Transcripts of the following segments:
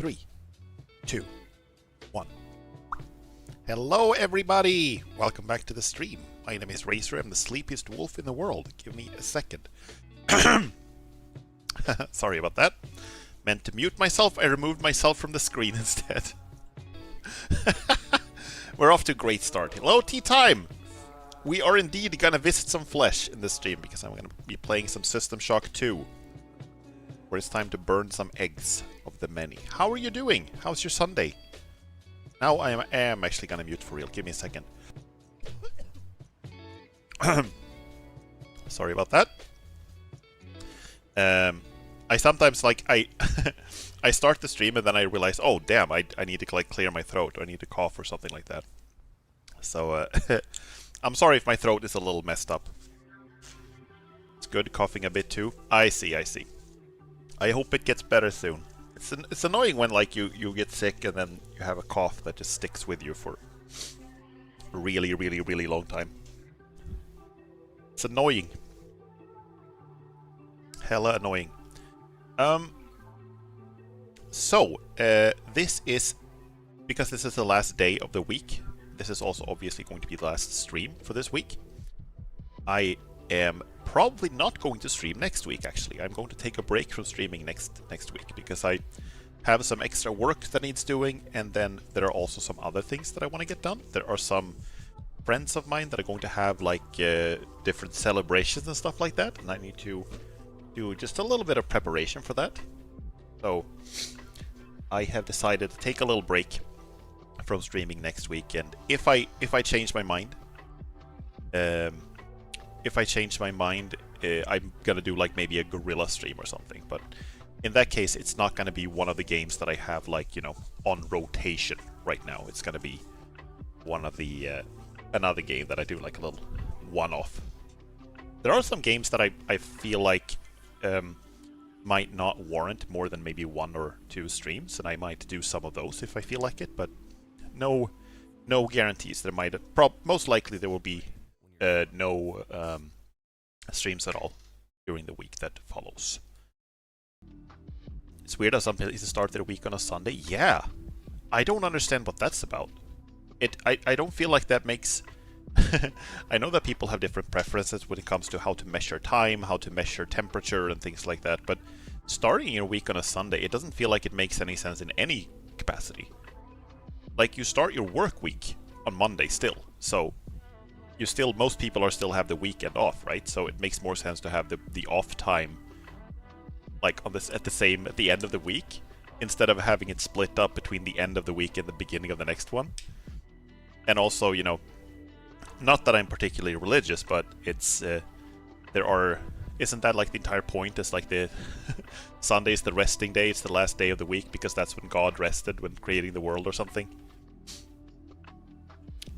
3, 2, 1. Hello everybody! Welcome back to the stream. My name is Razor. I'm the sleepiest wolf in the world. Give me a second. Sorry about that. Meant to mute myself. I removed myself from the screen instead. We're off to a great start. Hello, tea time! We are indeed gonna visit some flesh in this stream because I'm gonna be playing some System Shock 2. Where it's time to burn some eggs of the many. How are you doing? How's your Sunday? Now I am actually gonna mute for real. Give me a second. Sorry about that. I sometimes I start the stream and then I realize, oh damn, I need to like clear my throat, or I need to cough or something like that. So I'm sorry if my throat is a little messed up. It's good coughing a bit too. I see. I hope it gets better soon. It's annoying when like you get sick and then you have a cough that just sticks with you for a really long time. It's annoying. Hella annoying. This is, because this is the last day of the week, this is also obviously going to be the last stream for this week. I am probably not going to stream next week, actually. I'm going to take a break from streaming next week, because I have some extra work that needs doing, and then there are also some other things that I want to get done. There are some friends of mine that are going to have like different celebrations and stuff like that, and I need to do just a little bit of preparation for that. So I have decided to take a little break from streaming next week, and if I change my mind, I'm gonna do like maybe a gorilla stream or something. But in that case, it's not gonna be one of the games that I have like, you know, on rotation right now. It's gonna be one of the another game that I do like a little one-off. There are some games that I feel like might not warrant more than maybe 1 or 2 streams, and I might do some of those if I feel like it, but no guarantees. There might most likely there will be no streams at all during the week that follows. It's weird how some places start their week on a Sunday. Yeah, I don't understand what that's about. I don't feel like that makes... I know that people have different preferences when it comes to how to measure time, how to measure temperature and things like that, but starting your week on a Sunday, it doesn't feel like it makes any sense in any capacity. Like, you start your work week on Monday still, so most people still have the weekend off, right? So it makes more sense to have the off time like on at the end of the week, instead of having it split up between the end of the week and the beginning of the next one. And also, you know, not that I'm particularly religious, but it's isn't that like the entire point? Is like the Sunday is the resting day, it's the last day of the week, because that's when God rested when creating the world or something.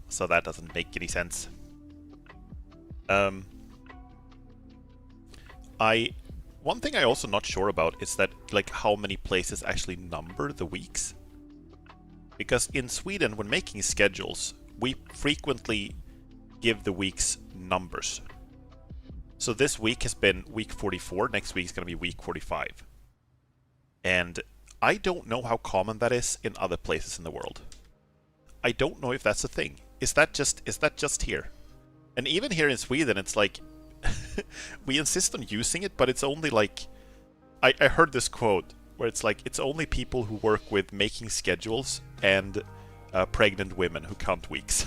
So that doesn't make any sense. One thing I'm also not sure about is that like how many places actually number the weeks. Because in Sweden, when making schedules, we frequently give the weeks numbers. So this week has been week 44, next week is going to be week 45. And I don't know how common that is in other places in the world. I don't know if that's a thing. Is that just here? And even here in Sweden, it's like we insist on using it, but it's only like I heard this quote where it's like it's only people who work with making schedules and pregnant women who count weeks.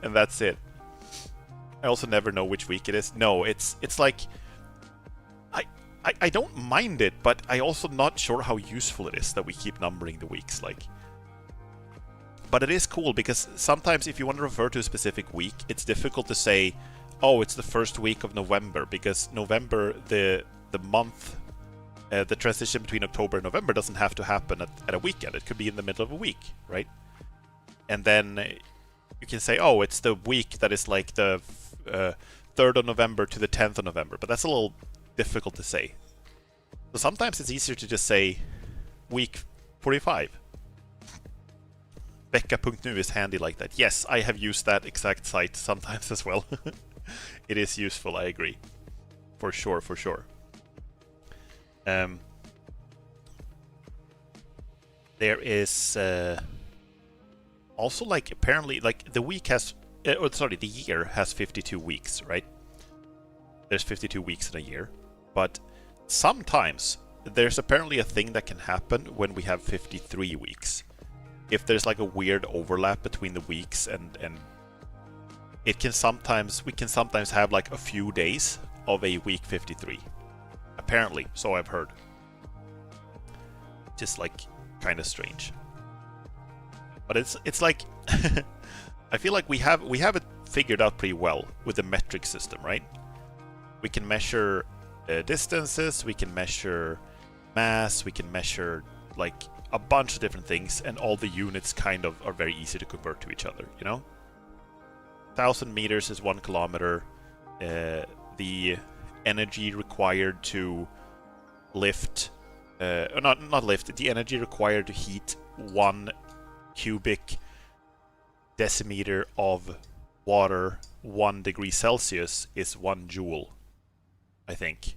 And that's it. I also never know which week it is. No, it's like I don't mind it, but I also not sure how useful it is that we keep numbering the weeks, like. But it is cool because sometimes if you want to refer to a specific week, it's difficult to say, oh, it's the first week of November, because November, the month, the transition between October and November doesn't have to happen at a weekend. It could be in the middle of a week, right? And then you can say, oh, it's the week that is like the 3rd of November to the 10th of November, but that's a little difficult to say. So sometimes it's easier to just say week 45. Becka.nu is handy like that. Yes, I have used that exact site sometimes as well. It is useful, I agree. For sure. there is also, like, apparently, like, the week has... sorry, the year has 52 weeks, right? There's 52 weeks in a year. But sometimes there's apparently a thing that can happen when we have 53 weeks. If there's like a weird overlap between the weeks and we can sometimes have like a few days of a week 53. Apparently, so I've heard. Just like kind of strange. But it's like I feel like we have it figured out pretty well with the metric system, right? We can measure distances, we can measure mass, we can measure like a bunch of different things, and all the units kind of are very easy to convert to each other, you know? 1,000 meters is 1 kilometer. The energy required to lift, not lift, the energy required to heat 1 cubic decimeter of water 1 degree Celsius is 1 joule, I think.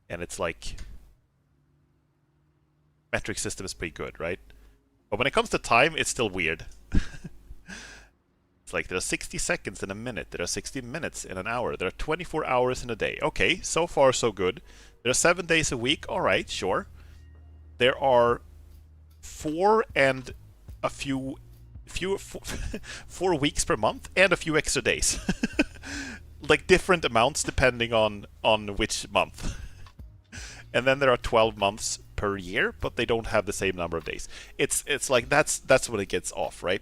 And it's like, metric system is pretty good, right? But when it comes to time, it's still weird. It's like there are 60 seconds in a minute, there are 60 minutes in an hour, there are 24 hours in a day. Okay, so far so good. There are 7 days a week, alright, sure. There are 4 and a few 4 weeks per month and a few extra days. Like different amounts depending on which month. And then there are 12 months per year, but they don't have the same number of days. It's like that's when it gets off, right?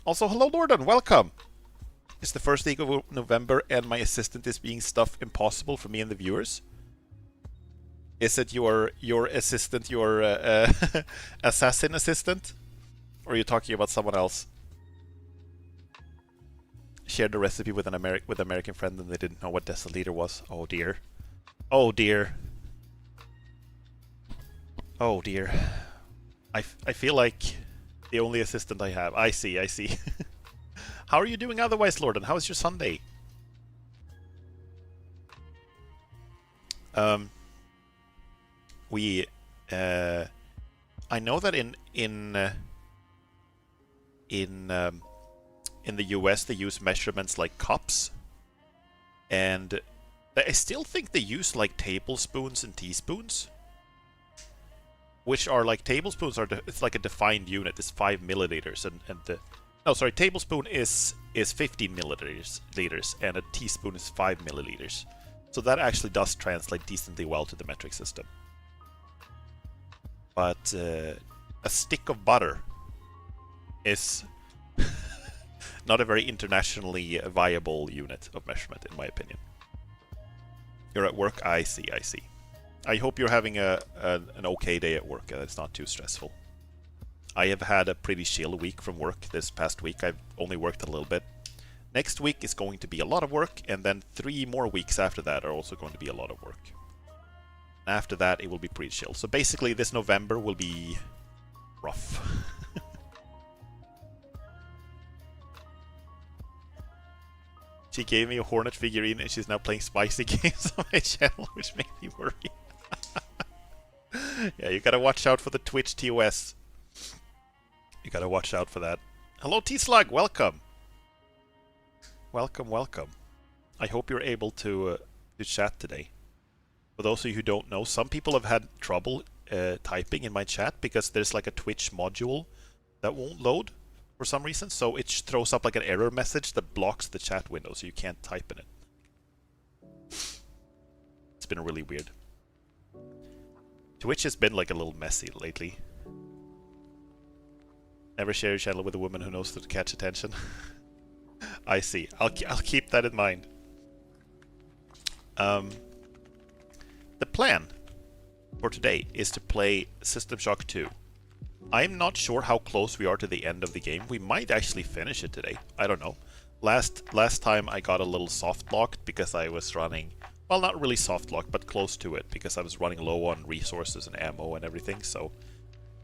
Also, hello Lordan, welcome! It's the first week of November and my assistant is being stuff impossible for me and the viewers. Is it your assistant, your assassin assistant? Or are you talking about someone else? Shared the recipe with an American friend and they didn't know what deciliter was. Oh dear. Oh dear. Oh dear. I feel like the only assistant I have. I see. How are you doing otherwise, Lorden? How was your Sunday? I know that in the US they use measurements like cups, and I still think they use like tablespoons and teaspoons, which are like tablespoons are it's like a defined unit. It's 5 milliliters, and the no, sorry, tablespoon is 15 milliliters, and a teaspoon is 5 milliliters. So that actually does translate decently well to the metric system. But a stick of butter is not a very internationally viable unit of measurement, in my opinion. You're at work? I see. I hope you're having an okay day at work, and it's not too stressful. I have had a pretty chill week from work this past week. I've only worked a little bit. Next week is going to be a lot of work, and then 3 more weeks after that are also going to be a lot of work. After that, it will be pretty chill. So basically, this November will be rough. She gave me a Hornet figurine, and she's now playing spicy games on my channel, which makes me worry. Yeah, you gotta watch out for the Twitch TOS. You gotta watch out for that. Hello, T-Slug! Welcome! Welcome. I hope you're able to chat today. For those of you who don't know, some people have had trouble typing in my chat because there's like a Twitch module that won't load for some reason, so it throws up like an error message that blocks the chat window, so you can't type in it. It's been really weird. Twitch has been like a little messy lately. Never share your channel with a woman who knows how to catch attention. I see. I'll keep that in mind. The plan for today is to play System Shock 2. I'm not sure how close we are to the end of the game. We might actually finish it today. I don't know. Last time I got a little soft locked because I was running, well, not really soft locked, but close to it, because I was running low on resources and ammo and everything, so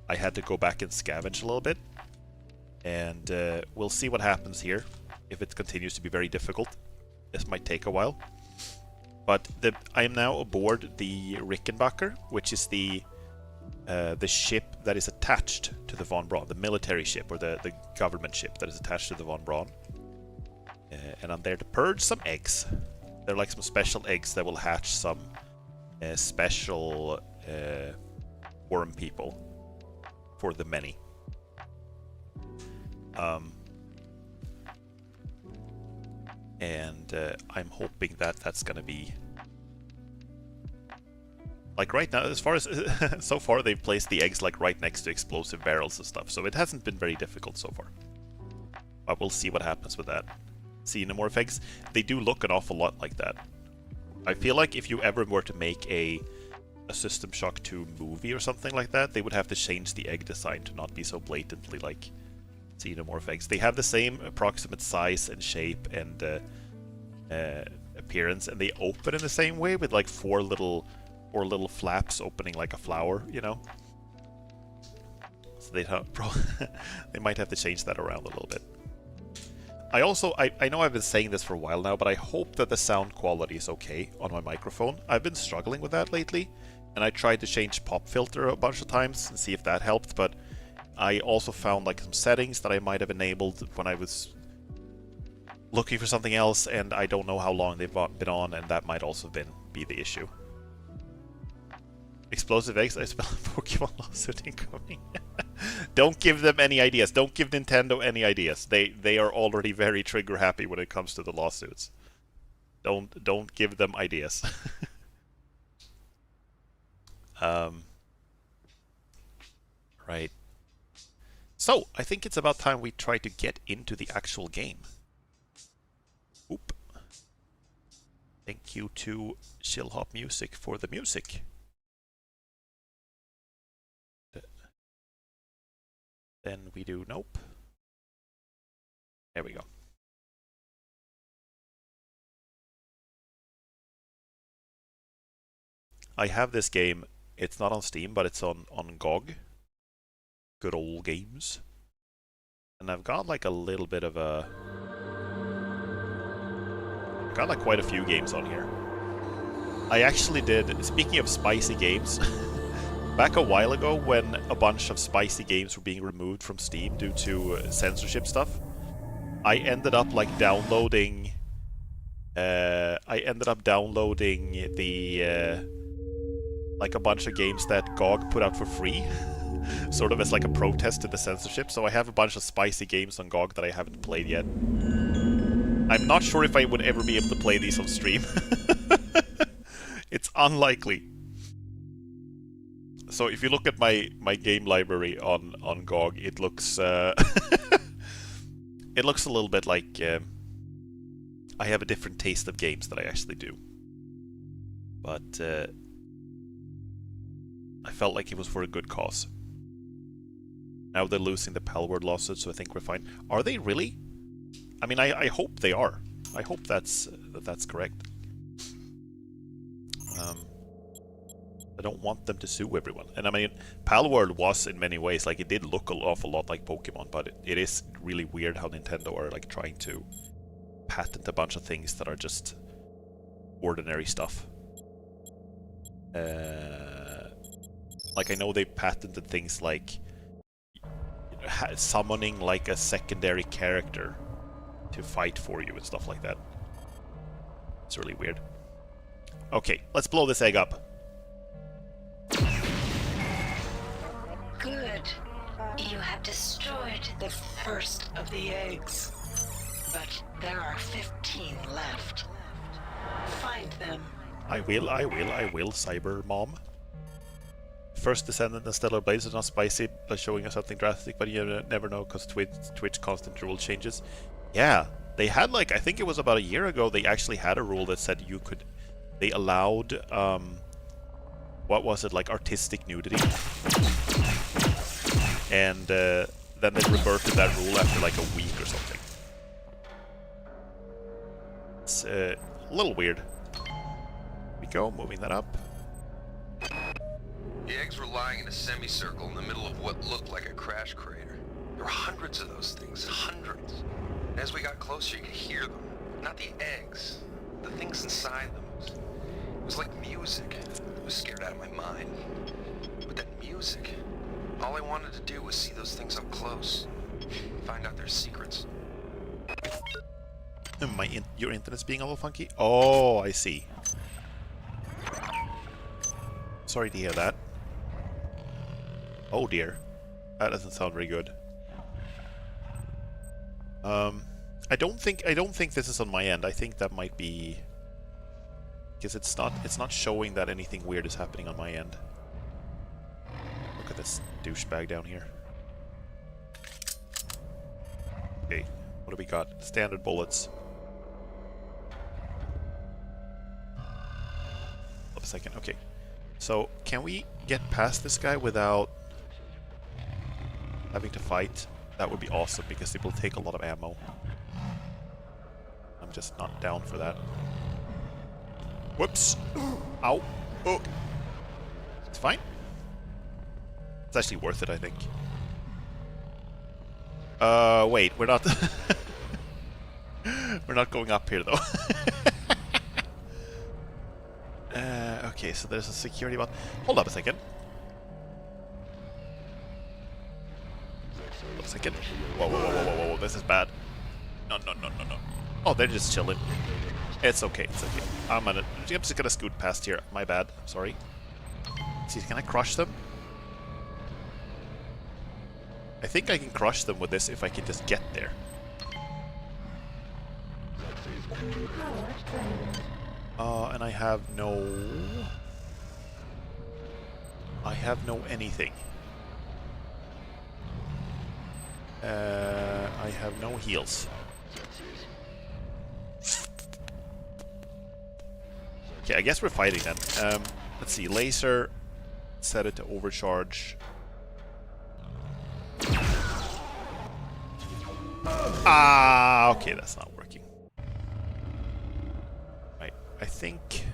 I had to go back and scavenge a little bit. And we'll see what happens here. If it continues to be very difficult, this might take a while. But I am now aboard the Rickenbacker, which is the ship that is attached to the Von Braun, the military ship, or the government ship that is attached to the Von Braun. And I'm there to purge some eggs. They're like some special eggs that will hatch some special worm people for the many. And I'm hoping that that's gonna be like right now. As far as so far, they've placed the eggs like right next to explosive barrels and stuff, so it hasn't been very difficult so far. But we'll see what happens with that. Xenomorph eggs, they do look an awful lot like that. I feel like if you ever were to make a System Shock 2 movie or something like that, they would have to change the egg design to not be so blatantly like Xenomorph eggs. They have the same approximate size and shape and appearance, and they open in the same way with like four little flaps opening like a flower, you know. So they might have to change that around a little bit. I know I've been saying this for a while now, but I hope that the sound quality is okay on my microphone. I've been struggling with that lately, and I tried to change pop filter a bunch of times and see if that helped, but I also found like some settings that I might have enabled when I was looking for something else, and I don't know how long they've been on, and that might also be the issue. Explosive eggs, I spell Pokemon lawsuit incoming. Don't give them any ideas. Don't give Nintendo any ideas. They are already very trigger happy when it comes to the lawsuits. Don't give them ideas. Right. So, I think it's about time we try to get into the actual game. Oop. Thank you to Chillhop Music for the music. Then we do nope. There we go. I have this game. It's not on Steam, but it's on GOG. Good old games. And I've got like a little bit of a... I've got like quite a few games on here. I actually did, speaking of spicy games, back a while ago when a bunch of spicy games were being removed from Steam due to censorship stuff, I ended up like downloading... the... like a bunch of games that GOG put out for free, sort of as like a protest to the censorship. So I have a bunch of spicy games on GOG that I haven't played yet. I'm not sure if I would ever be able to play these on stream. It's unlikely. So if you look at my game library on GOG, it looks it looks a little bit like I have a different taste of games that I actually do. But I felt like it was for a good cause. Now they're losing the Palworld lawsuit, so I think we're fine. Are they really? I mean, I hope they are. I hope that's correct. I don't want them to sue everyone. And I mean, Palworld was in many ways, like, it did look an awful lot like Pokemon, but it is really weird how Nintendo are like trying to patent a bunch of things that are just ordinary stuff. Like, I know they patented things like summoning like a secondary character to fight for you and stuff like that. It's really weird. Okay, let's blow this egg up. Good. You have destroyed the first of the eggs. But there are 15 left. Find them. I will, Cyber Mom. First Descendant and Stellar Blades is not spicy by showing us something drastic, but you never know because Twitch constant rule changes. Yeah, they had like, I think it was about a year ago, they actually had a rule that said you could, they allowed, what was it, like artistic nudity. And then they reverted that rule after like a week or something. It's a little weird. Here we go, moving that up. The eggs were lying in a semicircle in the middle of what looked like a crash crater. There were hundreds of those things, hundreds. And as we got closer, you could hear them. Not the eggs, the things inside them. was like music. I was scared out of my mind. But that music, all I wanted to do was see those things up close. Find out their secrets. Your internet's being a little funky? Oh, I see. Sorry to hear that. Oh dear. That doesn't sound very good. I don't think this is on my end. I think that might be because it's not showing that anything weird is happening on my end. Look at this douchebag down here. Okay, what do we got? Standard bullets. Hold a second. Okay. So, can we get past this guy without having to fight? That would be awesome because it will take a lot of ammo. I'm just not down for that. Whoops! Ow! Oh! It's fine. It's actually worth it, I think. Wait, we're not... we're not going up here, though. Okay, so there's a security button. Hold up a second. Hold up a second. Whoa, whoa, whoa, whoa, whoa, whoa, this is bad. No, no, no, no, no. Oh, they're just chilling. It's okay, it's okay. I'm just gonna scoot past here. My bad, sorry. See, can I crush them? I think I can crush them with this if I can just get there. And I have no... I have no anything. I have no heals. Okay, I guess we're fighting then. Let's see, laser, set it to overcharge. Ah, okay, that's not working. Right, I think...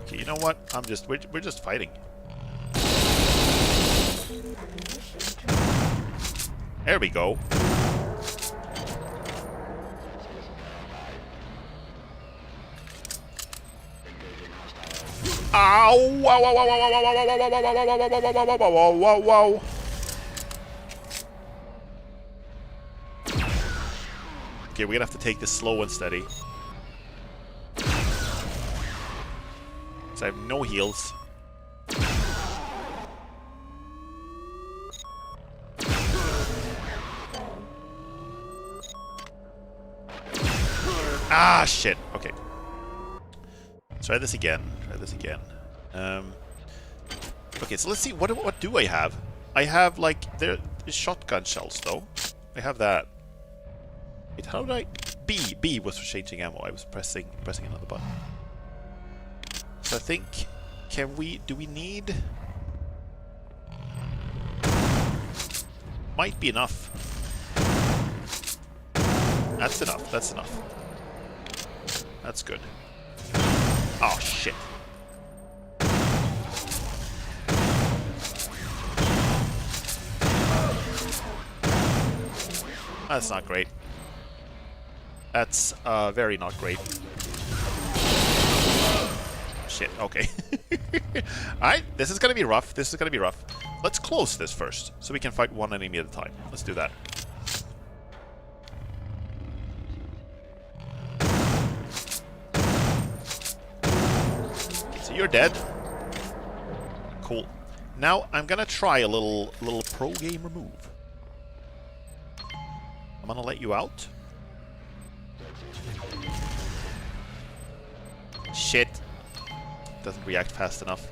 Okay, you know what? We're just fighting. There we go. Ow! Wow! Wow! Wow! Wow! Wow! Wow! Wow! Wow! Wow! Wow! Okay, we're gonna have to take this slow and steady. So I have no heals. Ah, shit. Okay. Let's try this again. Try this again. Okay, so let's see. What do I have? I have, like, there shotgun shells, though. I have that. Wait, how did I... B was for changing ammo. I was pressing another button. So I think... do we need... Might be enough. That's enough. That's enough. That's good. Oh, shit. That's not great. That's very not great. Shit, okay. Alright, this is gonna be rough. This is gonna be rough. Let's close this first, so we can fight one enemy at a time. Let's do that. Okay, so you're dead. Cool. Now I'm gonna try a little pro gamer move. I'm gonna let you out. Shit. Doesn't react fast enough.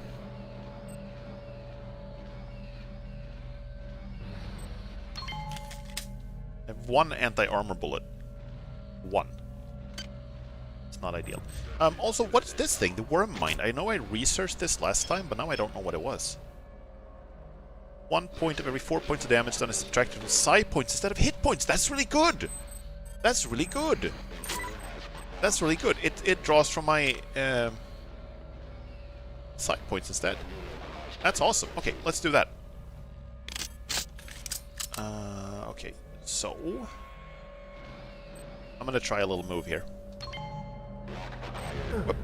I have one anti-armor bullet. One. It's not ideal. Also, what is this thing? The worm mine. I know I researched this last time, but now I don't know what it was. 1 point of every 4 points of damage done is subtracted from psi points instead of hit points. That's really good. That's really good. That's really good. It draws from my psi points instead. That's awesome. Okay, let's do that. Okay, So... I'm gonna try a little move here. Whoop.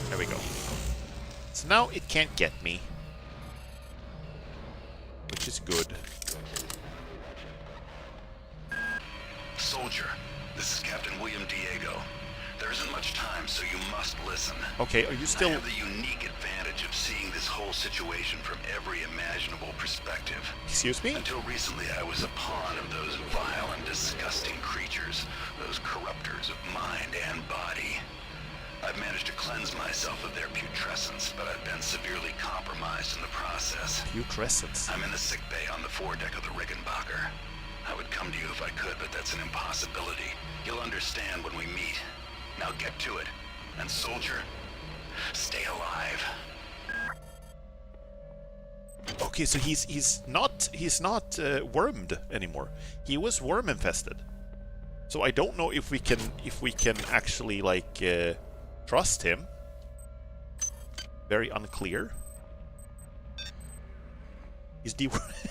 There we go. So now it can't get me. Which is good. Soldier, this is Captain William Diego. There isn't much time, so you must listen. Okay, are you I still... have the unique advantage of seeing this whole situation from every imaginable perspective. Excuse me? Until recently, I was a pawn of those vile and disgusting creatures, those corruptors of mind and body. I've managed to cleanse myself of their putrescence, but I've been severely compromised in the process. Putrescence. I'm in the sick bay on the foredeck of the Rickenbacker. I would come to you if I could, but that's an impossibility. You'll understand when we meet. Now get to it. And soldier, stay alive. Okay, so he's not wormed anymore. He was worm infested. So I don't know if we can actually like trust him. Very unclear. He's dewormed.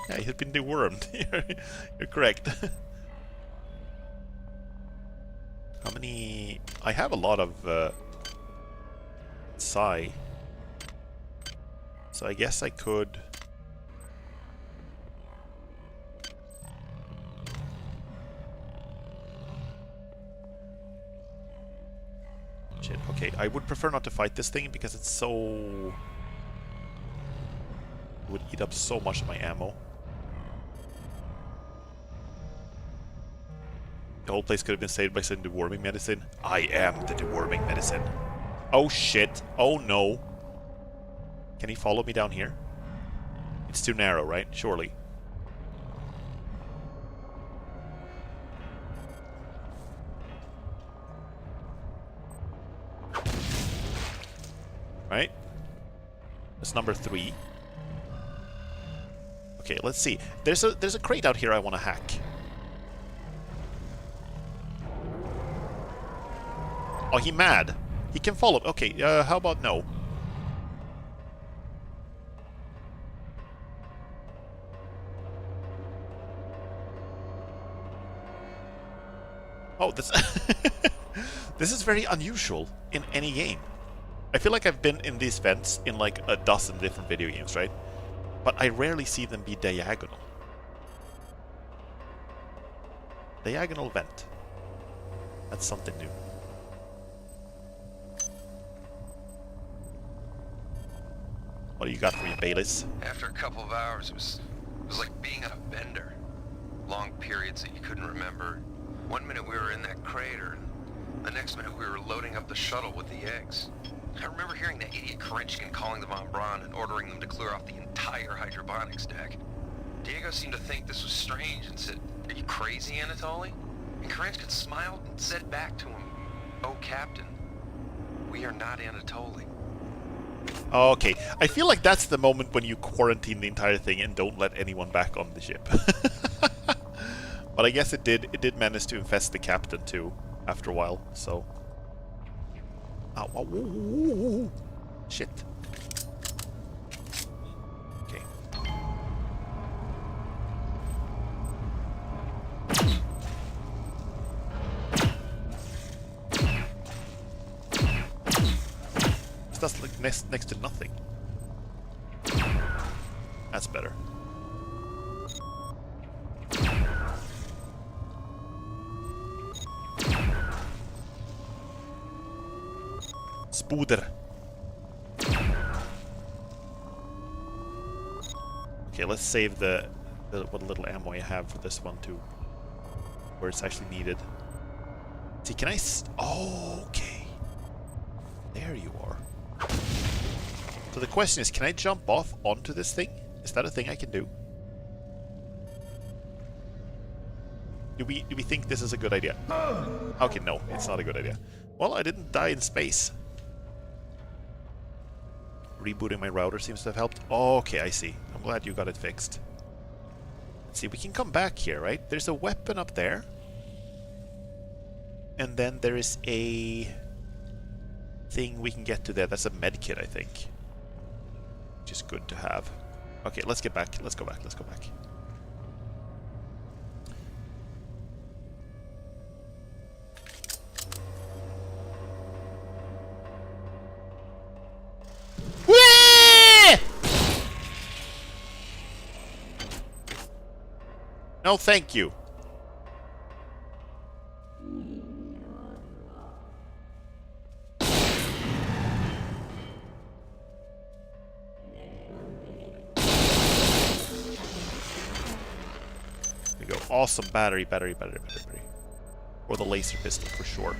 Yeah, he's been dewormed. You're correct. How many? I have a lot of psi. So I guess I could. Shit, okay. I would prefer not to fight this thing because it's so... It would eat up so much of my ammo. The whole place could have been saved by some deworming medicine. I am the deworming medicine. Oh shit. Oh no. Can he follow me down here? It's too narrow, right? Surely. Right? That's number 3. Okay, let's see. There's a crate out here I want to hack. Oh, he mad. He can follow. Okay, how about no? Oh, this... This is very unusual in any game. I feel like I've been in these vents in like a dozen different video games, right? But I rarely see them be diagonal. Diagonal vent. That's something new. What do you got for me, Bayless? After a couple of hours, it was like being on a bender. Long periods that you couldn't remember. One minute we were in that crater, and the next minute we were loading up the shuttle with the eggs. I remember hearing that idiot Karenchkin calling the Von Braun and ordering them to clear off the entire hydroponics deck. Diego seemed to think this was strange and said, "Are you crazy, Anatoly?" And Karenchkin smiled and said back to him, "Oh, Captain, we are not Anatoly." Okay, I feel like that's the moment when you quarantine the entire thing and don't let anyone back on the ship. But I guess it did manage to infest the captain too after a while, so... Ow, ow, ow, ow. Shit. Okay. This does look next to nothing. That's better. Spooder. Okay, let's save what little ammo I have for this one too, where it's actually needed. See, can I? Oh, okay. There you are. So the question is, can I jump off onto this thing? Is that a thing I can do? Do we think this is a good idea? Okay, no, it's not a good idea. Well, I didn't die in space. Rebooting my router seems to have helped. Oh, okay, I see. I'm glad you got it fixed. Let's see, we can come back here, right? There's a weapon up there. And then there is a anything we can get to there? That's a med kit, I think. Which is good to have. Okay, let's get back. Let's go back. Let's go back. Whee! No, thank you. There we go. Awesome battery. Or the laser pistol for sure.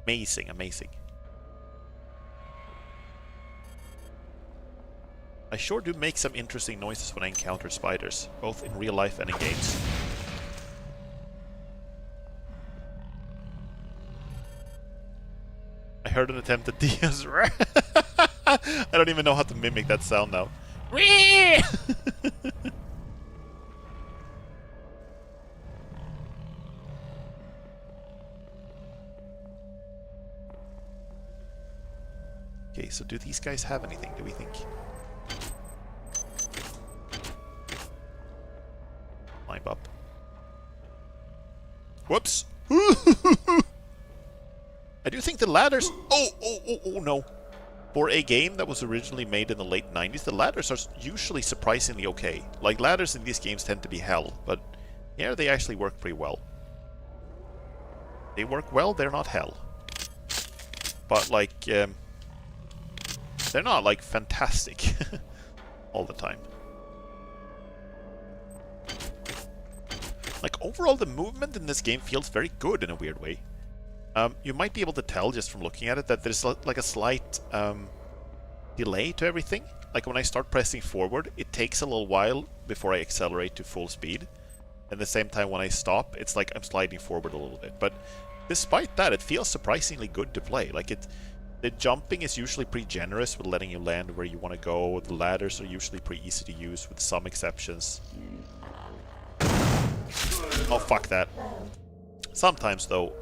Amazing, amazing. I sure do make some interesting noises when I encounter spiders, both in real life and in games. I heard an attempt at Diaz. I don't even know how to mimic that sound now. Okay, so do these guys have anything, do we think? Climb up. Whoops! I do think the ladders... Oh no. For a game that was originally made in the late 90s, the ladders are usually surprisingly okay. Like, ladders in these games tend to be hell, but here they actually work pretty well. They work well, they're not hell. But, like, they're not, like, fantastic all the time. Like, overall, the movement in this game feels very good in a weird way. You might be able to tell just from looking at it that there's like a slight delay to everything. Like when I start pressing forward, it takes a little while before I accelerate to full speed. And at the same time when I stop, it's like I'm sliding forward a little bit. But despite that, it feels surprisingly good to play. Like the jumping is usually pretty generous with letting you land where you want to go. The ladders are usually pretty easy to use with some exceptions. Oh, fuck that. Sometimes, though,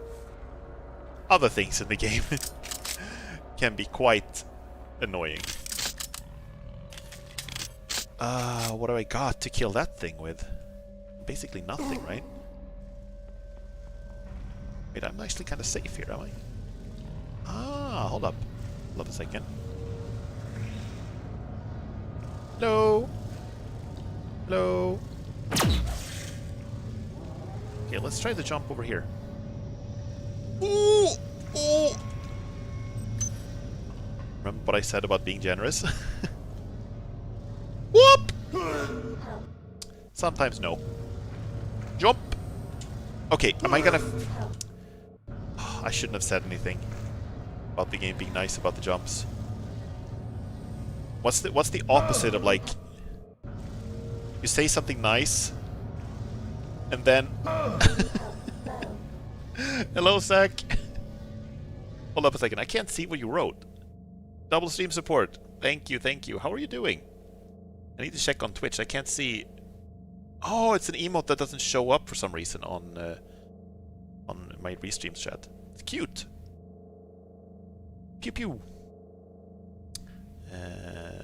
other things in the game can be quite annoying. What do I got to kill that thing with? Basically nothing, right? Wait, I'm actually kind of safe here, am I? Ah, hold up. Hold up a second. Hello? Hello? Okay, let's try the jump over here. Ooh! Ooh! Remember what I said about being generous? Whoop! Sometimes no. Jump! Okay, am I gonna... I shouldn't have said anything about the game being nice about the jumps. What's the opposite of, like... You say something nice, and then... Hello, Zach. Hold up a second. I can't see what you wrote. Double stream support. Thank you, thank you. How are you doing? I need to check on Twitch. I can't see... Oh, it's an emote that doesn't show up for some reason on my restream chat. It's cute. Pew pew.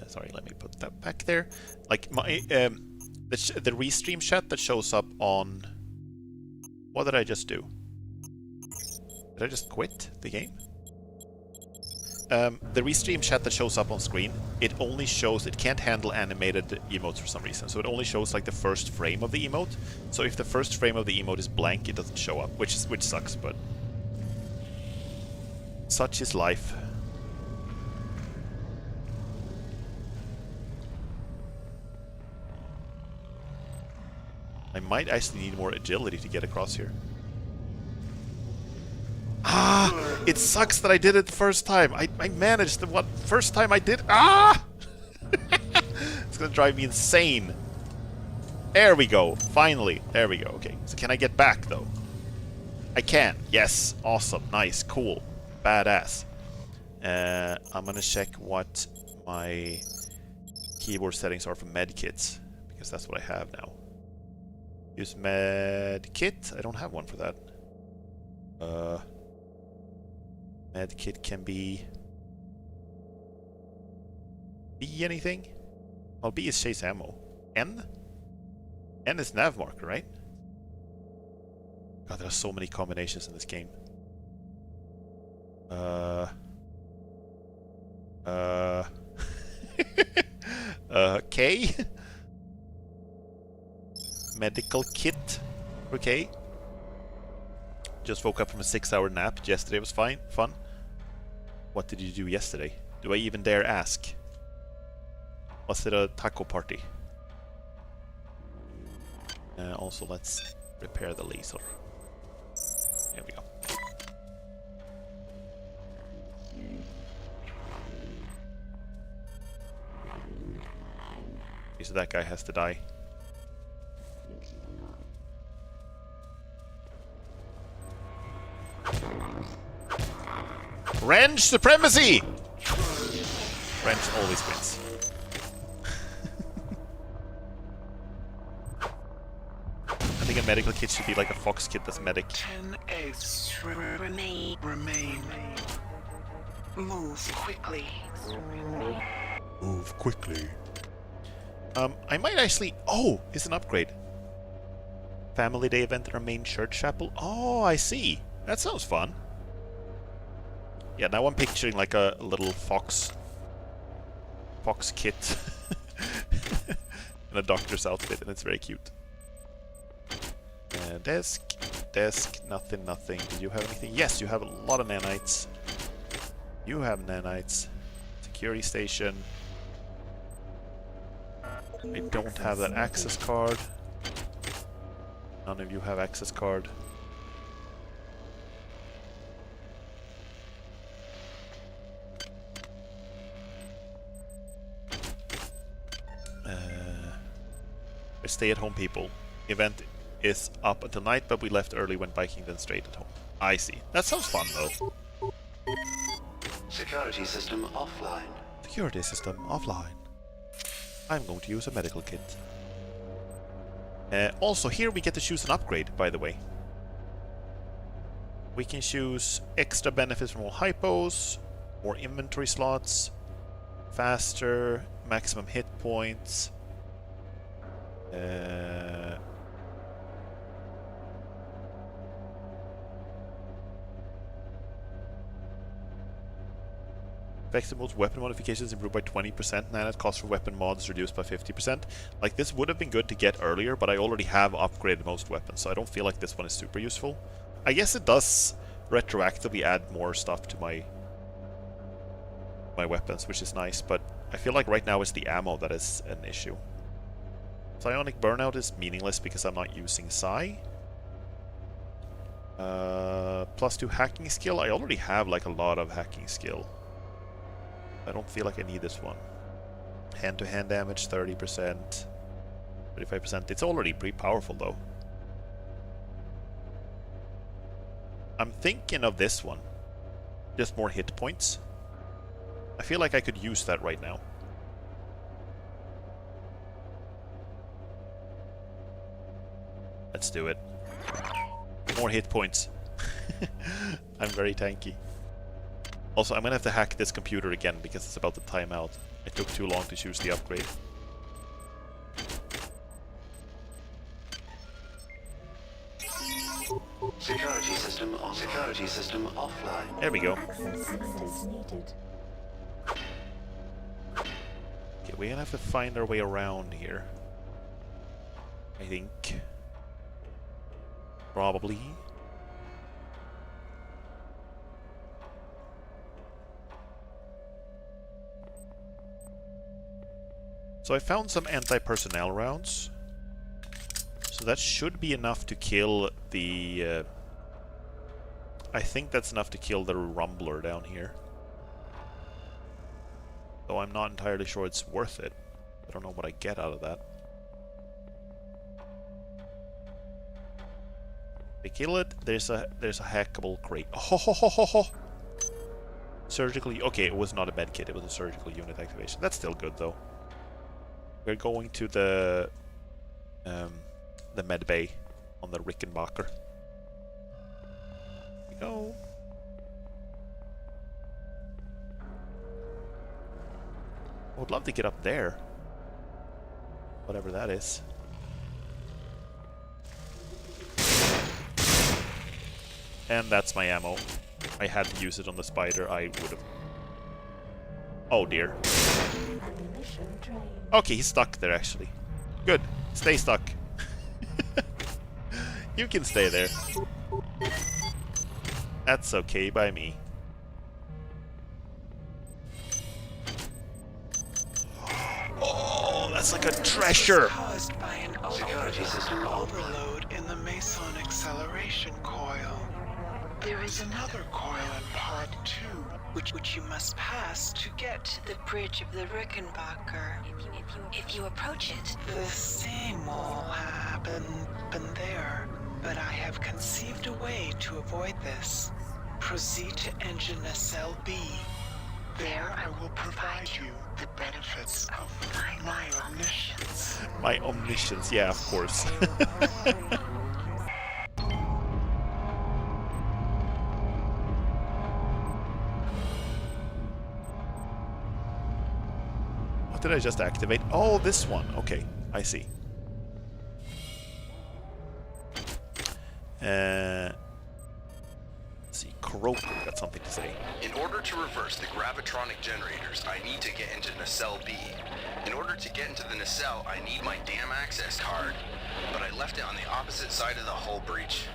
Sorry, let me put that back there. Like my the restream chat that shows up on... What did I just do? Did I just quit the game? The restream chat that shows up on screen, it only shows, it can't handle animated emotes for some reason, so it only shows like the first frame of the emote. So if the first frame of the emote is blank, it doesn't show up, which sucks, but such is life. I might actually need more agility to get across here. Ah! It sucks that I did it the first time. I managed the first time I did. Ah! It's gonna drive me insane. There we go. Finally. There we go. Okay. So can I get back though? I can. Yes. Awesome. Nice. Cool. Badass. I'm gonna check what my keyboard settings are for medkits, because that's what I have now. Use medkit. I don't have one for that. Medkit can be anything. Well, B is chase ammo. N? N is nav marker, right? God, there are so many combinations in this game. K? Medical kit. Okay. Just woke up from a 6-hour nap. Yesterday was fun. What did you do yesterday? Do I even dare ask? Was it a taco party? Also, let's repair the laser. There we go. Okay, so that guy has to die. Wrench supremacy! Wrench always wins. I think a medical kit should be like a fox kit that's medic. 10 eggs remain. Move quickly. Move quickly. I might actually... Oh! It's an upgrade. Family Day event in our main church chapel. Oh, I see. That sounds fun. Yeah, now I'm picturing like a little fox kit in a doctor's outfit, and it's very cute. Desk, nothing. Did you have anything? Yes, you have a lot of nanites. You have nanites. Security station. I don't have that access card. None of you have access card. Stay-at-home people. Event is up until night, but we left early, went biking, then straight at home. I see. That sounds fun, though. Security system offline. Security system offline. I'm going to use a medical kit. Also, here we get to choose an upgrade, by the way. We can choose extra benefits from all hypos, more inventory slots, faster, maximum hit points. Effective modes, weapon modifications improved by 20%, nanite cost for weapon mods reduced by 50%. Like, this would have been good to get earlier, but I already have upgraded most weapons, so I don't feel like this one is super useful. I guess it does retroactively add more stuff to my weapons, which is nice, but I feel like right now it's the ammo that is an issue. Psionic Burnout is meaningless because I'm not using Psi. +2 hacking skill. I already have like a lot of hacking skill. I don't feel like I need this one. Hand-to-hand damage 30%, 35%. It's already pretty powerful though. I'm thinking of this one. Just more hit points. I feel like I could use that right now. Let's do it. More hit points. I'm very tanky. Also, I'm gonna have to hack this computer again because it's about to time out. It took too long to choose the upgrade. Security system offline. There we go. Okay, we're gonna have to find our way around here. I think. Probably. So I found some anti-personnel rounds. So that should be enough to kill the... I think that's enough to kill the Rumbler down here. Though I'm not entirely sure it's worth it. I don't know what I get out of that. They kill it, there's a hackable crate. Oh, ho, ho, ho, ho, ho. Surgically... Okay, it was not a med kit, it was a surgical unit activation. That's still good though. We're going to the med bay on the Rickenbacker. Here we go. I would love to get up there. Whatever that is. And that's my ammo. I had to use it on the spider. I would have... Oh dear. Okay, he's stuck there actually. Good. Stay stuck. You can stay there. That's okay by me. Oh, that's like a treasure! Caused by an overload in the Meson acceleration coil. There is another coil in Pod 2, which you must pass to get to the bridge of the Rickenbacker. If you approach it, The same will happen there, but I have conceived a way to avoid this. Proceed to engine nacelle B. There I will provide you the benefits of my omniscience. My omniscience, yeah, of course. What did I just activate? Oh, this one. Okay, I see. Let's see, Kuroko got something to say. In order to reverse the gravitronic generators, I need to get into nacelle B. In order to get into the nacelle, I need my damn access card. But I left it on the opposite side of the hull breach.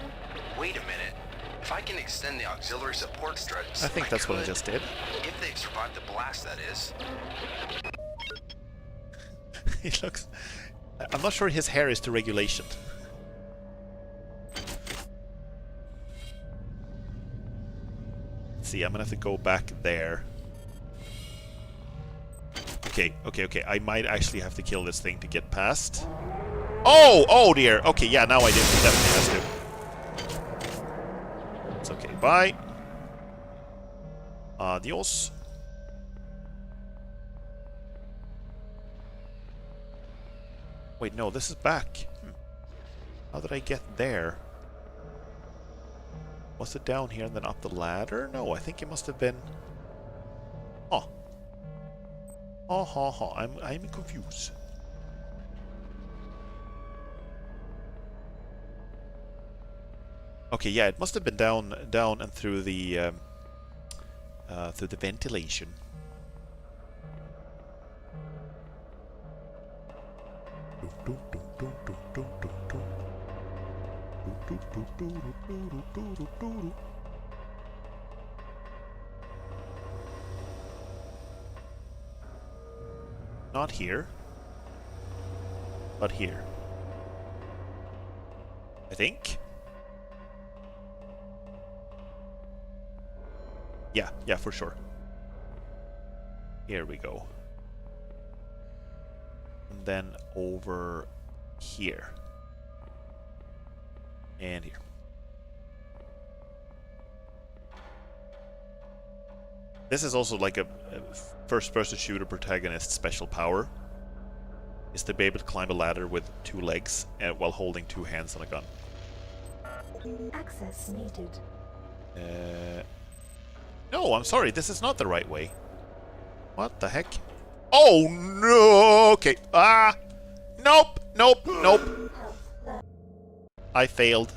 Wait a minute. If I can extend the auxiliary support struts, I think that's what I could. just did. If they've survived the blast, that is. He looks... I'm not sure his hair is to regulation. Let's see, I'm gonna have to go back there. Okay. I might actually have to kill this thing to get past. Oh dear! Okay, yeah, now I did. Definitely has to. It's okay, bye. Adios. Wait, no, this is back. How did I get there? Was it down here and then up the ladder? No, I think it must have been... Oh. I'm confused. Okay, yeah, it must have been down and through the ventilation. Not here, but here. I think. Yeah, for sure. Here we go. And then over here. And here. This is also like a first-person shooter protagonist special power. Is to be able to climb a ladder with 2 legs while holding 2 hands on a gun. Access needed. No, I'm sorry, this is not the right way. What the heck? Oh no! Okay. Nope. I failed.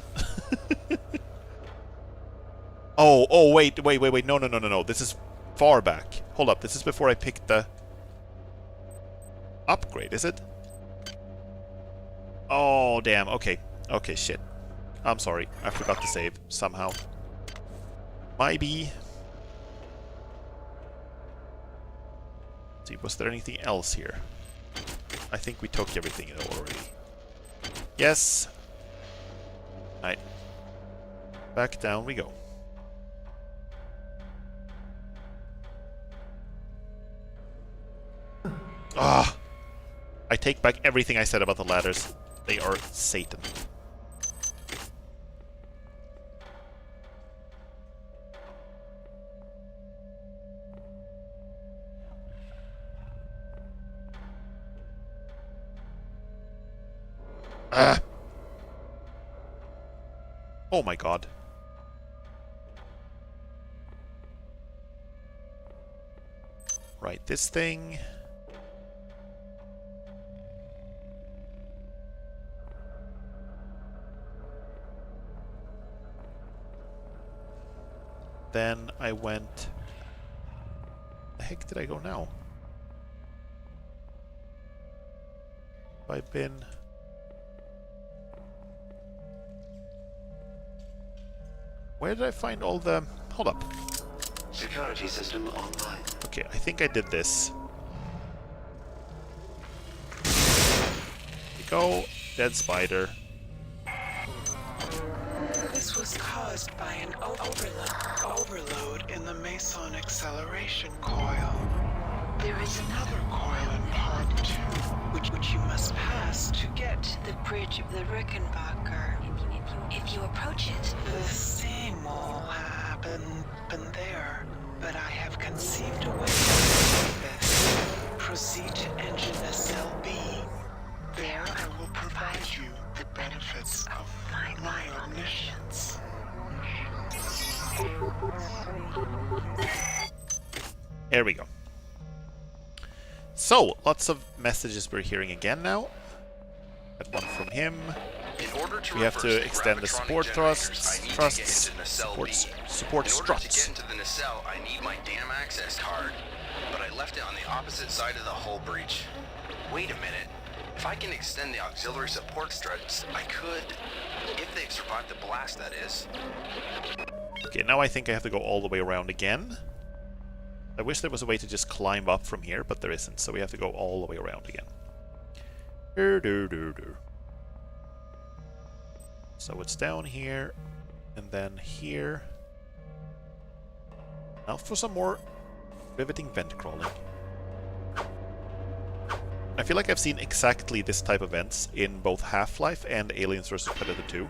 Oh, wait. No. This is far back. Hold up, this is before I picked the upgrade, is it? Oh, damn. Okay, shit. I'm sorry. I forgot to save somehow. Maybe. Let's see, was there anything else here? I think we took everything already. Yes. Alright. Back down we go. I take back everything I said about the ladders. They are Satan. Oh my god. Right, this thing. then I went... The heck did I go now? I've been... Where did I find all the... Hold up. Security system online. Okay, I think I did this. Here we go. Dead spider. This was caused by an overload in the Meson acceleration coil. There is another coil in Pod 2, which you must pass to get to the bridge of the Rickenbacker. If you approach it, The same will happen there, but I have conceived a way to avoid this. Proceed to engine SLB. There I will provide you the benefits of my omniscience. There we go. So, lots of messages we're hearing again now. Got one from him. In order to We have to reverse the extend the gravitronic support generators, I need thrusts, to get into nacelle support B. support In order struts. to get into the nacelle, I need my damn access card. But I left it on the opposite side of the hull breach. Wait a minute. If I can extend the auxiliary support struts, I could. If they've survived the blast, that is. Okay, now I think I have to go all the way around again. I wish there was a way to just climb up from here, but there isn't, so we have to go all the way around again. So it's down here, and then here. Now for some more riveting vent crawling. I feel like I've seen exactly this type of vents in both Half-Life and Aliens vs Predator 2.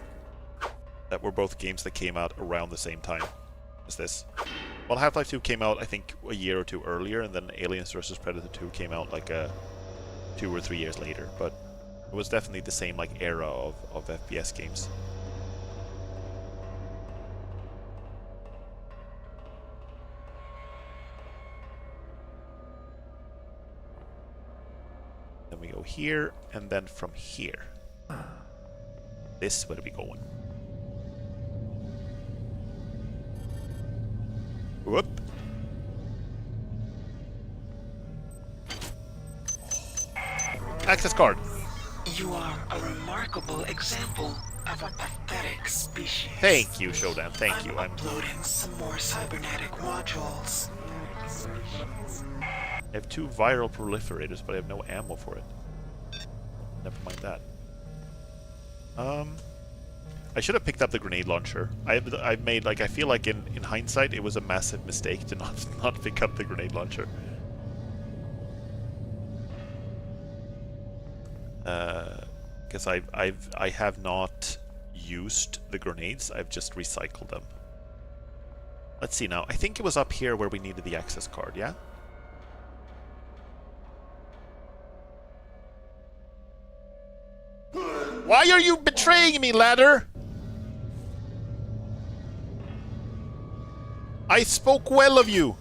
That were both games that came out around the same time as this. Well, Half-Life 2 came out, I think, a year or two earlier, and then Aliens vs Predator 2 came out like 2 or 3 years later. But it was definitely the same like era of FPS games. Then we go here, and then from here. This is where we going. Whoop. Access card. You are a remarkable example of a pathetic species. Thank you, Shodan. Thank you. I'm uploading some more cybernetic modules. I have 2 viral proliferators, but I have no ammo for it. Never mind that. I should have picked up the grenade launcher. I've made, like, I feel like in hindsight it was a massive mistake to not pick up the grenade launcher. Because I have not used the grenades. I've just recycled them. Let's see now. I think it was up here where we needed the access card. Yeah. Why are you betraying me, ladder? I spoke well of you.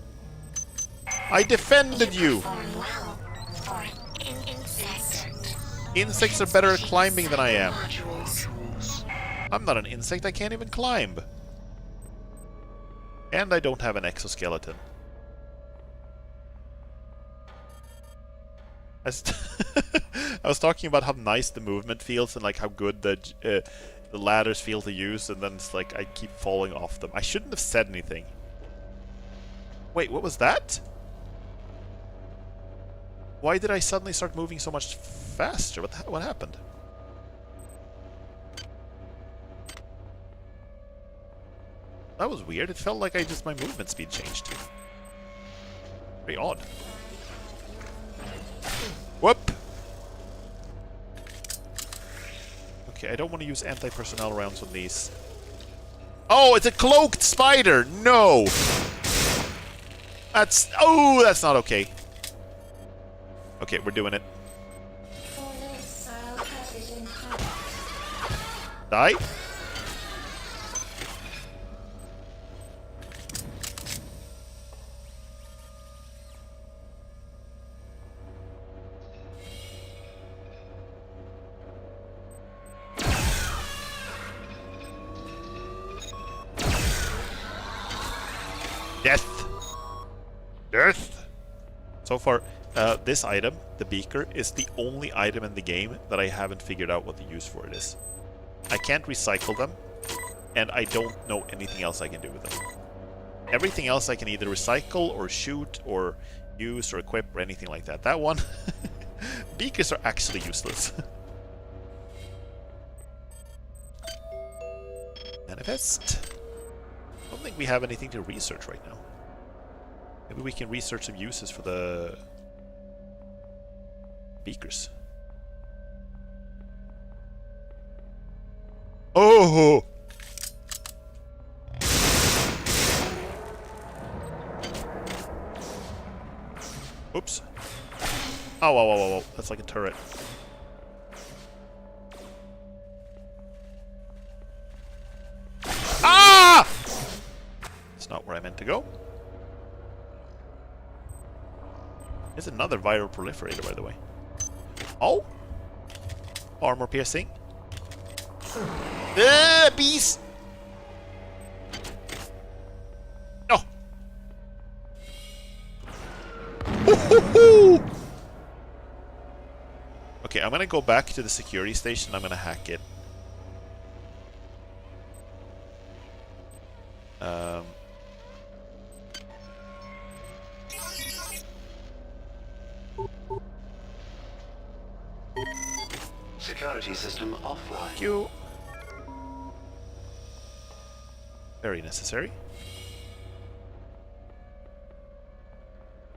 I defended you. well for an insect. Insects are better at climbing than I am. Modules. I'm not an insect, I can't even climb. And I don't have an exoskeleton. I was talking about how nice the movement feels and like how good the ladders feel to use, and then it's like I keep falling off them. I shouldn't have said anything. Wait, what was that? Why did I suddenly start moving so much faster? What happened? That was weird. It felt like my movement speed changed. Very odd. Whoop! Okay, I don't want to use anti-personnel rounds on these. Oh, it's a cloaked spider! No! That's... Oh, that's not okay. Okay, we're doing it. Die? Death! So far, this item, the beaker, is the only item in the game that I haven't figured out what the use for it is. I can't recycle them, and I don't know anything else I can do with them. Everything else I can either recycle, or shoot, or use, or equip, or anything like that. That one, beakers are actually useless. Manifest. I don't think we have anything to research right now. Maybe we can research some uses for the beakers. Oh! Oops. Oh, whoa, whoa, whoa, whoa. That's like a turret. Ah! That's not where I meant to go. There's another viral proliferator, by the way. Oh! Armor piercing. Bees! No! Okay, I'm gonna go back to the security station. I'm gonna hack it. Security system offline. Thank you. Very necessary.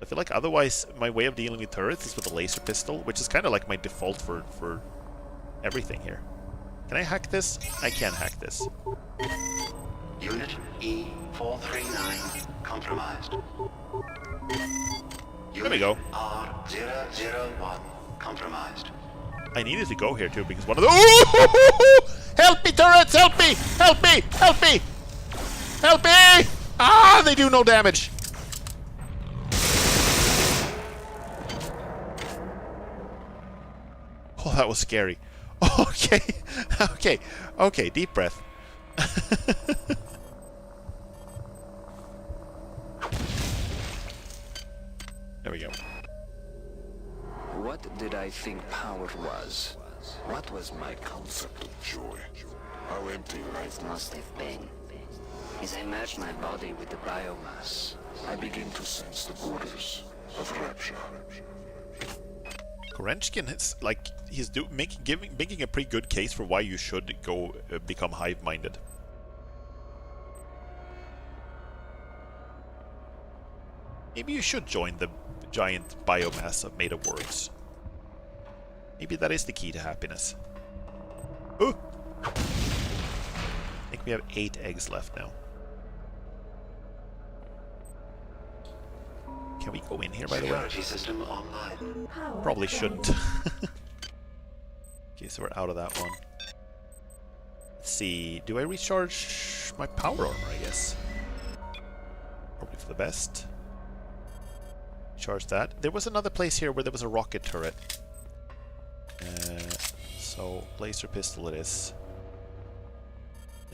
I feel like otherwise my way of dealing with turrets is with a laser pistol, which is kind of like my default for everything here. Can I hack this? I can hack this. Unit E439 compromised. There we go. R001 compromised. I needed to go here too because one of the— Ooh! Help me, turrets! Help me! Help me! Help me! Help me! Ah, they do no damage. Oh, that was scary. Okay, okay, okay. Deep breath. There we go. What did I think power was? What was my concept of joy? How empty life must have been. As I merge my body with the biomass, I begin to sense the borders of rapture. Korenchkin is like he's making a pretty good case for why you should go become hive-minded. Maybe you should join the giant biomass made of worms. Maybe that is the key to happiness. Ooh! I think we have 8 eggs left now. Can we go in here, by the way? Security system online. Probably shouldn't. Okay, so we're out of that one. Let's see. Do I recharge my power armor, I guess? Probably for the best. Charge that. There was another place here where there was a rocket turret. So, laser pistol it is.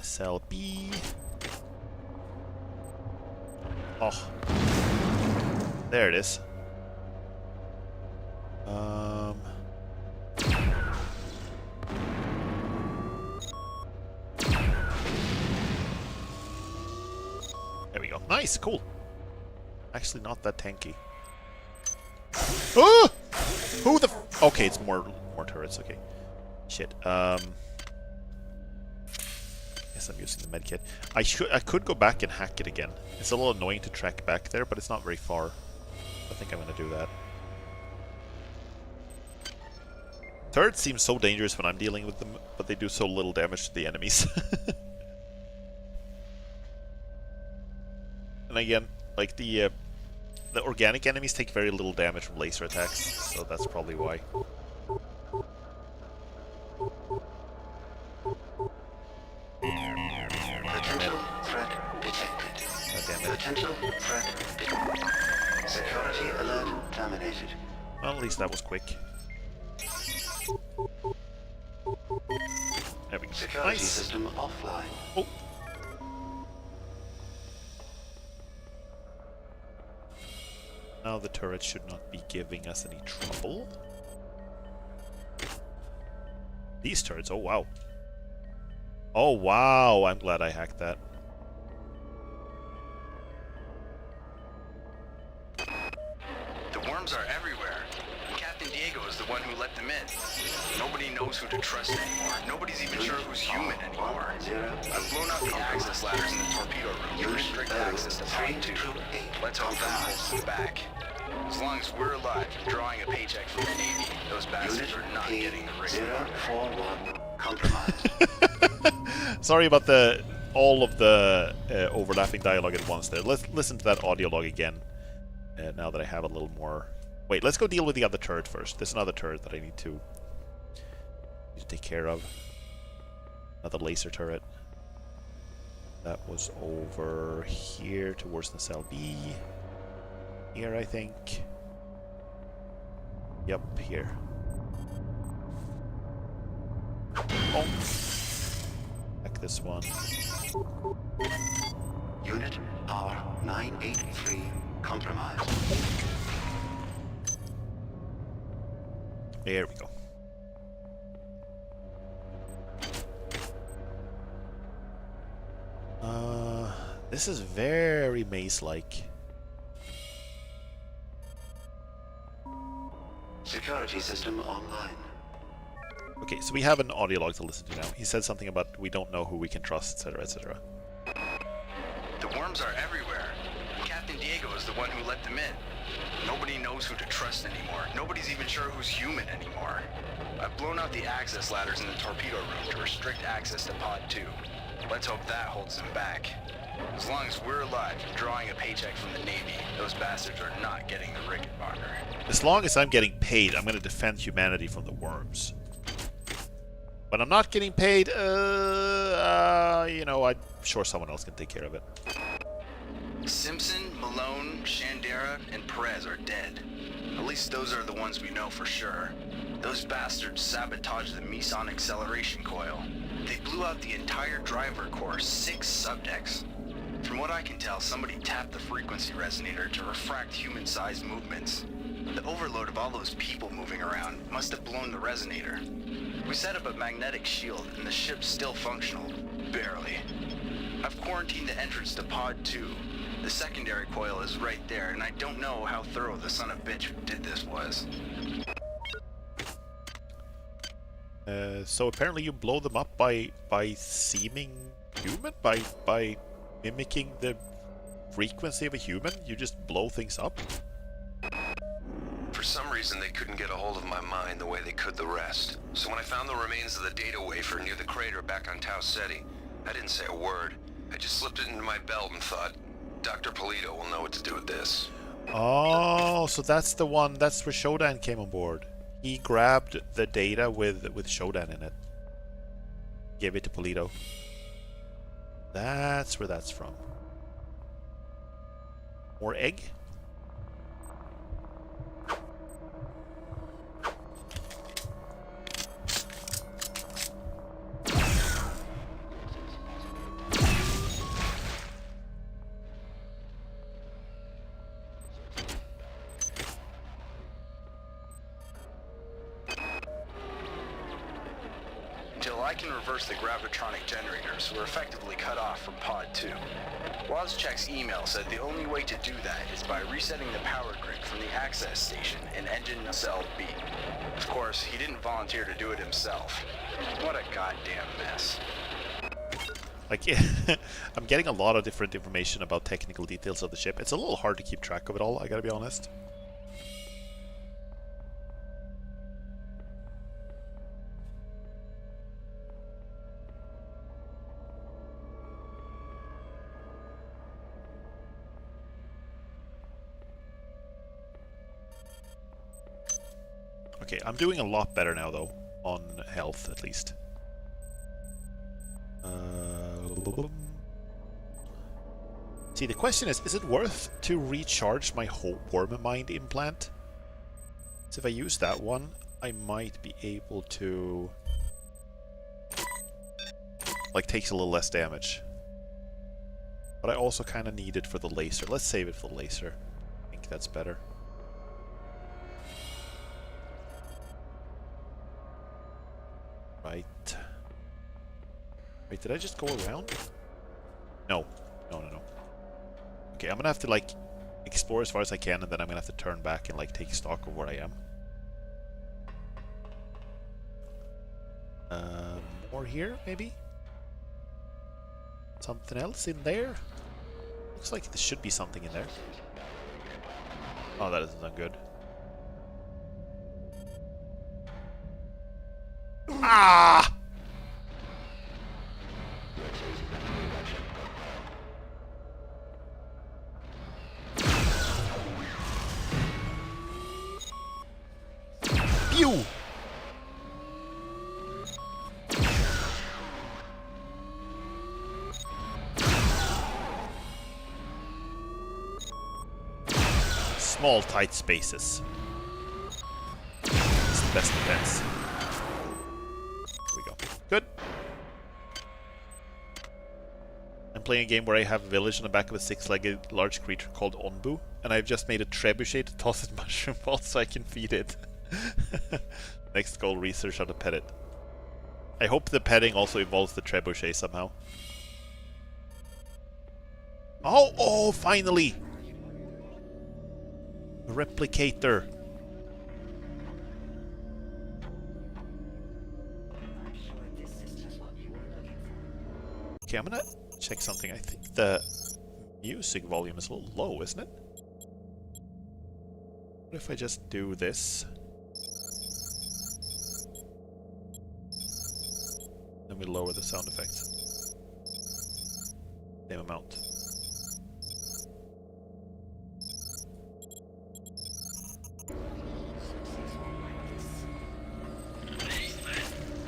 SLB. Oh. There it is. There we go. Nice, cool. Actually not that tanky. Ah! Who the f— okay, it's more turrets, okay. Shit. Guess I'm using the medkit. I could go back and hack it again. It's a little annoying to track back there, but it's not very far. I think I'm gonna do that. Turrets seem so dangerous when I'm dealing with them, but they do so little damage to the enemies. And again, like the organic enemies take very little damage from laser attacks, so that's probably why. Potential threat detected. God damn it. Potential threat detected. Security alert terminated. Well, at least that was quick. There we go. Security Nice. system offline. Oh. Now the turret should not be giving us any trouble. These turrets, oh wow. Oh wow, I'm glad I hacked that. The worms are everywhere. And Captain Diego is the one who let them in. Nobody knows who to trust anymore. Nobody's even sure who's human anymore. I've blown out the access ladders in the torpedo room to restrict access to Pod 2. Let's hope that holds them back. As long as we're alive and drawing a paycheck from the Navy, those bastards are not getting the rig. 041 compromised. Sorry about all of the overlapping dialogue at once there. Let's listen to that audio log again. Now that I have a little more... Wait, let's go deal with the other turret first. There's another turret that I need to take care of. Another laser turret. That was over here towards the cell B. Here, I think. Yep, here. Oh. Back this one. Unit R983 compromised. There we go. This is very maze-like. Security system online. Okay, so we have an audio log to listen to now. He said something about we don't know who we can trust, etc., etc. The worms are everywhere. And Captain Diego is the one who let them in. Nobody knows who to trust anymore. Nobody's even sure who's human anymore. I've blown out the access ladders in the torpedo room to restrict access to Pod 2. Let's hope that holds them back. As long as we're alive and drawing a paycheck from the Navy, those bastards are not getting the Ricket partner. As long as I'm getting paid, I'm going to defend humanity from the worms. When I'm not getting paid, you know, I'm sure someone else can take care of it. Simpson, Malone, Shandera, and Perez are dead. At least those are the ones we know for sure. Those bastards sabotaged the Meson acceleration coil. They blew out the entire driver core 6 subdecks. From what I can tell, somebody tapped the frequency resonator to refract human-sized movements. The overload of all those people moving around must have blown the resonator. We set up a magnetic shield, and the ship's still functional. Barely. I've quarantined the entrance to Pod 2. The secondary coil is right there, and I don't know how thorough the son of bitch who did this was. So apparently you blow them up by seeming human? By mimicking the frequency of a human? You just blow things up? For some reason, they couldn't get a hold of my mind the way they could the rest. So when I found the remains of the data wafer near the crater back on Tau Ceti, I didn't say a word. I just slipped it into my belt and thought, Dr. Polito will know what to do with this. Oh, so that's the one, that's where Shodan came on board. He grabbed the data with Shodan in it. Gave it to Polito. That's where that's from. More egg? Until I can reverse the gravitronic generators, we're effectively cut off from Pod 2. Wozchek's email said the only way to do that is by resetting the power grid from the access station in engine cell B. Of course, he didn't volunteer to do it himself. What a goddamn mess. Like, I'm getting a lot of different information about technical details of the ship. It's a little hard to keep track of it all, I gotta be honest. Okay, I'm doing a lot better now, though, on health, at least. See, the question is it worth to recharge my whole Wormamind implant? So if I use that one, I might be able to... like, takes a little less damage. But I also kind of need it for the laser. Let's save it for the laser. I think that's better. Wait, did I just go around? No. No. Okay, I'm gonna have to, like, explore as far as I can, and then I'm gonna have to turn back and, like, take stock of where I am. More here, maybe? Something else in there? Looks like there should be something in there. Oh, that doesn't sound good. Ah! Pew! Small, tight spaces. It's the best defense. Here we go. Good. I'm playing a game where I have a village on the back of a six-legged large creature called Onbu, and I've just made a trebuchet to toss it mushroom balls so I can feed it. Next goal, research how to pet it. I hope the petting also involves the trebuchet somehow. Oh, finally! A replicator. Okay, I'm gonna check something. I think the music volume is a little low, isn't it? What if I just do this? Then we lower the sound effects. Same amount.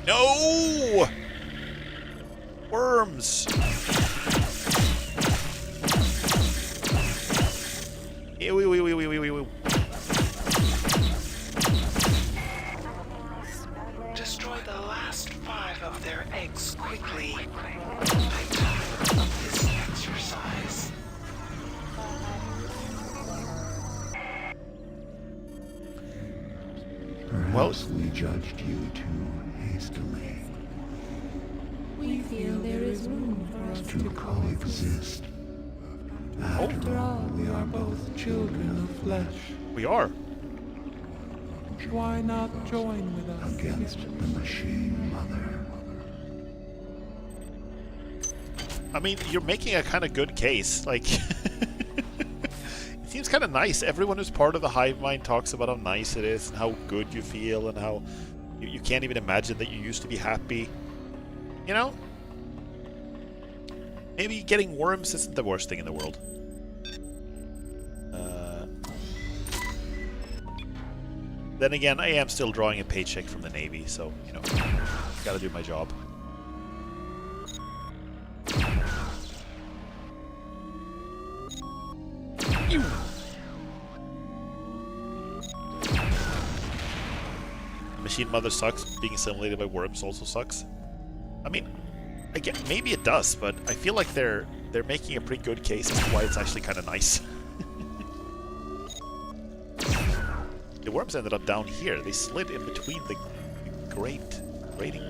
No! Worms! Ew. Destroy the last 5 of their eggs quickly. I'm tired of this exercise. Perhaps we judged you too hastily. We feel there is room for us to Coexist. After all, we are both children of flesh. We are. Why not join with us? Against the machine mother. I mean, you're making a kind of good case. Like, it seems kind of nice. Everyone who's part of the hive mind talks about how nice it is and how good you feel and how you can't even imagine that you used to be happy. You know? Maybe getting worms isn't the worst thing in the world. Then again, I am still drawing a paycheck from the Navy, so, you know, gotta do my job. Ew. Machine Mother sucks. Being assimilated by worms also sucks. I mean, again, maybe it does, but I feel like they're making a pretty good case as to why it's actually kind of nice. The worms ended up down here. They slid in between the grating.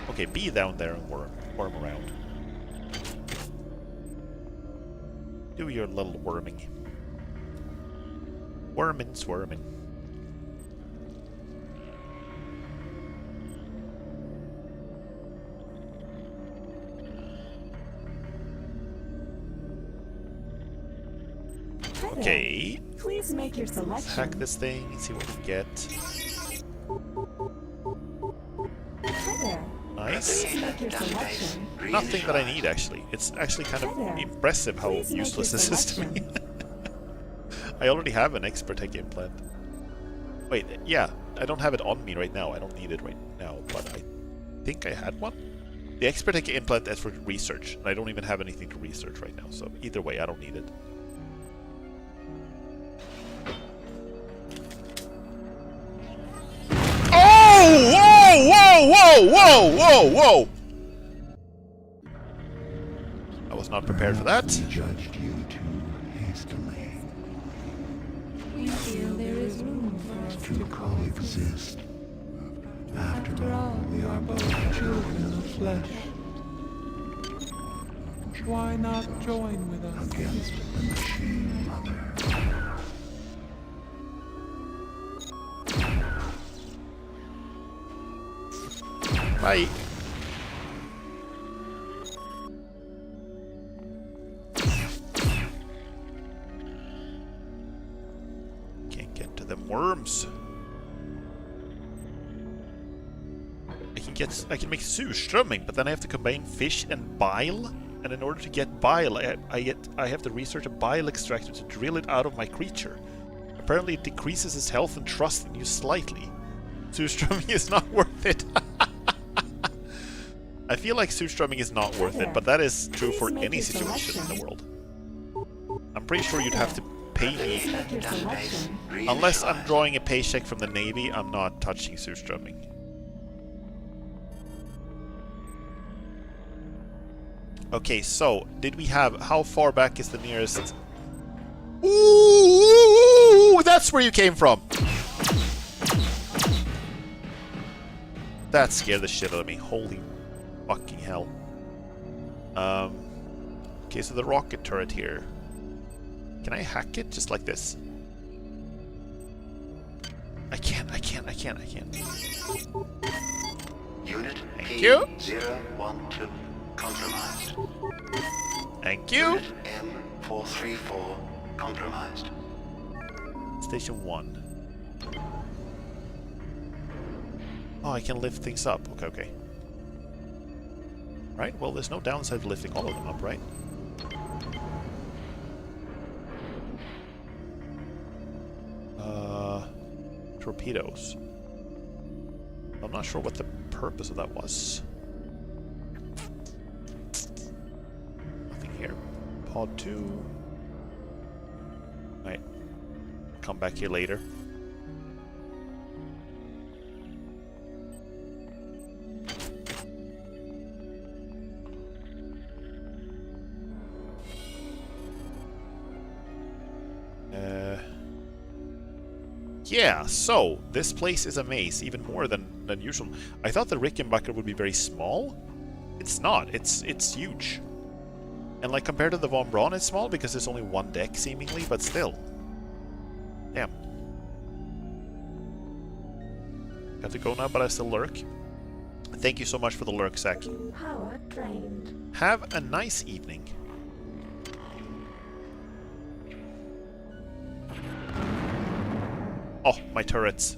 Okay, be down there and worm around. Do your little worming. Swarming. Okay. Please make your selection. Let's hack this thing and see what we get. Hi there. Nice. Please make your selection. Nothing that I need, actually. It's actually kind of impressive how Please make useless your this is to me. I already have an Expert-Tech implant. Wait, yeah, I don't have it on me right now. I don't need it right now, but I think I had one. The Expert-Tech implant is for research, and I don't even have anything to research right now, so either way, I don't need it. Whoa! I was not prepared for that. We judged you too hastily. We feel there is room for us To coexist. After all, we are both children of flesh. Why not join with us? Against the machine, Mother. Bye. Can't get to them worms. I can make surströmming, but then I have to combine fish and bile. And in order to get bile, I have to research a bile extractor to drill it out of my creature. Apparently it decreases his health and trust in you slightly. Surströmming is not worth it. I feel like surströmming is not worth it, but that is true for any situation in the world. I'm pretty sure you'd have to pay me. Unless I'm drawing a paycheck from the Navy, I'm not touching surströmming. Okay, so, did we have... How far back is the nearest... Ooh! That's where you came from! That scared the shit out of me. Holy fucking hell. Okay, so the rocket turret here. Can I hack it just like this? I can't. Unit Thank you. P012 compromised. Thank you! Unit M434 compromised. Station 1. Oh, I can lift things up. Okay. Right, well, there's no downside to lifting all of them up, right? Torpedoes. I'm not sure what the purpose of that was. Nothing here. Pod 2. Right. Come back here later. Yeah, so this place is a maze, even more than usual. I thought the Rickenbacker would be very small. It's not. It's huge. And like compared to the Von Braun, it's small because there's only one deck seemingly, but still. Damn. Got to go now, but I still lurk. Thank you so much for the lurk, Zach. Power drained. Have a nice evening. Oh, my turrets.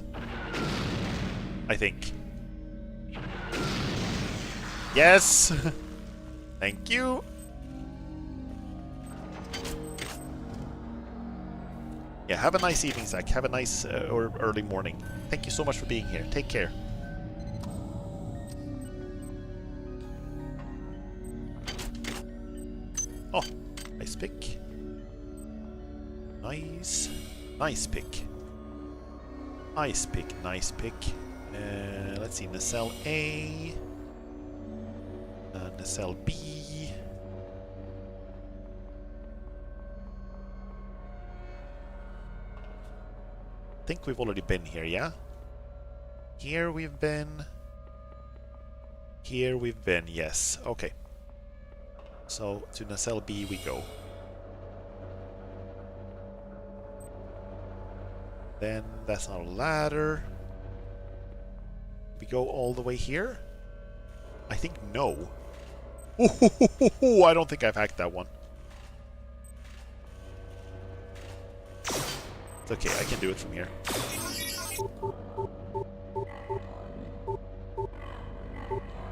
I think. Yes! Thank you! Yeah, have a nice evening, Zach. Have a nice or early morning. Thank you so much for being here. Take care. Oh, nice pick. Nice. Nice pick. Nice pick, nice pick. Let's see, nacelle A. Nacelle B. I think we've already been here, yeah? Here we've been. Here we've been, yes. Okay. So, to nacelle B we go. Then that's not a ladder. We go all the way here? I think no. Ooh, I don't think I've hacked that one. It's okay, I can do it from here.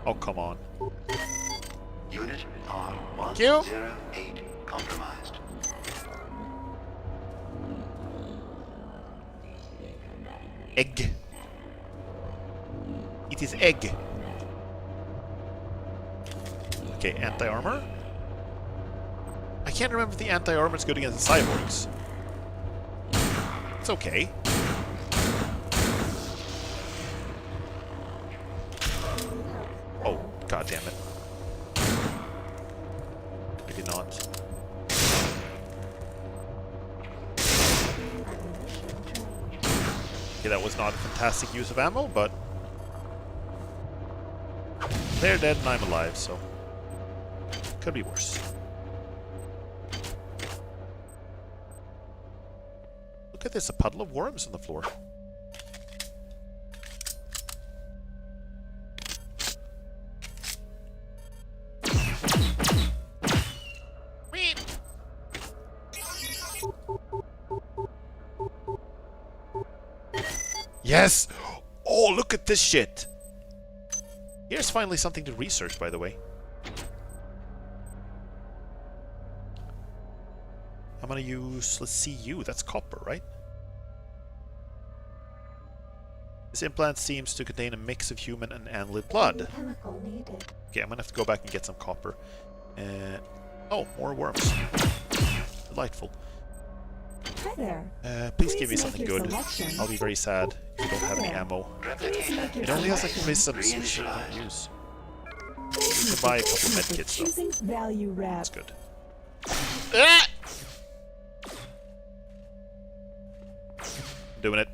Oh, come on. Unit Thank you. R108 compromised. Egg. It is egg. Okay, anti-armor. I can't remember if the anti-armor is good against the cyborgs. It's okay. Oh, god damn it. Maybe not. Okay, that was not a fantastic use of ammo, but they're dead and I'm alive, so could be worse. Look at this, a puddle of worms on the floor. Yes! Oh, look at this shit! Here's finally something to research, by the way. I'm gonna use, let's see, you. That's copper, right? This implant seems to contain a mix of human and annelid blood. Chemical needed. Okay, I'm gonna have to go back and get some copper. Oh, more worms. Delightful. Hi there. Please give me make something your good. selection. I'll be very sad if you don't have any ammo. It only has like prisms, which I don't use. You can buy a couple of medkits though. Choosing value wrap. That's good. Ah! I'm doing it.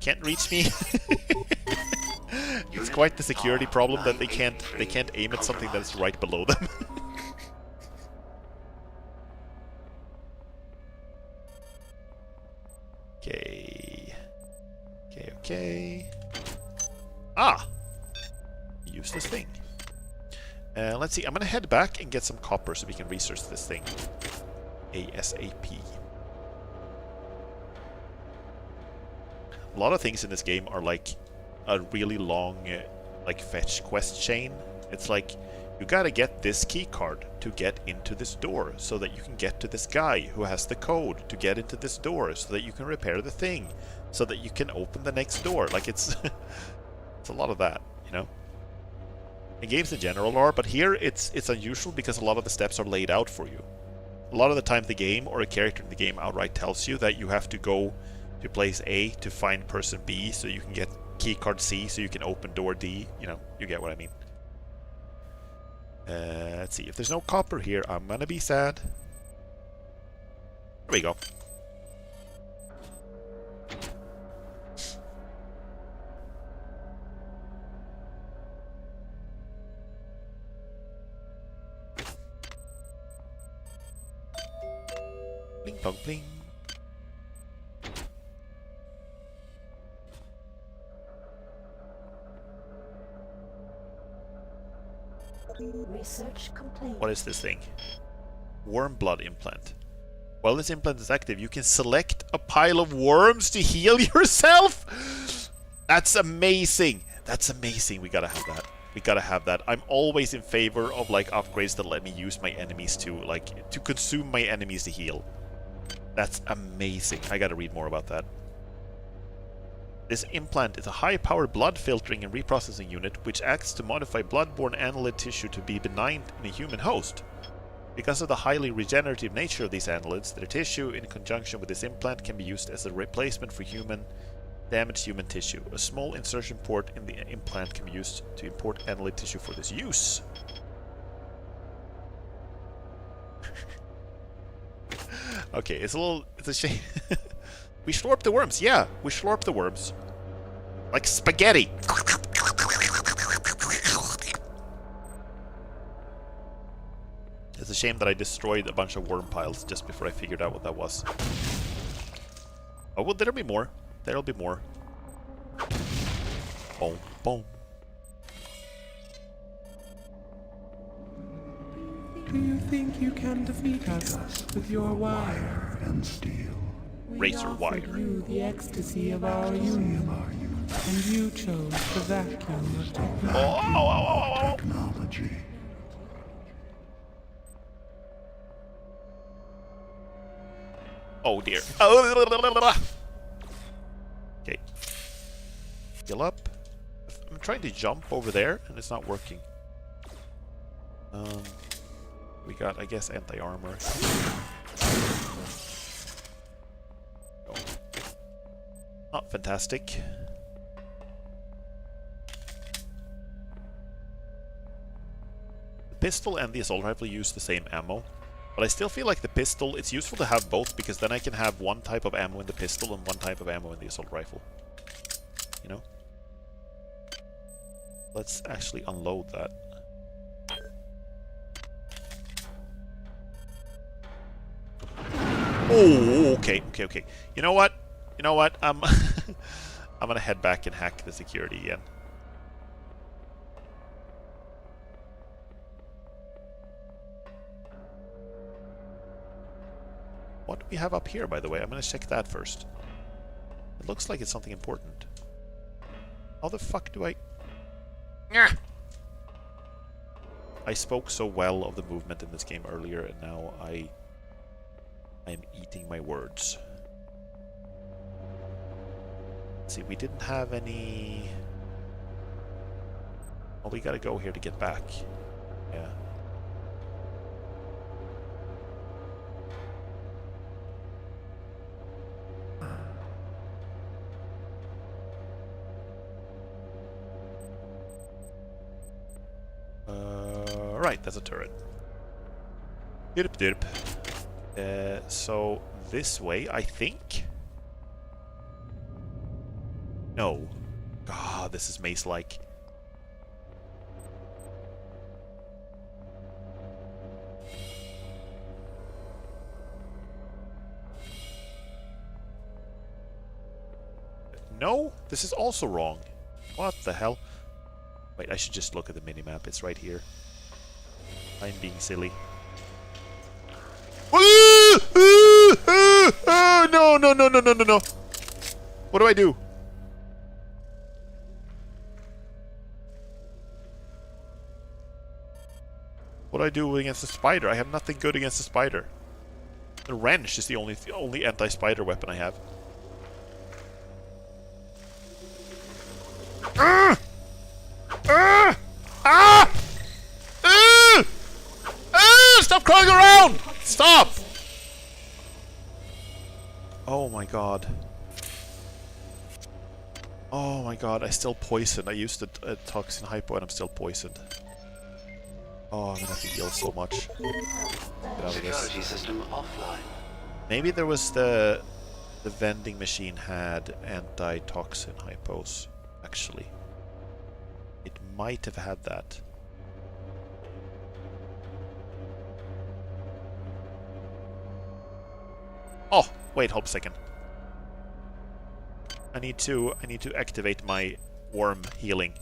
Can't reach me. It's quite the security problem that they can't aim at something that's right below them. Okay. Okay. Ah! Use this thing. Let's see, I'm gonna head back and get some copper so we can research this thing. ASAP. A lot of things in this game are like a really long like fetch quest chain. It's like you gotta get this key card to get into this door so that you can get to this guy who has the code to get into this door so that you can repair the thing so that you can open the next door. Like it's it's a lot of that, you know. And games in general are, but here it's unusual because a lot of the steps are laid out for you. A lot of the time the game or a character in the game outright tells you that you have to go to place A to find person B so you can get keycard C so you can open door D. You know, you get what I mean. Let's see, if there's no copper here, I'm gonna be sad. There we go. Bling plong bling. Research complete. What is this thing? Worm blood implant. While this implant is active, you can select a pile of worms to heal yourself. That's amazing. That's amazing. We gotta have that. We gotta have that. I'm always in favor of like upgrades that let me use my enemies to consume my enemies to heal. That's amazing. I gotta read more about that. This implant is a high-powered blood filtering and reprocessing unit which acts to modify blood-borne annelid tissue to be benign in a human host. Because of the highly regenerative nature of these annelids, their tissue in conjunction with this implant can be used as a replacement for damaged human tissue. A small insertion port in the implant can be used to import annelid tissue for this use. Okay, it's a shame. We slurp the worms, yeah, we slurp the worms. Like spaghetti. It's a shame that I destroyed a bunch of worm piles just before I figured out what that was. Oh, well, there'll be more. There'll be more. Boom, boom. Do you think you can defeat us with your wire and steel? Razor wire. You the ecstasy of our union, and you chose the vacuum of Technology. Oh dear. Okay. Heal up. I'm trying to jump over there and it's not working. We got, I guess, anti-armor. Oh. Not fantastic. The pistol and the assault rifle use the same ammo. But I still feel like the pistol, it's useful to have both because then I can have one type of ammo in the pistol and one type of ammo in the assault rifle. You know? Let's actually unload that. Oh, okay. You know what? I'm gonna head back and hack the security again. What do we have up here, by the way? I'm gonna check that first. It looks like it's something important. How the fuck do I... I spoke so well of the movement in this game earlier, and now I'm eating my words. Let's see, we didn't have any... Well, we gotta go here to get back. Yeah. Right, that's a turret. Derp. So this way, I think. No. God, this is maze-like. No, this is also wrong. What the hell? Wait, I should just look at the minimap. It's right here. I'm being silly. No. What do I do? What do I do against the spider? I have nothing good against the spider. The wrench is the only anti-spider weapon I have. Stop crawling around! Stop! Oh my god. Oh my god, I still poisoned. I used a toxin hypo and I'm still poisoned. Oh, I'm gonna have to heal so much. Get out of this. Security system offline. Maybe there was the vending machine had anti-toxin hypos, actually. It might have had that. Oh, wait, hold a second. I need to activate my worm healing.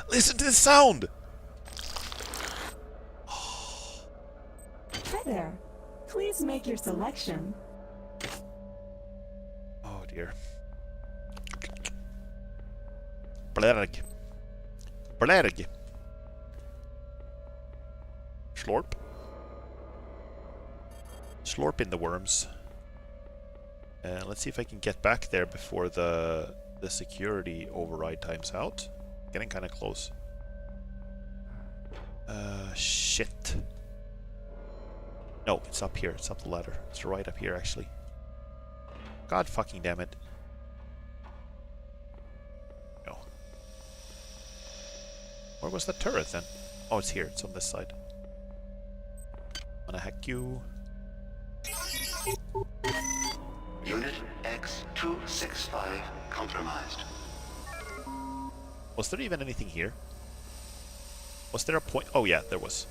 Listen to the sound! Hi there. Please make your selection. Oh dear. Blerg. Blerg. Slorp. Slorp in the worms. Let's see if I can get back there before the security override times out. Getting kind of close. Shit. No, it's up here. It's up the ladder. It's right up here, actually. God fucking damn it. No. Where was the turret then? Oh, it's here. It's on this side. I'm gonna hack you. Unit X-265 compromised. Was there even anything here? Was there a point? Oh yeah, there was.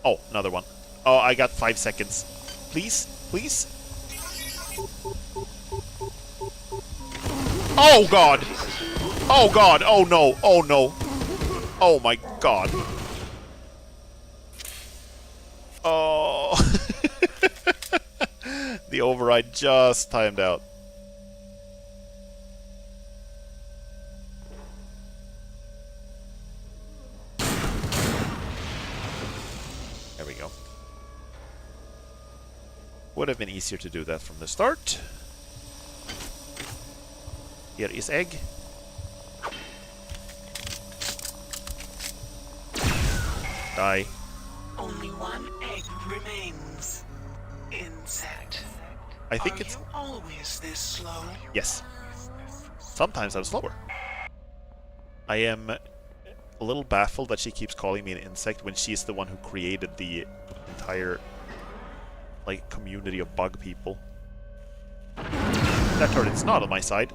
Oh, another one. Oh, I got 5 seconds. Please? Please? Oh god! Oh god! Oh no! Oh no! Oh my god! Oh! The override just timed out. There we go. Would have been easier to do that from the start. Here is egg. Die. Only one egg remains. Insect. I think Are it's... you always this slow? Yes. Sometimes I'm slower. I am a little baffled that she keeps calling me an insect when she's the one who created the entire, like, community of bug people. That turret's not on my side.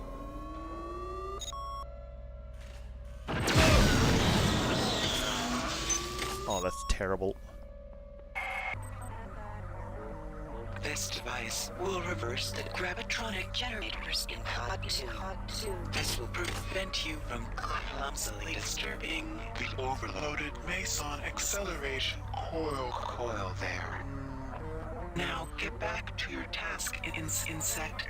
that's terrible. This device will reverse the gravitronic generators in Pod 2. This will prevent you from clumsily disturbing the overloaded Meson acceleration coil there. Now get back to your task, insect.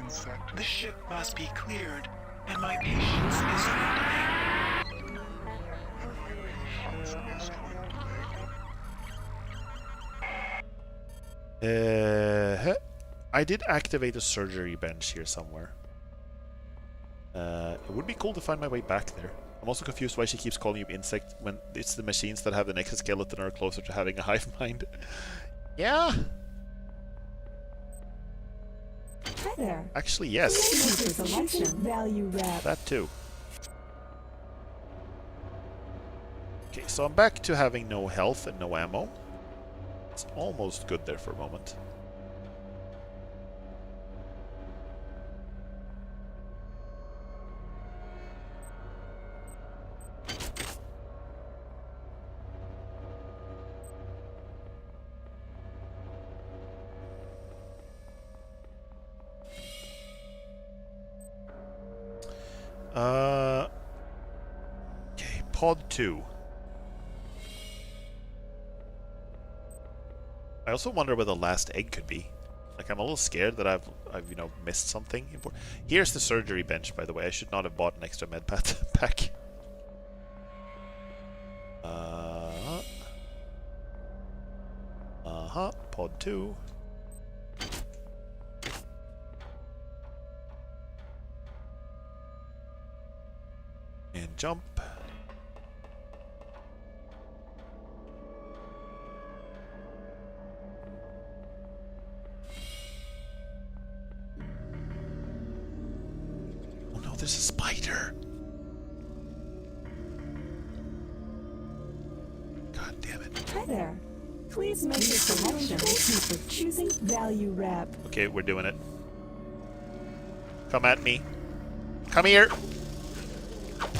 The ship must be cleared, and my patience is dwindling. I did activate a surgery bench here somewhere. It would be cool to find my way back there. I'm also confused why she keeps calling you insect when it's the machines that have an exoskeleton are closer to having a hive mind. Yeah. Hi there. Actually, yes. Selection value wrap. That too. Okay, so I'm back to having no health and no ammo. It's almost good there for a moment. Okay, Pod 2. I also wonder where the last egg could be. Like, I'm a little scared that I've missed something important. Here's the surgery bench, by the way. I should not have bought an extra med pack. Pod 2. And jump. Oh no, there's a spider. God damn it. Hi there. Please make your selection for choosing value wrap. Okay, we're doing it. Come at me. Come here.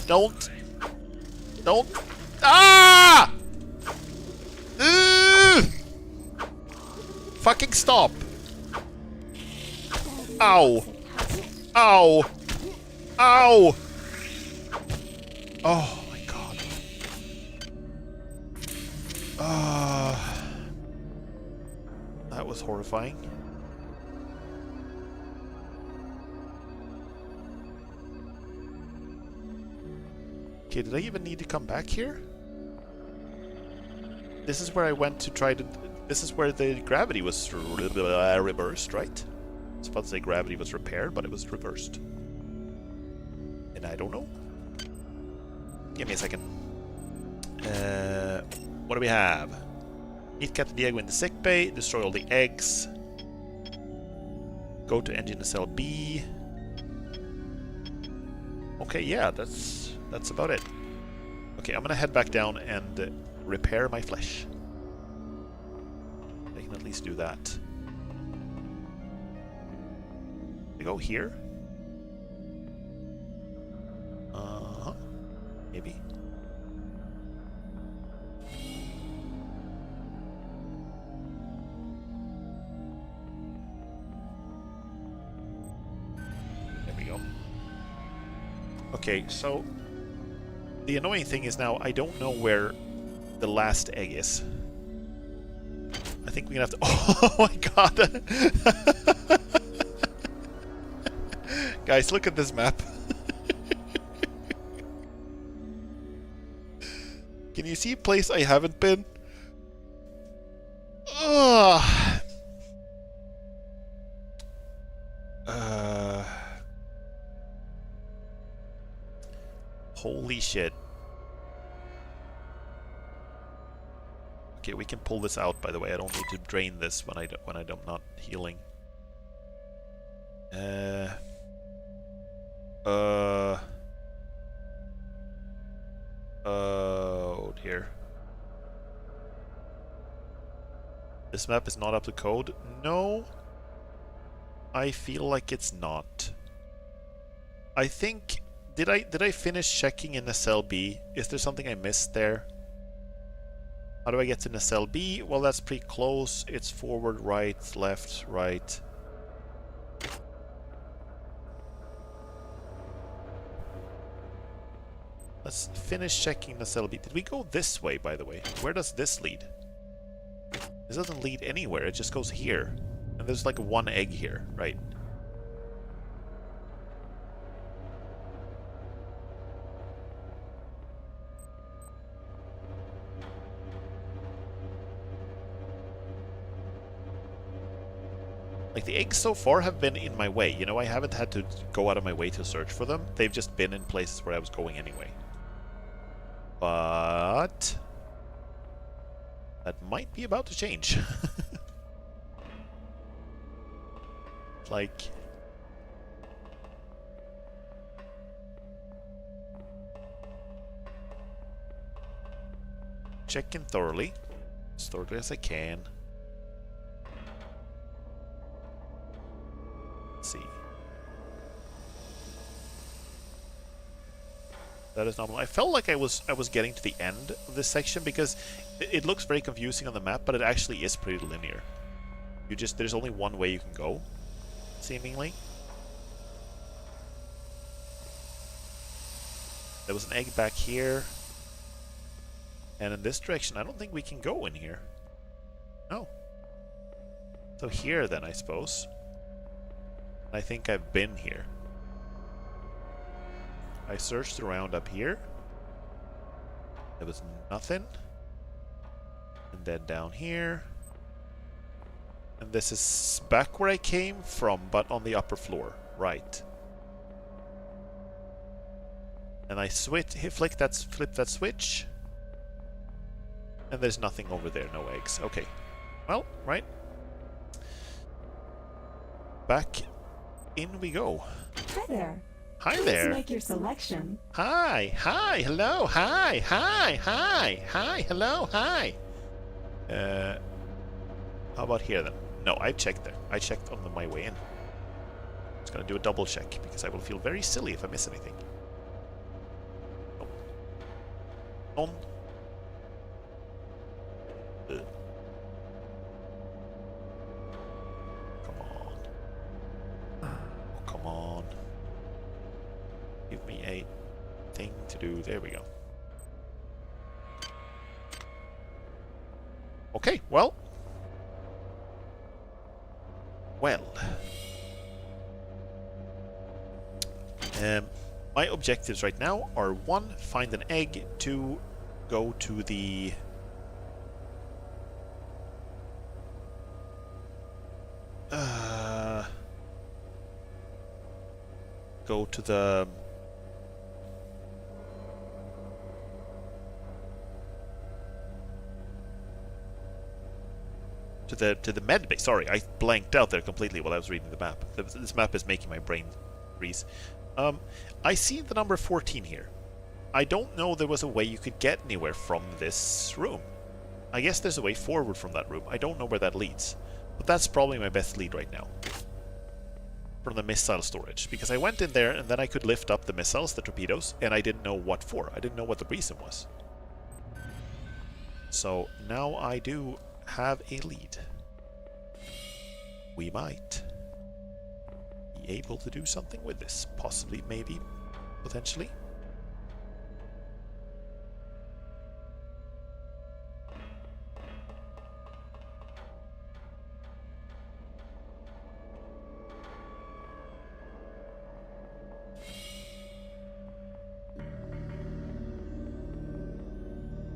Don't. Ah! Fucking stop. Ow. Ow. Ow. Oh my god. That was horrifying. Okay, did I even need to come back here? This is where I went to try to... This is where the gravity was reversed, right? I was about to say gravity was repaired, but it was reversed. And I don't know. Give me a second. What do we have? Meet Captain Diego in the sick bay. Destroy all the eggs. Go to engine cell B. Okay, yeah, that's about it. Okay, I'm gonna head back down and repair my flesh. I can at least do that. I go here? Maybe. There we go. Okay, so the annoying thing is now I don't know where the last egg is. I think we're gonna have to... Oh my god! Guys, look at this map. Can you see a place I haven't been? Ugh. Holy shit. Okay, we can pull this out, by the way. I don't need to drain this when I'm not healing. Oh dear. This map is not up to code? No. I feel like it's not. I think... Did I finish checking in SLB? Is there something I missed there? How do I get to Nacelle B? Well, that's pretty close. It's forward, right, left, right. Let's finish checking Nacelle B. Did we go this way, by the way? Where does this lead? This doesn't lead anywhere. It just goes here. And there's like one egg here, right? Like, the eggs so far have been in my way. You know, I haven't had to go out of my way to search for them. They've just been in places where I was going anyway. But that might be about to change. Like, checking thoroughly, as thoroughly as I can. Let's see. That is normal. I felt like I was getting to the end of this section because it looks very confusing on the map, but it actually is pretty linear. There's only one way you can go, seemingly. There was an egg back here. And in this direction, I don't think we can go in here. No. So here then, I suppose. I think I've been here. I searched around up here. There was nothing. And then down here. And this is back where I came from, but on the upper floor. Right. And I flip that switch. And there's nothing over there, no eggs. Okay. Well, right. Back in we go. Hi there. Hi Please there. make your selection. Hi, hi, hello, hi, hi, hi, hi, hello, hi. How about here then? No, I checked there. I checked on my way in. Just gonna do a double check because I will feel very silly if I miss anything. Nope. On. Come on. Oh, come on. Give me a thing to do. There we go. Okay, well. My objectives right now are 1, find an egg, 2, go to the to the med base. Sorry, I blanked out there completely while I was reading the map. This map is making my brain freeze. I see the number 14 here. I don't know there was a way you could get anywhere from this room. I guess there's a way forward from that room. I don't know where that leads. But that's probably my best lead right now. From the missile storage. Because I went in there and then I could lift up the missiles, the torpedoes, and I didn't know what for. I didn't know what the reason was. So now I do have a lead. We might be able to do something with this. Possibly, maybe, potentially.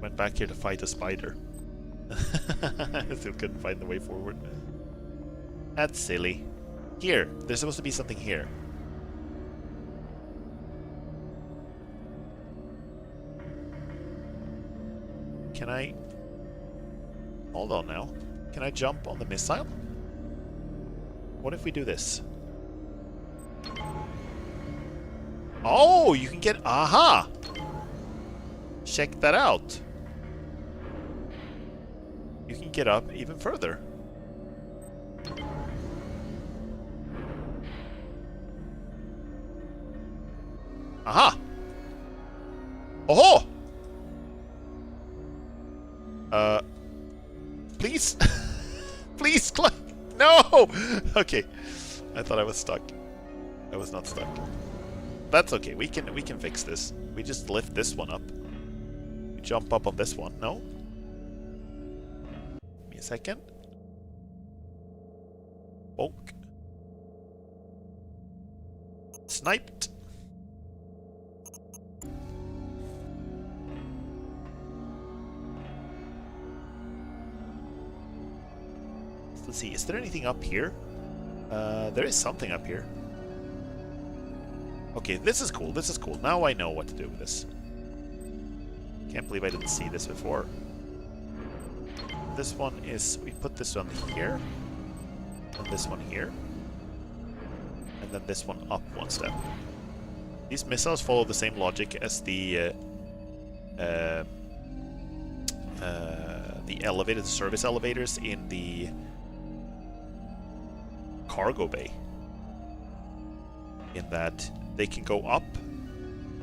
Went back here to fight a spider. I still couldn't find the way forward. That's silly. Here, there's supposed to be something here. Can I... Hold on now. Can I jump on the missile? What if we do this? Oh, you can get... Aha! Check that out. You can get up even further. Aha! Oh! No! Okay. I thought I was stuck. I was not stuck. That's okay. We can fix this. We just lift this one up. We jump up on this one. No? Give me a second. Bonk. Sniped. Let's see, is there anything up here? There is something up here. Okay, this is cool, this is cool. Now I know what to do with this. Can't believe I didn't see this before. This one is... we put this one here. And this one here. And then this one up one step. These missiles follow the same logic as the elevated service elevators in the cargo bay, in that they can go up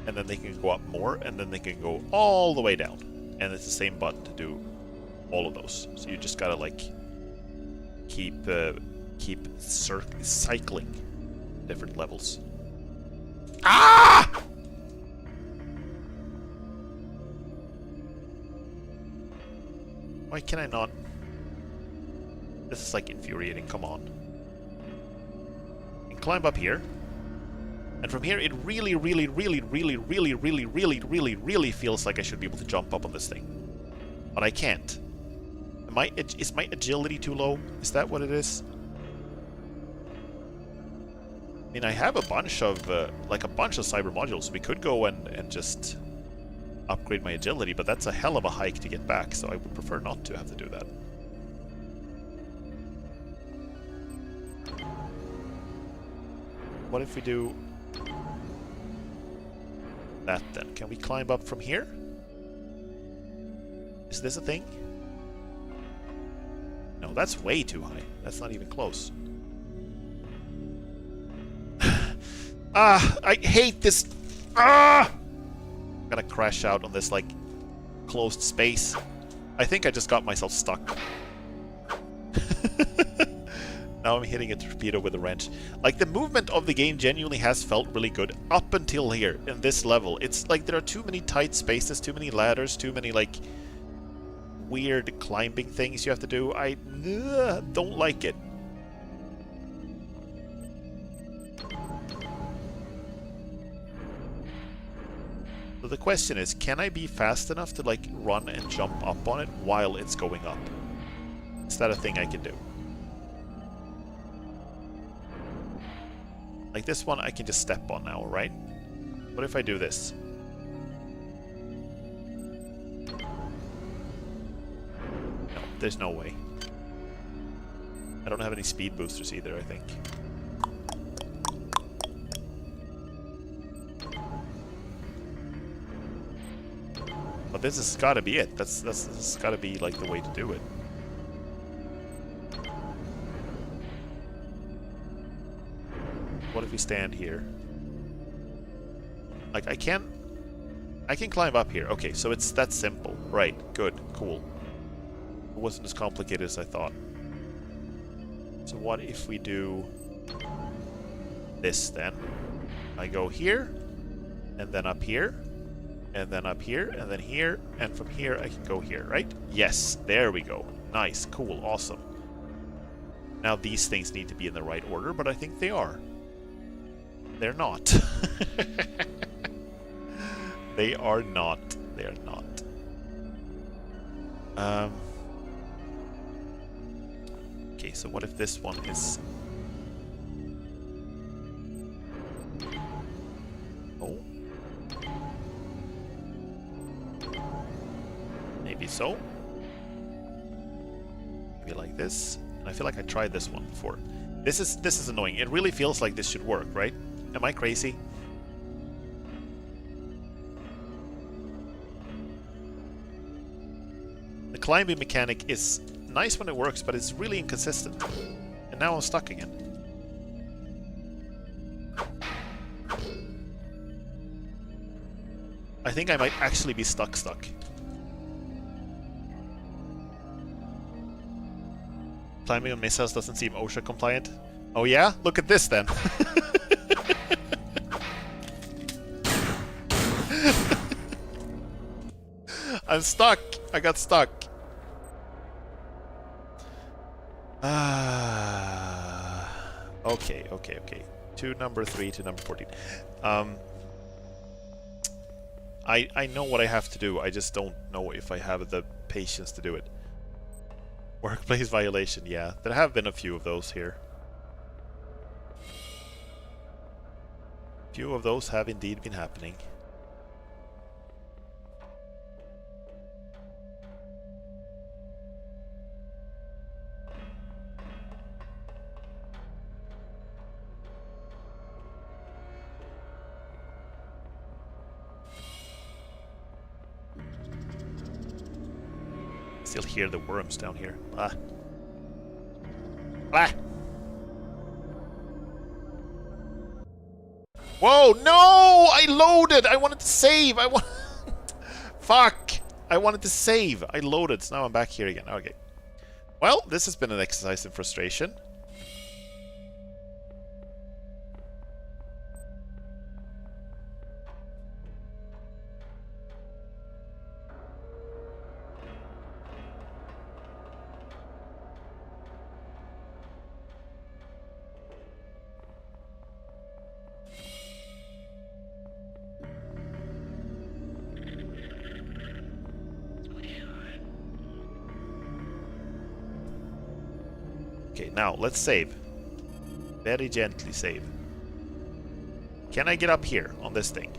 and then they can go up more and then they can go all the way down, and it's the same button to do all of those. So you just gotta like keep cycling different levels. Ah! Why can I not? This is like infuriating, come on. Climb up here, and from here it really feels like I should be able to jump up on this thing, but I can't. Is my agility too low? Is that what it is? I mean, I have a bunch of cyber modules. We could go and just upgrade my agility, but that's a hell of a hike to get back, so I would prefer not to have to do that. What if we do that then? Can we climb up from here? Is this a thing? No, that's way too high. That's not even close. I hate this. I'm gonna crash out on this, like, closed space. I think I just got myself stuck. Now I'm hitting a torpedo with a wrench. Like, the movement of the game genuinely has felt really good up until here, in this level. It's like there are too many tight spaces, too many ladders, too many, like, weird climbing things you have to do. I don't like it. So the question is, can I be fast enough to, like, run and jump up on it while it's going up? Is that a thing I can do? Like this one I can just step on now, right? What if I do this? No, there's no way. I don't have any speed boosters either, I think. But this has gotta be it. This has gotta be like the way to do it. What if we stand here? Like, I can climb up here. Okay, so it's that simple. Right, good, cool. It wasn't as complicated as I thought. So what if we do this then? I go here, and then up here, and then up here, and then here, and from here I can go here, right? Yes, there we go. Nice, cool, awesome. Now these things need to be in the right order, but I think they are. They're not. They are not. They are not. Okay, so what if this one is... Oh. Maybe so. Maybe like this. I feel like I tried this one before. This is annoying. It really feels like this should work, right? Am I crazy? The climbing mechanic is nice when it works, but it's really inconsistent. And now I'm stuck again. I think I might actually be stuck. Climbing on missiles doesn't seem OSHA compliant. Oh yeah? Look at this then. I'm stuck. I got stuck. Okay. To number 3 to number 14. I know what I have to do. I just don't know if I have the patience to do it. Workplace violation, yeah. There have been a few of those here. Few of those have indeed been happening. Still hear the worms down here. Ah. Ah! Whoa, no! I loaded! I wanted to save! Fuck! I wanted to save! I loaded, so now I'm back here again. Okay. Well, this has been an exercise in frustration. Okay, now let's save. Very gently save. Can I get up here on this thing?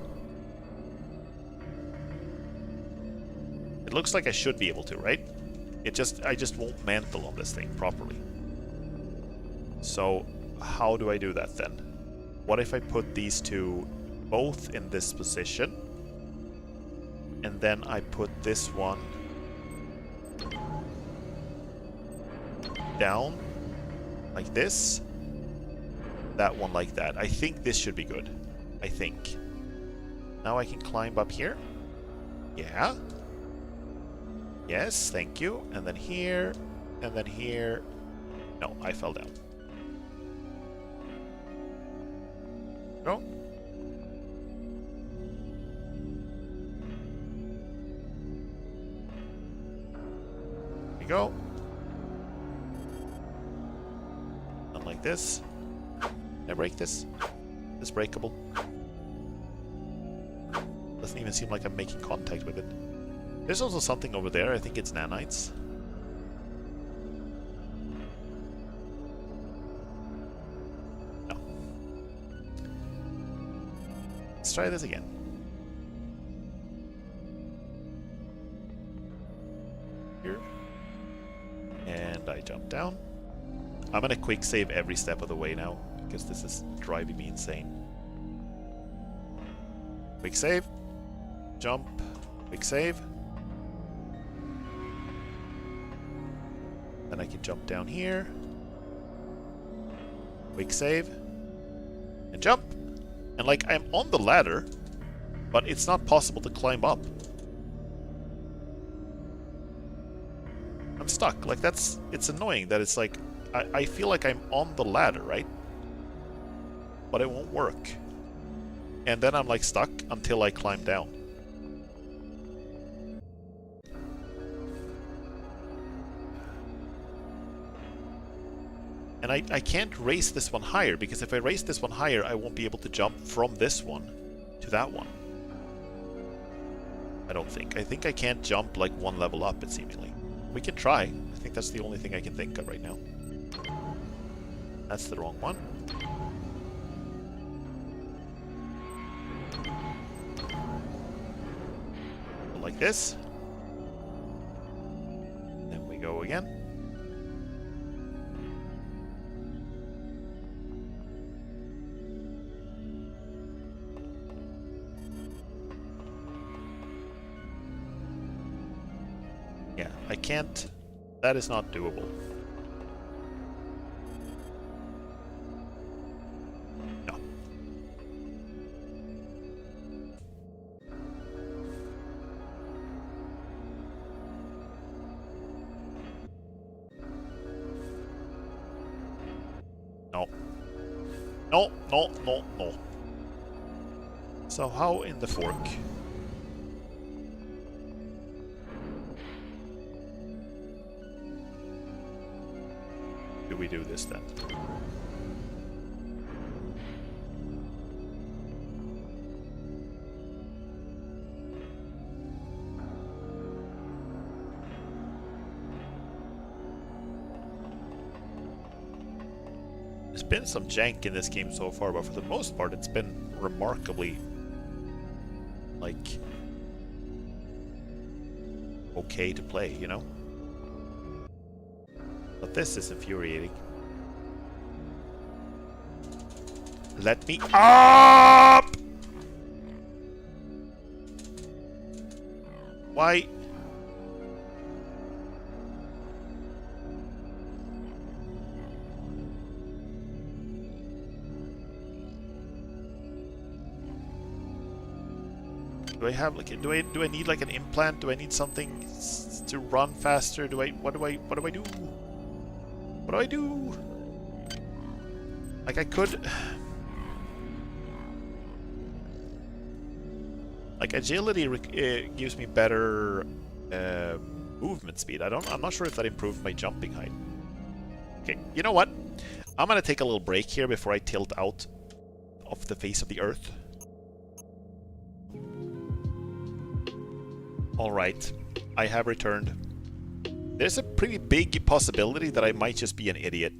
It looks like I should be able to, right? I just won't mantle on this thing properly. So how do I do that then? What if I put these two both in this position? And then I put this one down like this, that one like that. I think this should be good. I think. Now I can climb up here. Yeah. Yes, thank you. And then here, and then here. No, I fell down. Go. Here we go. Like this. Can I break this? It's breakable. Doesn't even seem like I'm making contact with it. There's also something over there. I think it's nanites. No. Let's try this again. Here. And I jump down. I'm gonna quick save every step of the way now, because this is driving me insane. Quick save. Jump. Quick save. Then I can jump down here. Quick save. And jump. And like, I'm on the ladder, but it's not possible to climb up. I'm stuck. Like, it's annoying that it's like, I feel like I'm on the ladder, right? But it won't work. And then I'm like stuck until I climb down. And I can't raise this one higher, because if I raise this one higher, I won't be able to jump from this one to that one. I don't think. I think I can't jump like one level up, it seemingly. We can try. I think that's the only thing I can think of right now. That's the wrong one. Like this. Then we go again. Yeah, I can't. That is not doable. No, no, no, no. So how in the fork? Do we do this then? There's been some jank in this game so far, but for the most part it's been remarkably, like, okay to play, you know? But this is infuriating. Let me up! Why? Do I have like do I need like an implant? Do I need something to run faster? What do I do? What do I do? Like I could like agility gives me better movement speed. I'm not sure if that improved my jumping height. Okay, you know what? I'm gonna take a little break here before I tilt out of the face of the earth. Alright, I have returned. There's a pretty big possibility that I might just be an idiot.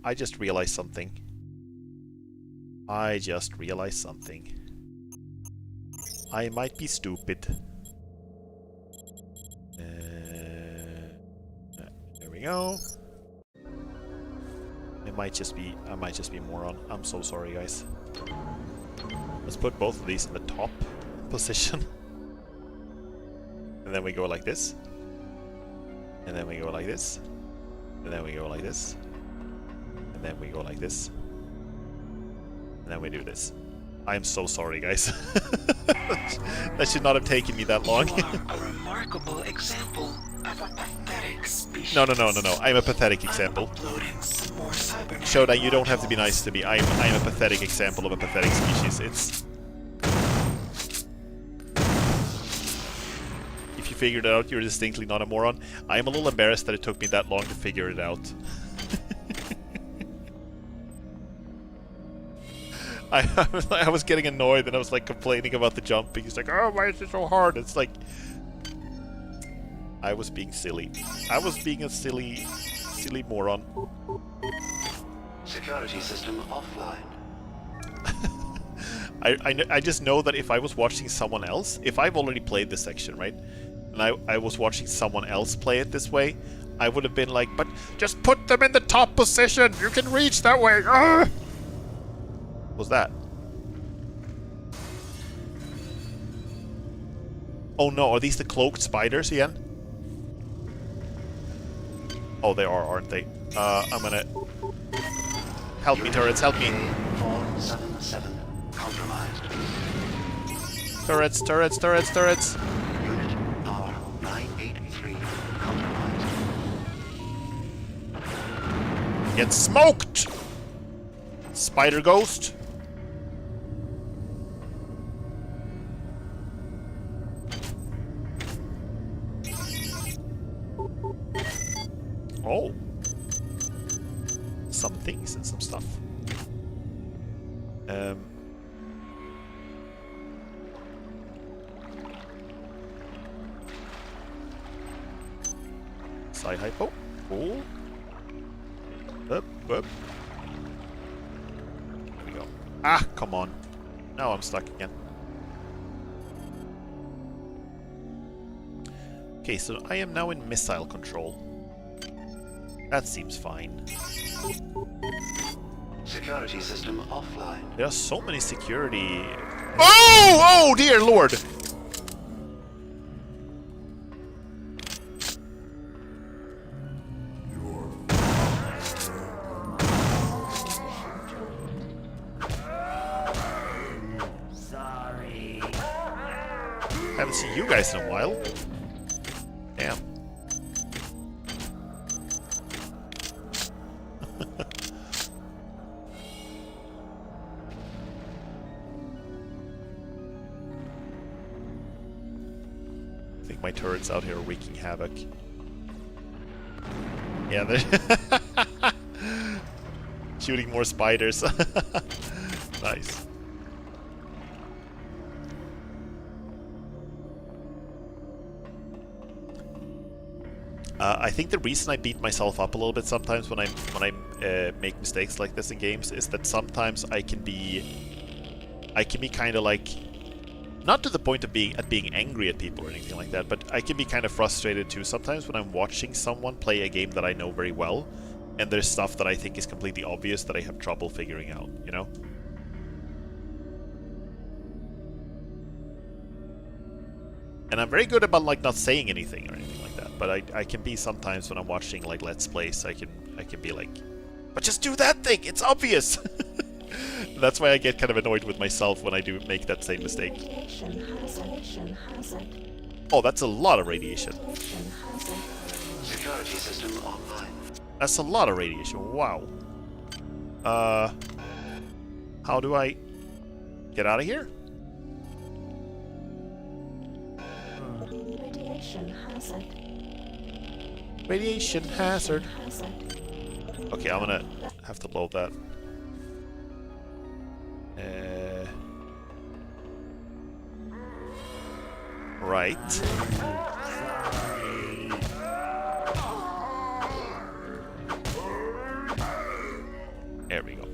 I just realized something. I might be stupid. There we go. I might just be a moron. I'm so sorry, guys. Let's put both of these in the top position. And then we go like this. And then we go like this. And then we go like this. And then we go like this. And then we do this. I am so sorry, guys. That should not have taken me that long. You are a remarkable example of a pathetic species. No. I'm a pathetic example. Uploading some more cybernetic Shoda, you don't have to be nice to me. I'm a pathetic example of a pathetic species. It's... If you figured it out, you're distinctly not a moron. I am a little embarrassed that it took me that long to figure it out. I was getting annoyed and I was like complaining about the jumping. He's like, oh, why is it so hard? It's like... I was being silly. I was being a silly moron. Security system offline. I just know that if I was watching someone else, if I've already played this section, right? And I was watching someone else play it this way, I would have been like, but just put them in the top position! You can reach that way! What was that? Oh no, are these the cloaked spiders again? Oh, they are, aren't they? I'm gonna... Help me, turrets, help me! 477 compromised. Turrets! Unit R983 compromised. Get smoked! Spider ghost! Oh. Some things and some stuff. Side hypo. Cool. Up. There we go. Ah, come on. Now I'm stuck again. Okay, so I am now in missile control. That seems fine. Security system offline. There are so many security... Oh dear lord! Sorry. Haven't seen you guys in a while. Damn. think my turrets out here are wreaking havoc. Yeah, they're shooting more spiders. Nice. I think the reason I beat myself up a little bit sometimes when I make mistakes like this in games is that sometimes I can be kind of like, not to the point of being angry at people or anything like that, but I can be kind of frustrated too sometimes when I'm watching someone play a game that I know very well, and there's stuff that I think is completely obvious that I have trouble figuring out, you know? And I'm very good about like not saying anything or anything like that, but I can be sometimes when I'm watching like Let's Plays, I can be like, but just do that thing, it's obvious. That's why I get kind of annoyed with myself when I do make that same mistake. Oh, that's a lot of radiation. Security system online. That's a lot of radiation. Wow. How do I get out of here? Radiation hazard. Okay, I'm gonna have to load that. Right. There we go.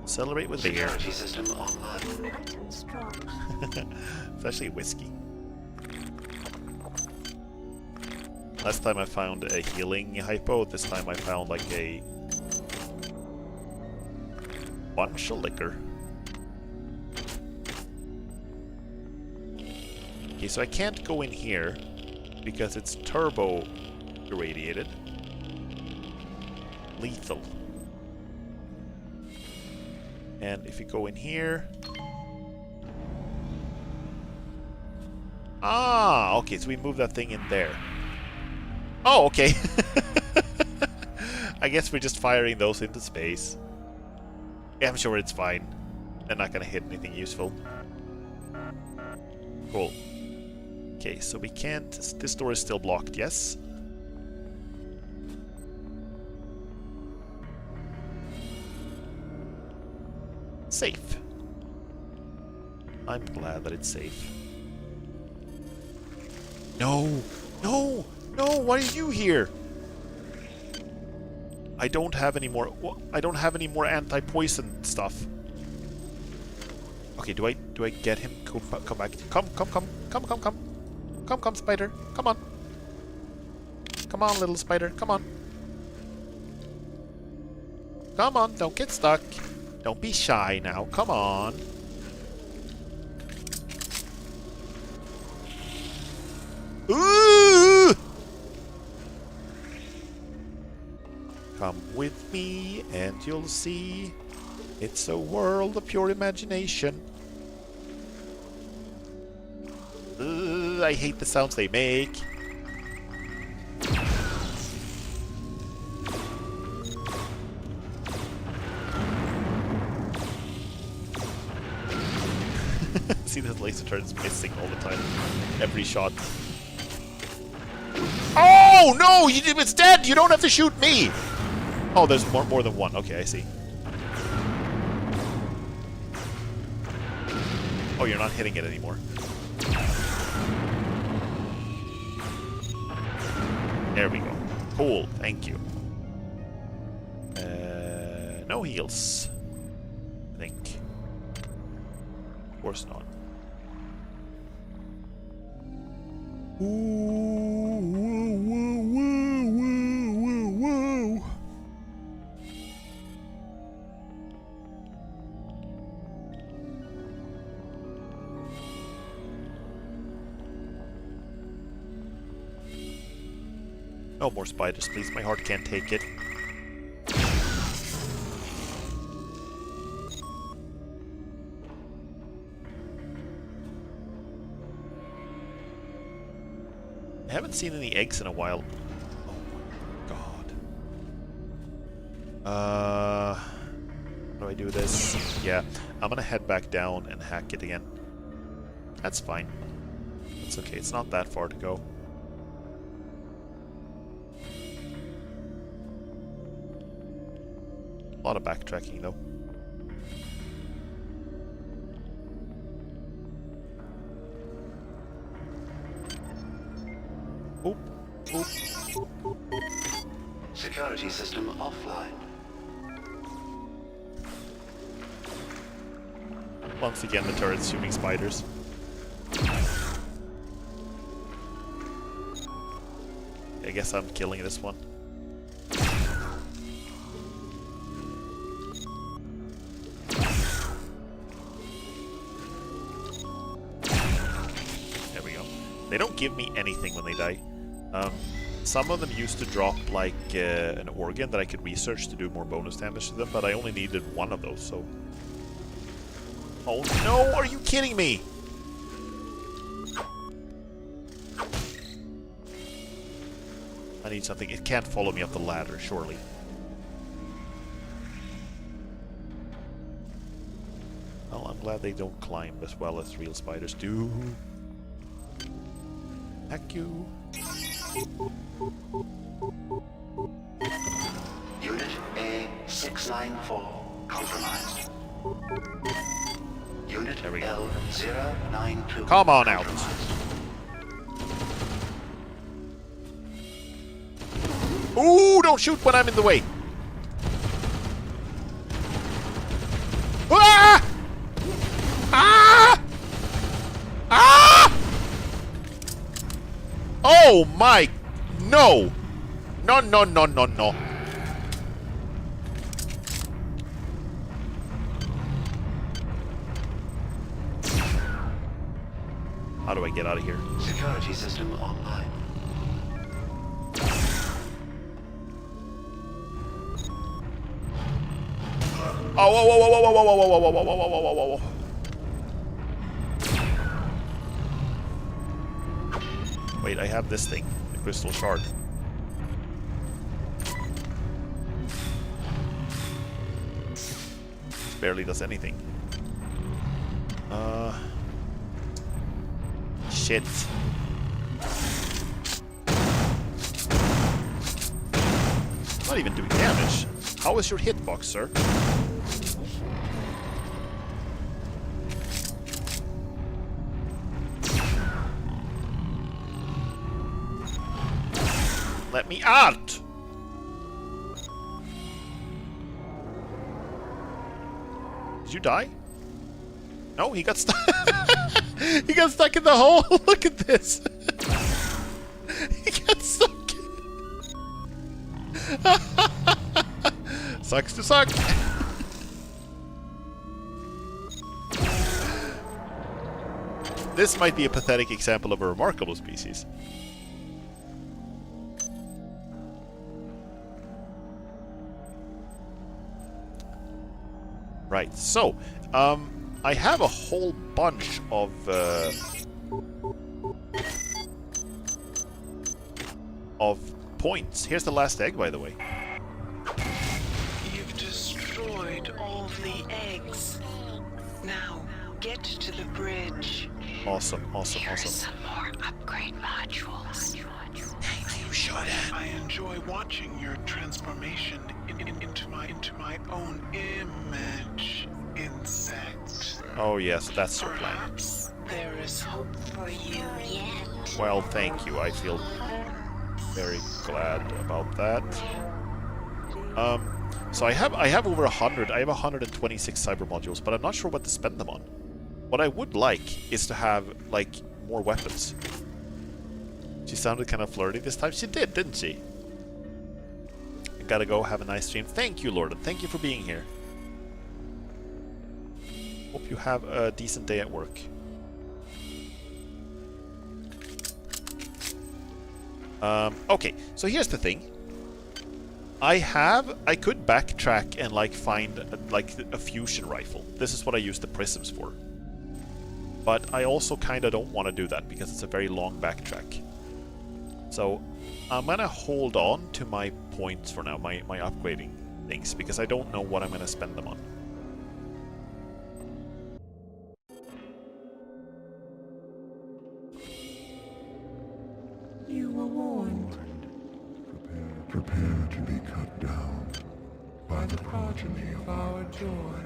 Accelerate with beer. Security system online. It's actually whiskey. Last time I found a healing hypo, this time I found like a bunch of liquor. Okay, so I can't go in here because it's turbo irradiated. Lethal. And if you go in here... Ah, okay, so we move that thing in there. Oh, okay. I guess we're just firing those into space. Yeah, I'm sure it's fine. They're not gonna hit anything useful. Cool. Okay, so we can't... This door is still blocked, yes? Safe. I'm glad that it's safe. No! No! No! Why are you here? I don't have any more... I don't have any more anti-poison stuff. Okay, do I get him? Come back. Come, spider. Come on. Come on, little spider. Come on. Come on, don't get stuck. Don't be shy now. Come on. Ooh! Come with me and you'll see. It's a world of pure imagination. I hate the sounds they make. See, this laser turret's missing all the time. Every shot. Oh no! It's dead! You don't have to shoot me! Oh, there's more than one. Okay, I see. Oh, you're not hitting it anymore. There we go. Cool, thank you. No heals. I think. Of course not. No more spiders, please. My heart can't take it. I haven't seen any eggs in a while. Oh my god. How do I do this? Yeah, I'm gonna head back down and hack it again. That's fine. It's okay, it's not that far to go. A lot of backtracking though. Oop, oop. Security system offline. Once again, the turret's shooting spiders. I guess I'm killing this one. There we go. They don't give me anything when they die. Some of them used to drop like an organ that I could research to do more bonus damage to them, but I only needed one of those, so... Oh no, are you kidding me? I need something. It can't follow me up the ladder, surely. Well, I'm glad they don't climb as well as real spiders do. Heck you. Unit A694 compromised. Unit There we go. L092. Come on out. Ooh, don't shoot when I'm in the way. Ah! Ah! Ah! Oh my, no. No, no, no, no, no. How do I get out of here? Security system online. Oh, whoa, whoa, whoa, whoa, whoa, whoa, whoa, whoa, whoa, whoa, whoa, whoa, whoa, whoa. Wait, I have this thing, the crystal shard. Barely does anything. Shit. Not even doing damage. How is your hitbox, sir? Let me out! Did you die? No, he got stuck. He got stuck in the hole. Look at this. He got stuck. Sucks to suck. This might be a pathetic example of a remarkable species. Right, so, I have a whole bunch of points. Here's the last egg, by the way. You've destroyed all the eggs. Now, get to the bridge. Awesome, awesome, Here's awesome. some more upgrade modules. You should have. I enjoy watching your transformation into my own image, insect. Oh yes, that's your plan. Perhaps there is hope for you yet. Well, thank you. I feel very glad about that. So I have over 100. I have 126 cyber modules, but I'm not sure what to spend them on. What I would like is to have like more weapons. She sounded kind of flirty this time. She did, didn't she? I gotta go. Have a nice stream. Thank you, Lord, and thank you for being here. Hope you have a decent day at work. Okay, so here's the thing. I could backtrack and like find like a fusion rifle. This is what I use the prisms for. But I also kind of don't want to do that because it's a very long backtrack. So I'm gonna hold on to my points for now, my upgrading things, because I don't know what I'm gonna spend them on. Prepare to be cut down by the progeny of our joy.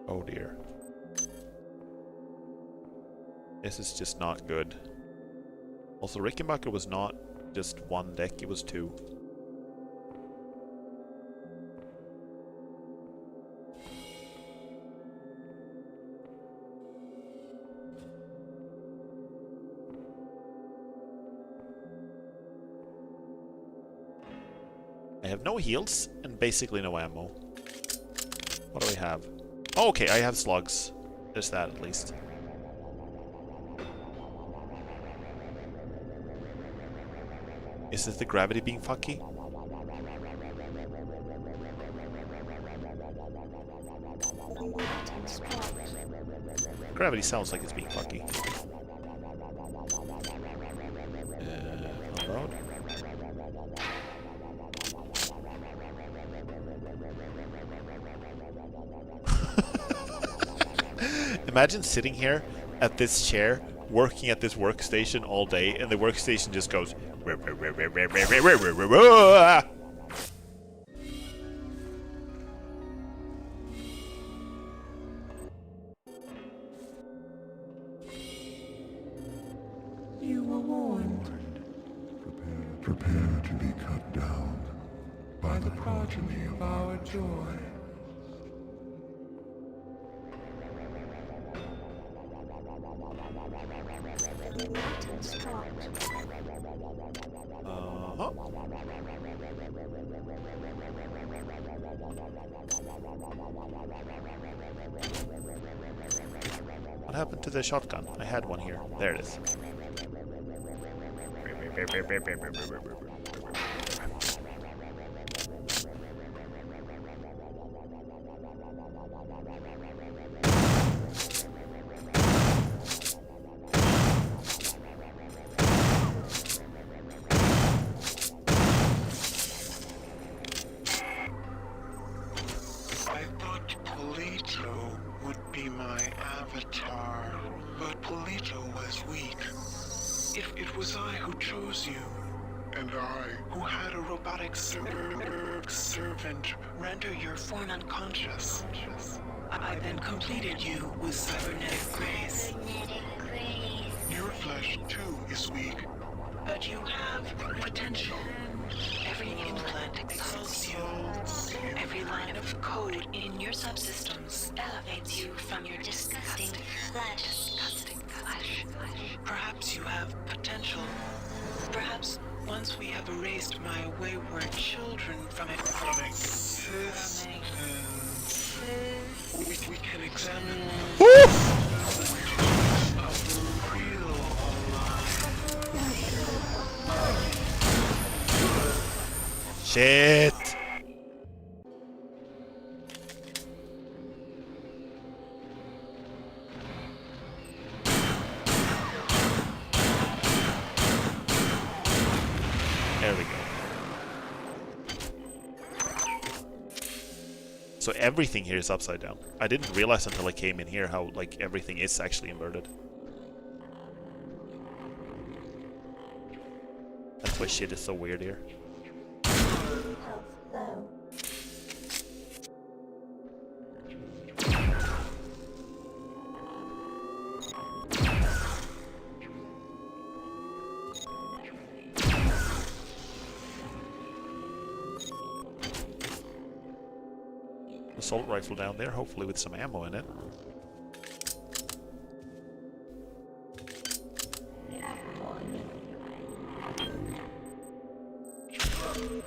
Oh dear. This is just not good. Also, Rickenbacker was not just one deck, it was two. I have no heals and basically no ammo. What do I have? Oh, okay, I have slugs. There's that at least. Is this the gravity being funky? Gravity sounds like it's being funky. On the road. Imagine sitting here at this chair, working at this workstation all day, and the workstation just goes. You were warned. Prepare to be cut down by the progeny of our joy. What happened to the shotgun? I had one here. There it is. I thought Polito would be my avatar, but Polito was weak. It was I who chose you, and I who had a robotic servant render your form unconscious. I then completed you with cybernetic grace. Your flesh, too, is weak, but you have potential. Every implant exalts you. Every line of code in your subsystems elevates you from your disgusting flesh. Perhaps you have potential. Perhaps once we have erased my wayward children from existence, we can examine of the real alive. Shit! There we go. So everything here is upside down. I didn't realize until I came in here how, like, everything is actually inverted. That's why shit is so weird here. Assault rifle down there, hopefully with some ammo in it.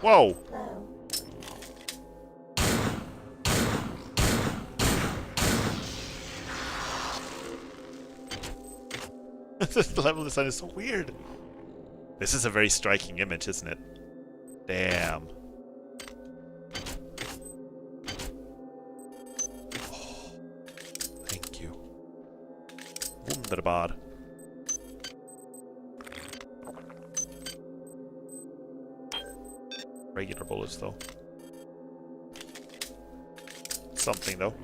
Whoa! The level design is so weird. This is a very striking image, isn't it? Damn. Oh, thank you. Wunderbar. Regular bullets, though. Something, though.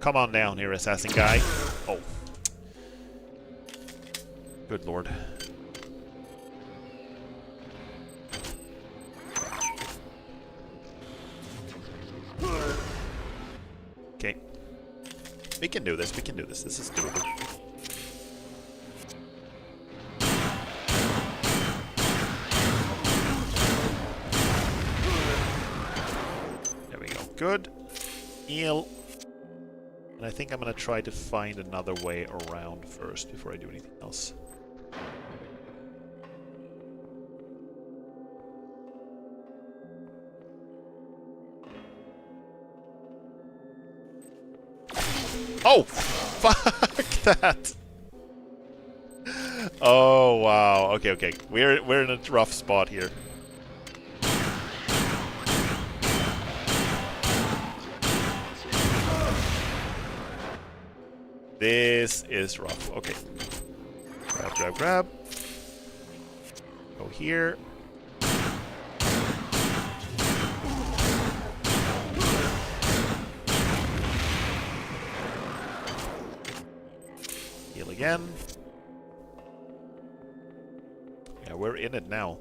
Come on down here, assassin guy. Oh. Good lord. Okay. We can do this, we can do this. This is doable. There we go. Good. Heal. And I think I'm gonna try to find another way around first before I do anything else. Oh! Fuck that! Oh wow. Okay, okay. We're in a rough spot here. This is rough. Okay. Grab, grab, grab. Go here. Heal again. Yeah, we're in it now.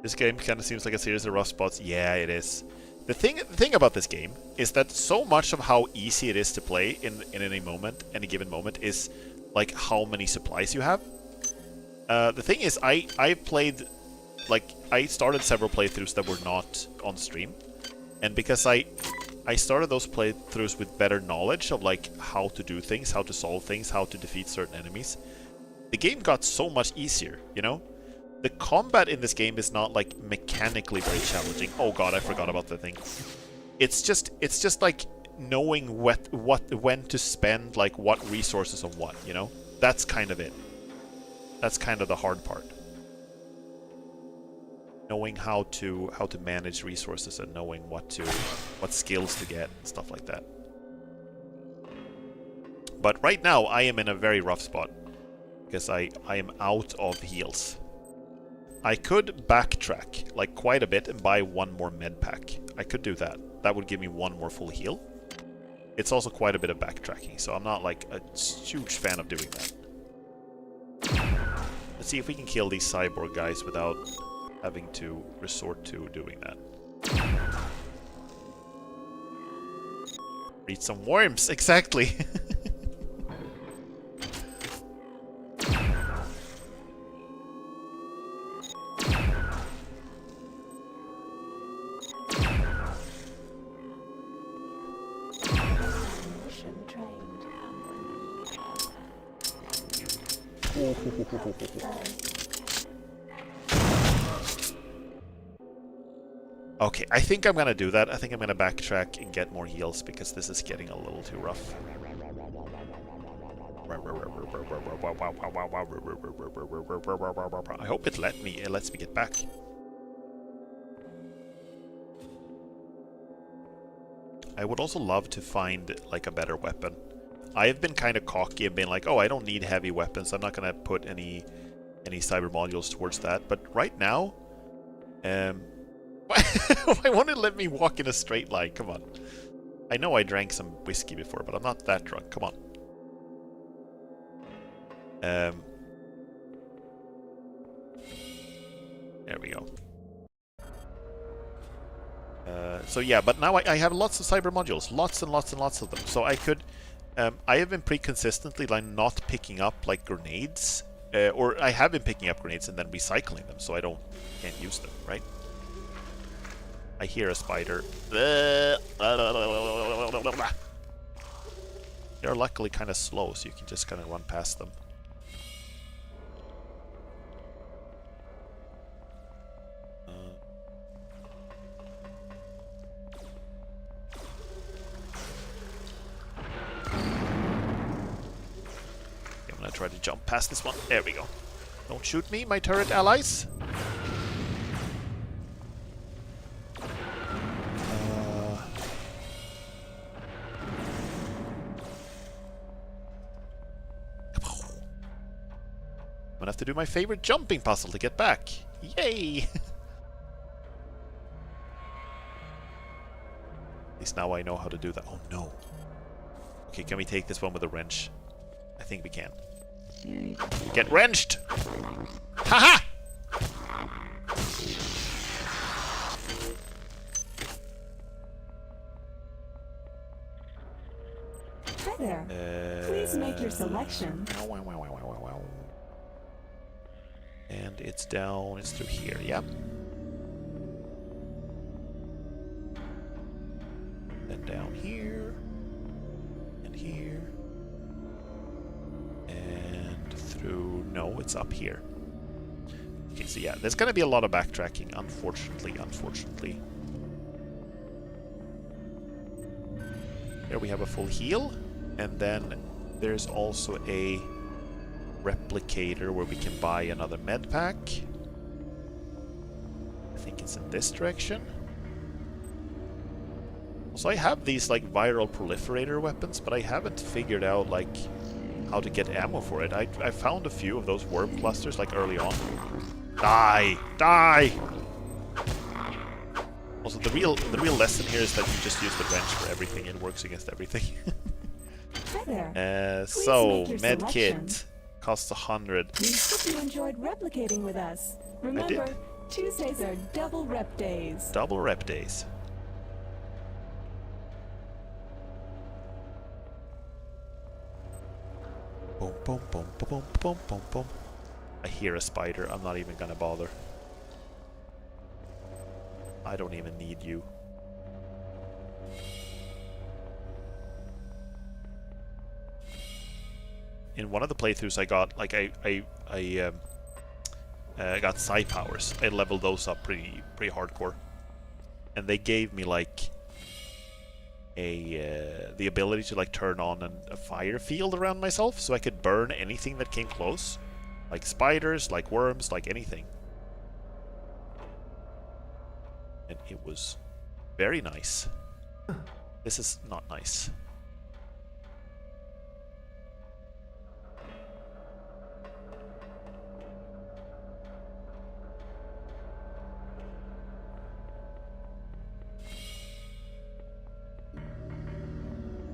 This game kind of seems like a series of rough spots. Yeah, it is. The thing about this game is that so much of how easy it is to play in any given moment is like how many supplies you have. The thing is, I played, like, I started several playthroughs that were not on stream, and because I started those playthroughs with better knowledge of like how to do things, how to solve things, how to defeat certain enemies, the game got so much easier, you know? The combat in this game is not like mechanically very challenging. Oh god, I forgot about the thing. It's just like knowing when to spend like what resources on what, you know? That's kind of it. That's kind of the hard part. Knowing how to manage resources and knowing what skills to get and stuff like that. But right now I am in a very rough spot because I am out of heals. I could backtrack like quite a bit and buy one more med pack. I could do that. That would give me one more full heal. It's also quite a bit of backtracking, so I'm not like a huge fan of doing that. Let's see if we can kill these cyborg guys without having to resort to doing that. Eat some worms, exactly. Okay, I think I'm gonna do that. I think I'm gonna backtrack and get more heals because this is getting a little too rough. I hope it lets me get back. I would also love to find like a better weapon. I have been kind of cocky and been like, oh, I don't need heavy weapons. I'm not gonna put any cyber modules towards that. But right now, why won't it let me walk in a straight line? Come on. I know I drank some whiskey before, but I'm not that drunk. Come on. There we go. So yeah, but now I have lots of cyber modules. Lots and lots and lots of them. So I could... I have been pretty consistently like not picking up like grenades. Or I have been picking up grenades and then recycling them, so I can't use them, right? I hear a spider. They're luckily kind of slow, so you can just kind of run past them. I'm gonna try to jump past this one. There we go. Don't shoot me, my turret allies. I'm gonna have to do my favorite jumping puzzle to get back. Yay! At least now I know how to do that. Oh no. Okay, can we take this one with a wrench? I think we can. Get wrenched! Haha! Hi there. Please make your selection. And it's down, it's through here, yep. Then down here. And here. And through... No, it's up here. Okay, so yeah, there's gonna be a lot of backtracking, unfortunately. There we have a full heal. And then there's also a replicator where we can buy another med pack. I think it's in this direction. So I have these like viral proliferator weapons, but I haven't figured out like how to get ammo for it. I found a few of those worm clusters like early on. Die! Die! Also the real lesson here is that you just use the wrench for everything. It works against everything. Hi there. So make your med selection. kit costs 100. We hope you enjoyed replicating with us. Remember, did. Tuesdays are double rep days. Double rep days. Boom, boom, boom, boom, boom, boom, boom, boom. I hear a spider. I'm not even gonna bother. I don't even need you. In one of the playthroughs, I got like I got psi powers. I leveled those up pretty hardcore, and they gave me like the ability to like turn on a fire field around myself, so I could burn anything that came close, like spiders, like worms, like anything. And it was very nice. This is not nice.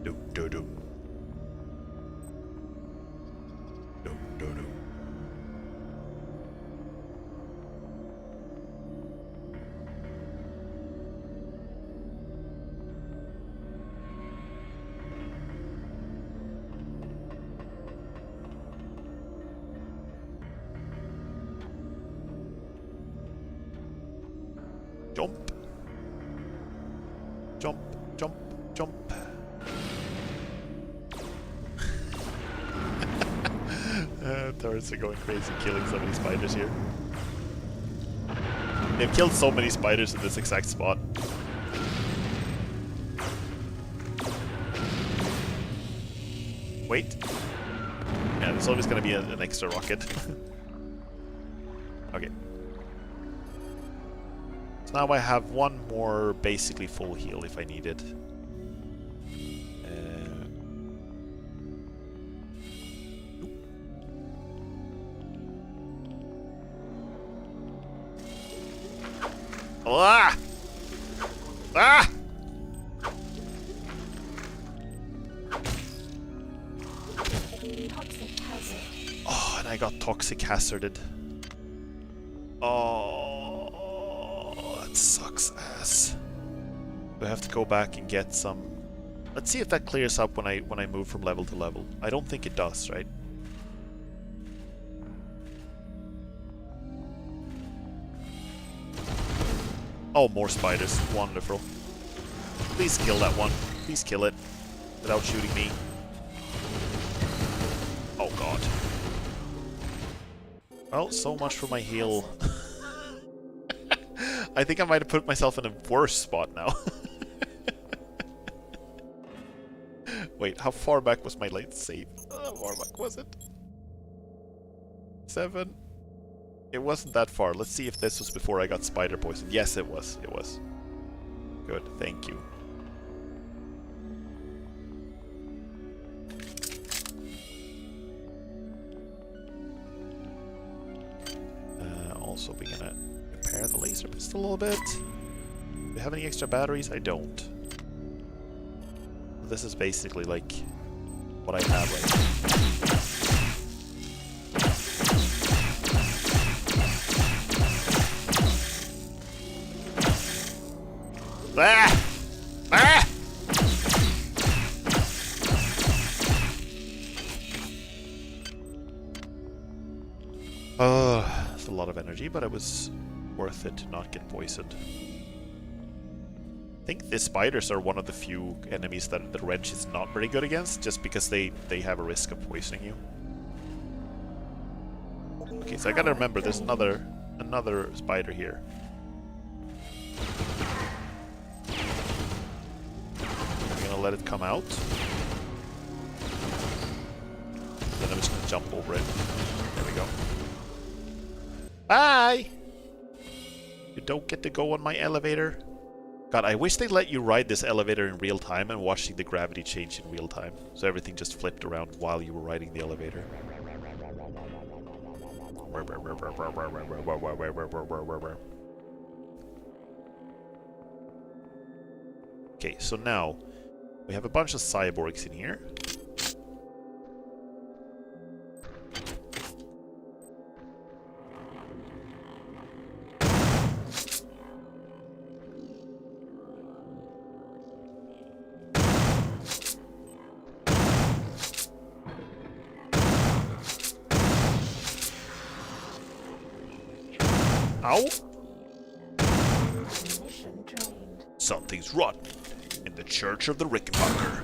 Do do do. Do do do. Jump. Jump, jump, jump. Turrets are going crazy killing so many spiders here. They've killed so many spiders in this exact spot. Wait. Yeah, there's always gonna be an extra rocket. Okay. So now I have one more basically full heal if I need it. Ah! Ah! Oh, and I got toxic hazarded. Oh, that sucks ass. Do I have to go back and get some? Let's see if that clears up when I move from level to level. I don't think it does, right? Oh, more spiders. Wonderful. Please kill that one. Please kill it. Without shooting me. Oh god. Well, so much for my heal. I think I might have put myself in a worse spot now. Wait, how far back was my late save? How far back was it? 7? It wasn't that far. Let's see if this was before I got spider poisoned. Yes, it was. It was. Good. Thank you. Also, we're gonna repair the laser pistol a little bit. Do we have any extra batteries? I don't. This is basically like what I have right now. Ah! Ah! That's a lot of energy, but it was worth it to not get poisoned. I think the spiders are one of the few enemies that the wrench is not very good against, just because they have a risk of poisoning you. Okay, so I gotta remember there's another spider here. I'm gonna let it come out. Then I'm just gonna jump over it. There we go. Bye! You don't get to go on my elevator. God, I wish they let you ride this elevator in real time and watching the gravity change in real time. So everything just flipped around while you were riding the elevator. Okay, so now we have a bunch of cyborgs in here. Ow! Something's rotten in the Church of the Rickenbacker.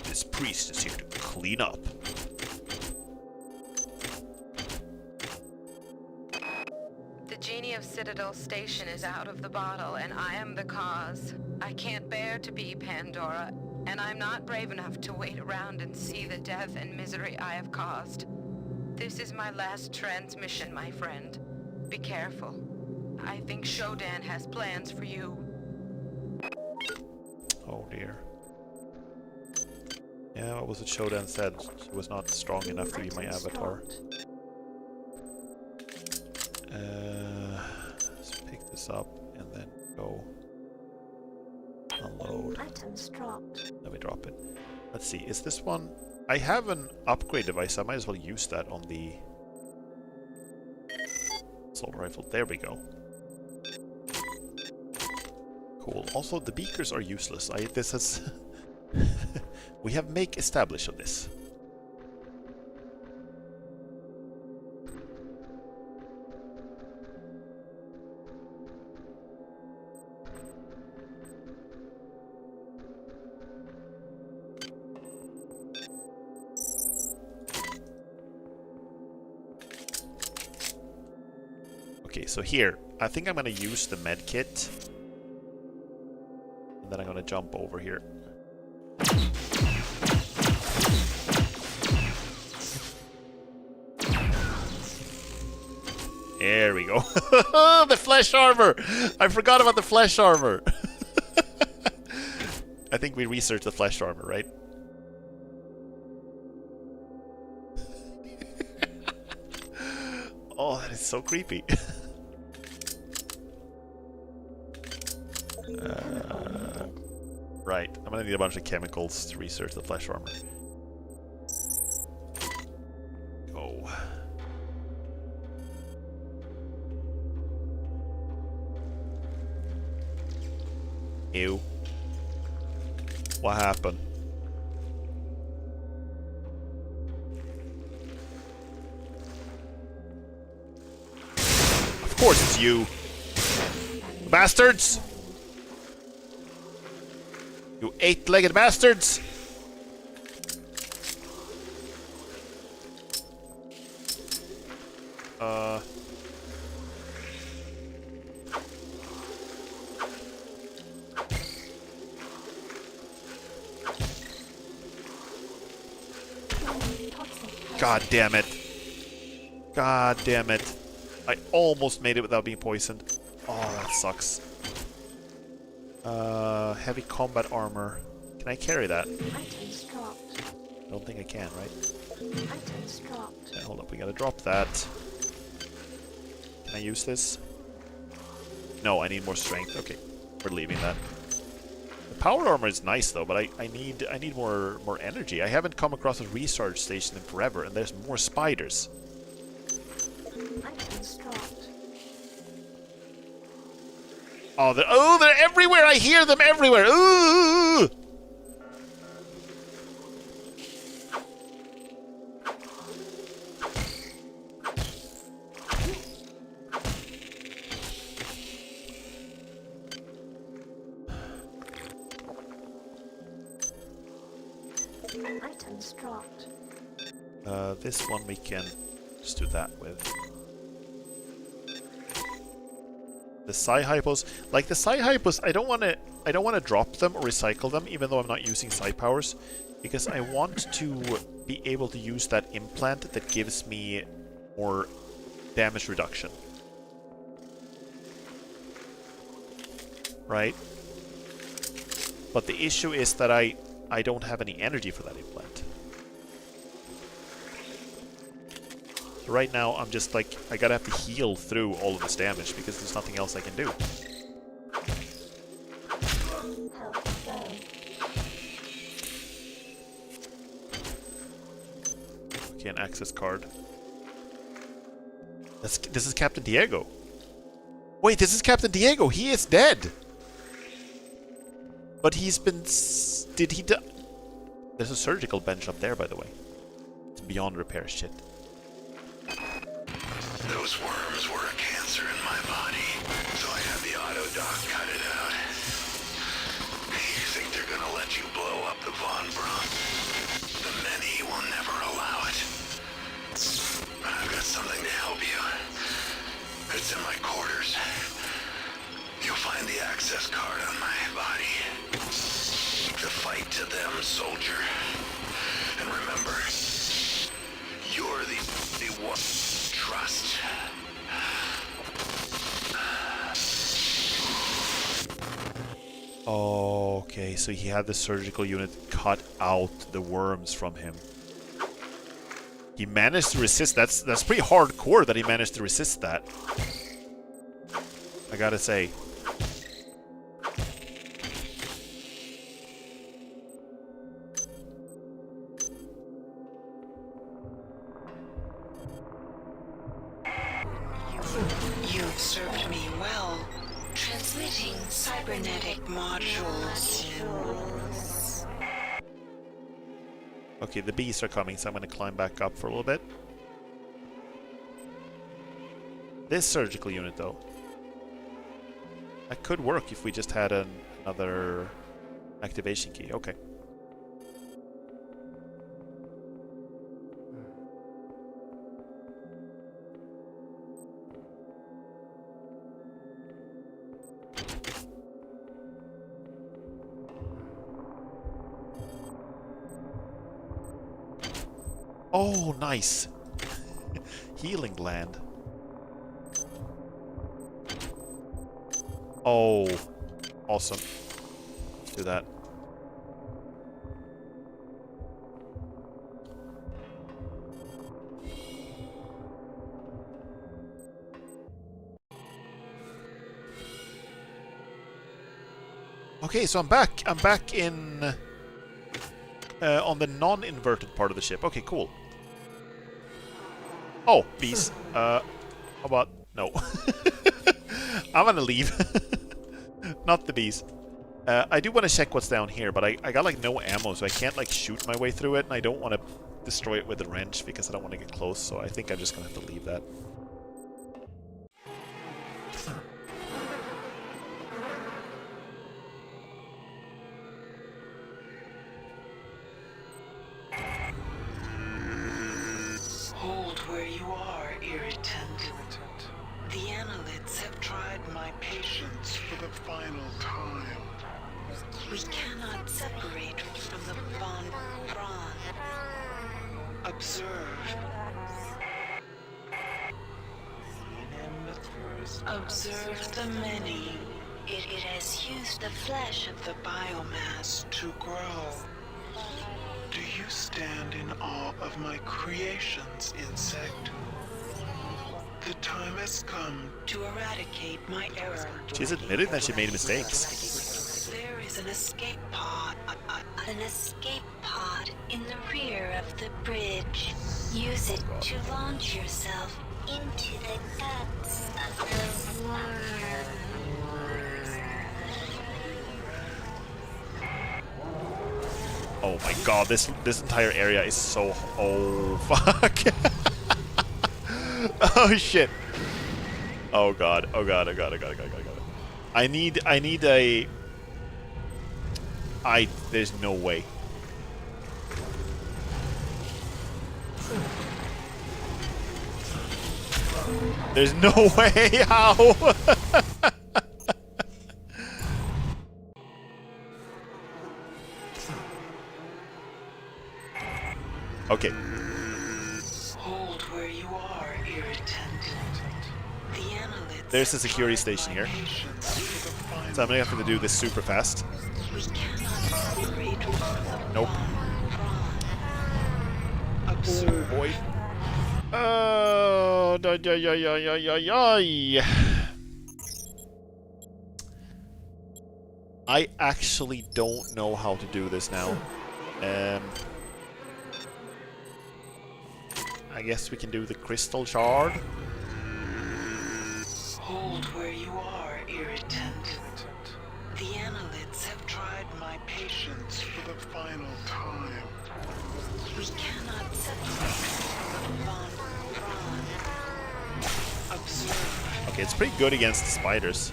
This priest is here to clean up. The genie of Citadel Station is out of the bottle, and I am the cause. I can't bear to be Pandora, and I'm not brave enough to wait around and see the death and misery I have caused. This is my last transmission, my friend. Be careful. I think Shodan has plans for you. Oh dear. Yeah, what was it Shodan said? She was not strong enough to be my avatar. Let's pick this up and then go unload. Let me drop it. Let's see, is this one... I have an upgrade device, I might as well use that on the assault rifle. There we go. Cool. Also, the beakers are useless. This has... we have make established on this. Okay, so here, I think I'm gonna use the med kit. And then I'm gonna jump over here. There we go. The flesh armor! I forgot about the flesh armor. I think we researched the flesh armor, right? Oh, that is so creepy. Right, I'm gonna need a bunch of chemicals to research the flesh armor. Go. Ew. What happened? Of course it's you! Bastards! You eight-legged bastards! God damn it. God damn it. I almost made it without being poisoned. Oh, that sucks. Heavy combat armor. Can I carry that? Don't think I can, right? Okay, hold up, we gotta drop that. Can I use this? No, I need more strength. Okay, we're leaving that. The power armor is nice though, but I need more energy. I haven't come across a recharge station in forever, and there's more spiders. Oh, they're everywhere! I hear them everywhere! Ooh! Items dropped. This one we can just do that with. The Psi-Hypos, like the Psi-Hypos, I don't want to drop them or recycle them, even though I'm not using Psi powers, because I want to be able to use that implant that gives me more damage reduction. Right? But the issue is that I don't have any energy for that implant. So right now, I'm just like, I gotta have to heal through all of this damage because there's nothing else I can do. Okay, an access card. This is Captain Diego. Wait, this is Captain Diego. He is dead. But he's been... Did he die? There's a surgical bench up there, by the way. It's beyond repair shit. Those worms were a cancer in my body, so I had the auto doc cut it out. You think they're gonna let you blow up the Von Braun? The many will never allow it. I've got something to help you. It's in my quarters. You'll find the access card on my body. The fight to them, soldier. And remember, you're the one trust. Okay, so he had the surgical unit cut out the worms from him. He managed to resist. That's pretty hardcore that he managed to resist that. I gotta say. You've served me well, transmitting cybernetic modules. Okay, the bees are coming, so I'm gonna climb back up for a little bit. This surgical unit, though. That could work if we just had another activation key. Okay. Oh, nice. Healing gland. Oh, awesome. Let's do that. Okay, so I'm back. I'm back in on the non-inverted part of the ship. Okay, cool. Oh, bees. How about no? I'm gonna leave. Not the bees. I do want to check what's down here, but I got like no ammo, so I can't like shoot my way through it, and I don't want to destroy it with a wrench because I don't want to get close, so I think I'm just gonna have to leave that. Hold where you are, irritant. The Annelids have tried my patience for the final time. We cannot separate from the Von Braun. Observe. Observe the many. It has used the flesh of the biomass to grow. Do you stand in awe of my creations, insect? The time has come to eradicate my error. She's admitted that she made mistakes. There is an escape pod. An escape pod in the rear of the bridge. Use it to launch yourself into the guts of the worm. Oh my god, this entire area is so... Oh, fuck. Oh, shit. Oh god, oh god, oh god, oh god, oh god, oh god. I need a... There's no way. There's no way, how? Okay. Hold where you are, irritant. The analytes There's a security station here. So I'm gonna have to do this super fast. we cannot separate from the Nope. Observe. Boy. Oh, I actually don't know how to do this now. I guess we can do the crystal shard. Hold where you are, irritant. The analytes have tried my patience for the final time. We cannot separate from the bond. Observe. Okay, it's pretty good against the spiders.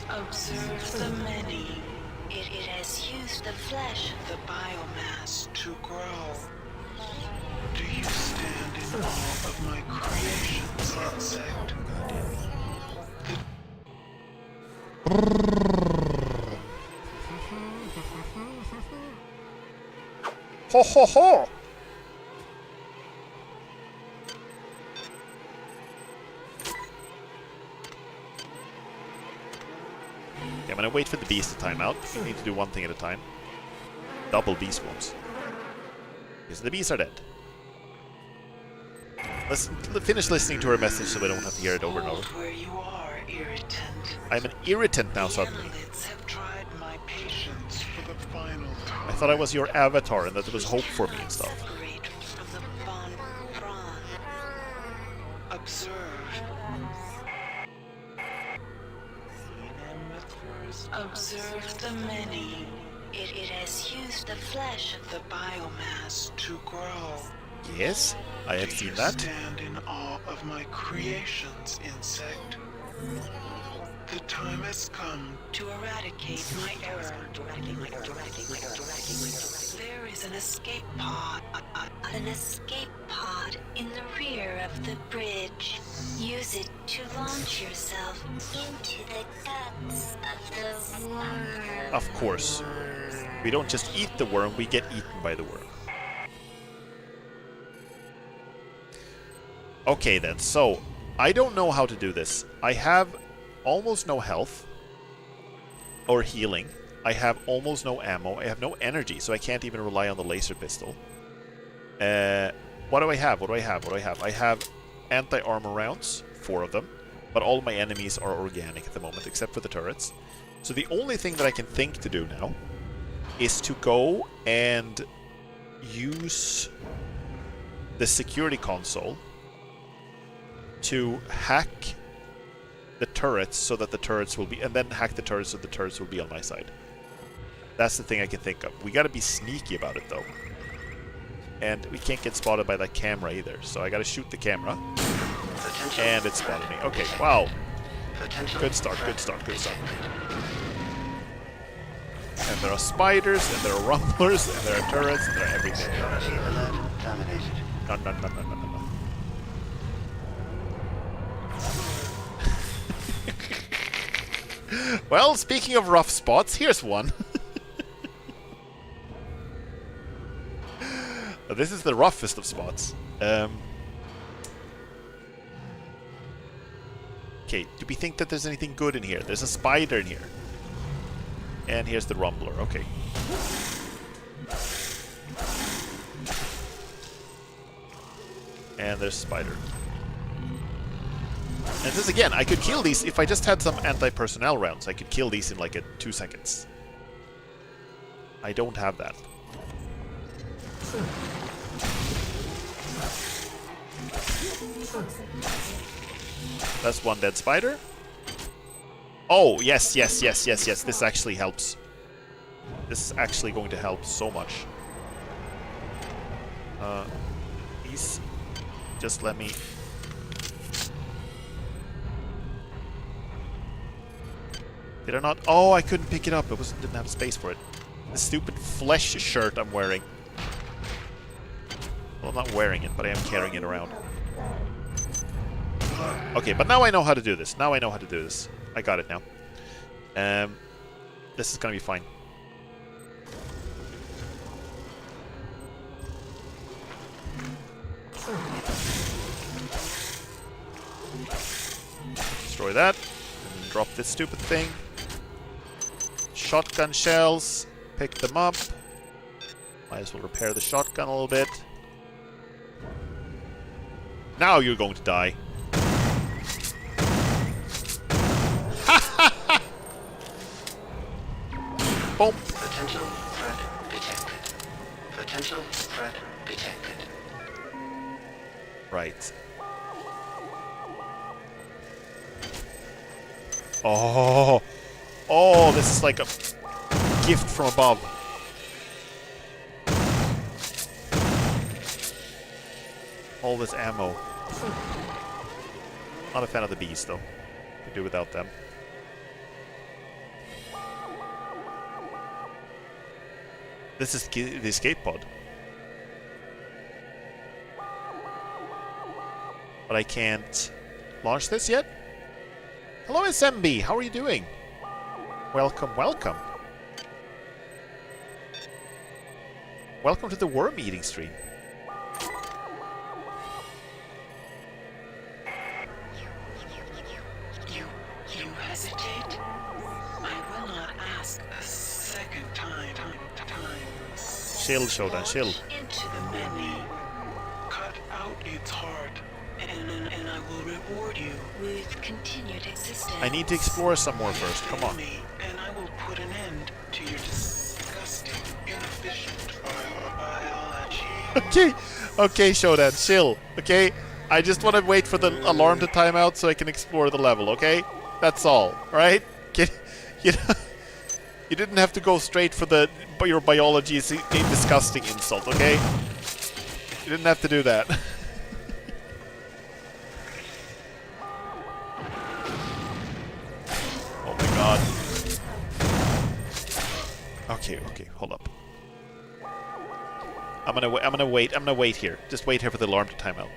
Observe the many. It has used the flesh. The biomass to grow. Do you stand in awe of my creations, insect? Ho ho ho! Okay, I'm gonna wait for the beast to time out. We need to do one thing at a time. Double beast wounds. Because the beasts are dead. Let's finish listening to her message so we don't have to hear it over and over. Hold where you are, irritant. I'm an irritant now The suddenly. analytes have tried my patience for the final time. I thought I was your avatar and that there was hope for me and stuff. Separate from the bond prawn. Observe. Observe the many. It has used the flesh. The biomass to grow. Yes, I have Do seen you that. stand in awe of my creations, insect? The time has come to eradicate my error. There is an escape pod. An escape pod in the rear of the bridge. Use it to launch yourself into the guts of the worm. Of course. We don't just eat the worm, we get eaten by the worm. Okay then, so I don't know how to do this. I have almost no health or healing. I have almost no ammo. I have no energy, so I can't even rely on the laser pistol. What do I have? What do I have? What do I have? I have anti-armor rounds, 4 of them, but all my enemies are organic at the moment, except for the turrets. So the only thing that I can think to do now is to go and use the security console to hack the turrets so that the turrets will be, and then hack the turrets so the turrets will be on my side. That's the thing I can think of. We gotta be sneaky about it though. And we can't get spotted by that camera either, so I gotta shoot the camera. And it spotted me. Okay, wow. Good start, good start, good start. And there are spiders, and there are rumblers, and there are turrets, and there are everything. No, no, no, no, no, no, no. Well, speaking of rough spots, here's one. This is the roughest of spots. Okay, do we think that there's anything good in here? There's a spider in here. And here's the rumbler, okay. And there's a spider. And this again, I could kill these if I just had some anti-personnel rounds. I could kill these in like 2 seconds. I don't have that. That's one dead spider. Oh, yes, yes, yes, yes, yes. This actually helps. This is actually going to help so much. Please, just let me... Did I not? Oh, I couldn't pick it up. Didn't have space for it. The stupid flesh shirt I'm wearing. Well, I'm not wearing it, but I am carrying it around. Okay, but now I know how to do this. Now I know how to do this. I got it now. This is gonna be fine. Destroy that. And drop this stupid thing. Shotgun shells. Pick them up. Might as well repair the shotgun a little bit. Now you're going to die. Boom. Potential threat detected. Potential threat detected. Right. Oh. Oh, this is like a gift from above. All this ammo. Not a fan of the bees, though. Could do without them. This is the escape pod. But I can't launch this yet? Hello, SMB! How are you doing? Welcome, welcome. Welcome to the worm eating stream. You hesitate? I will not ask a second time. Chill, Shodan, chill. Into the many. Cut out its heart, and I will reward you With continued existence. I need to explore some more first, come on. and I will put an end to your disgusting, inefficient biology. Okay, okay, Shodan, chill, okay? I just want to wait for the alarm to time out so I can explore the level, okay? That's all, alright? You didn't have to go straight for your biology is a disgusting insult, okay? You didn't have to do that. Oh my god. Okay, hold up. I'm gonna wait here. Just wait here for the alarm to time out.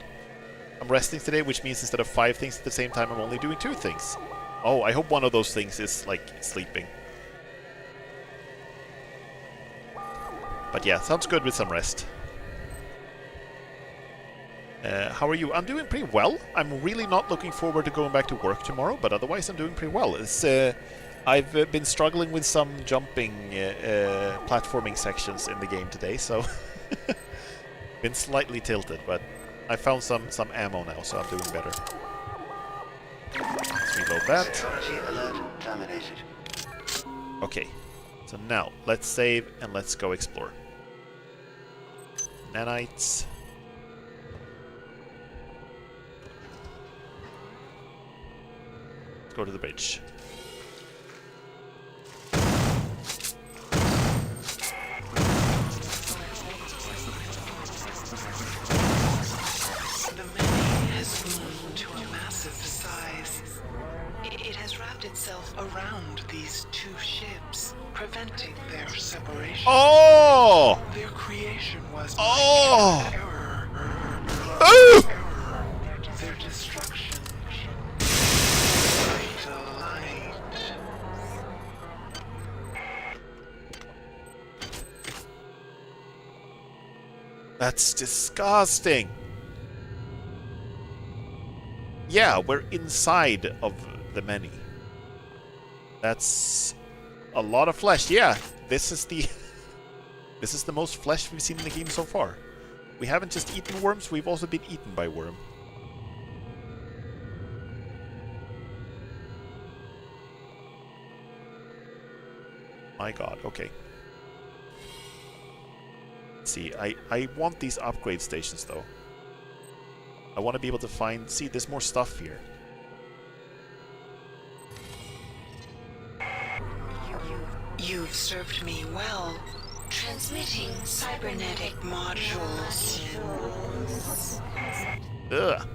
I'm resting today, which means instead of 5 things at the same time, I'm only doing 2 things. Oh, I hope one of those things is, like, sleeping. But yeah, sounds good with some rest. How are you? I'm doing pretty well. I'm really not looking forward to going back to work tomorrow, but otherwise I'm doing pretty well. I've been struggling with some jumping, platforming sections in the game today, so... been slightly tilted, but I found some ammo now, so I'm doing better. Let's reload that. Security alert terminated. Okay, so now let's save and let's go explore. Nanites. Let's go to the bridge. The many has grown to a massive size. It has wrapped itself around these 2 ships, preventing their separation. Oh! Their creation was Oh! error. Oh! Their destruction. Delight. That's disgusting. Yeah, we're inside of the many. That's a lot of flesh. Yeah, this is the most flesh we've seen in the game so far. We haven't just eaten worms, we've also been eaten by worm. My god, okay. Let's see, I want these upgrade stations though. I want to be able to find... See, there's more stuff here. You've served me well. Transmitting cybernetic Modules. Ugh.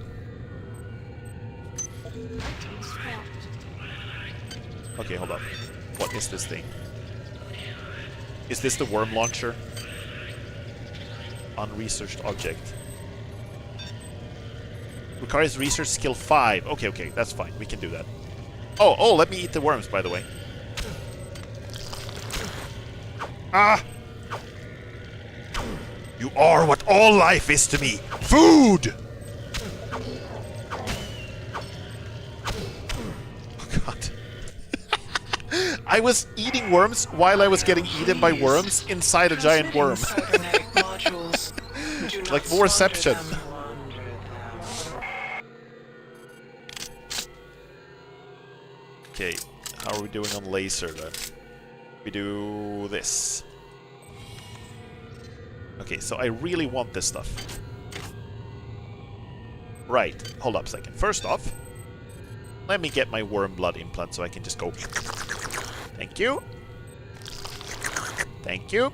Okay, hold on. What is this thing? Is this the worm launcher? Unresearched object. Requires research skill 5. Okay, okay, that's fine. We can do that. Oh, let me eat the worms, by the way. Ah! You are what all life is to me. Food! Oh, God. I was eating worms while I was getting eaten by worms inside a giant worm. Like Vorception. Okay, how are we doing on laser then? We do this. Okay, so I really want this stuff. Right, hold up a second. First off, let me get my worm blood implant so I can just go... Thank you. Thank you.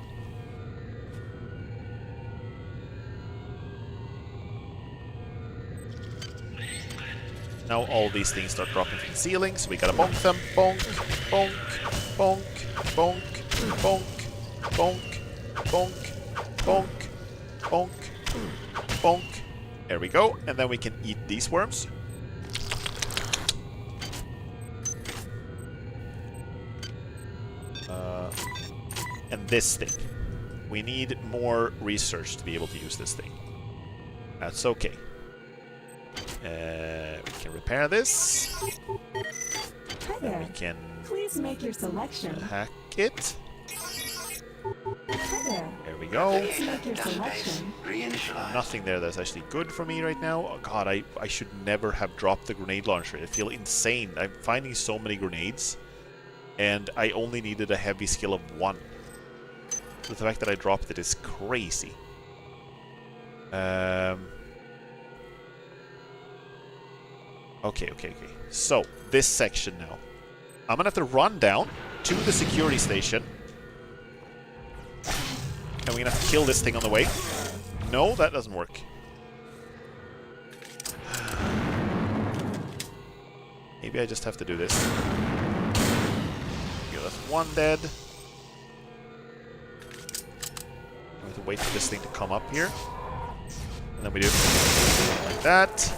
Now all these things start dropping from the ceiling, so we gotta bonk them. Bonk, bonk, bonk, bonk, bonk, bonk, bonk, bonk, bonk, bonk. There we go, and then we can eat these worms. And this thing. We need more research to be able to use this thing. That's okay. We can repair this. Hi there. We can Please make your selection. hack it. Hi there. There we go. Please make your selection. Nothing there that's actually good for me right now. Oh god, I should never have dropped the grenade launcher. I feel insane. I'm finding so many grenades, and I only needed a heavy skill of 1. So the fact that I dropped it is crazy. Okay. So, this section now. I'm gonna have to run down to the security station. And we're gonna have to kill this thing on the way. No, that doesn't work. Maybe I just have to do this. Okay, that's 1 dead. I have to wait for this thing to come up here. And then we do like that.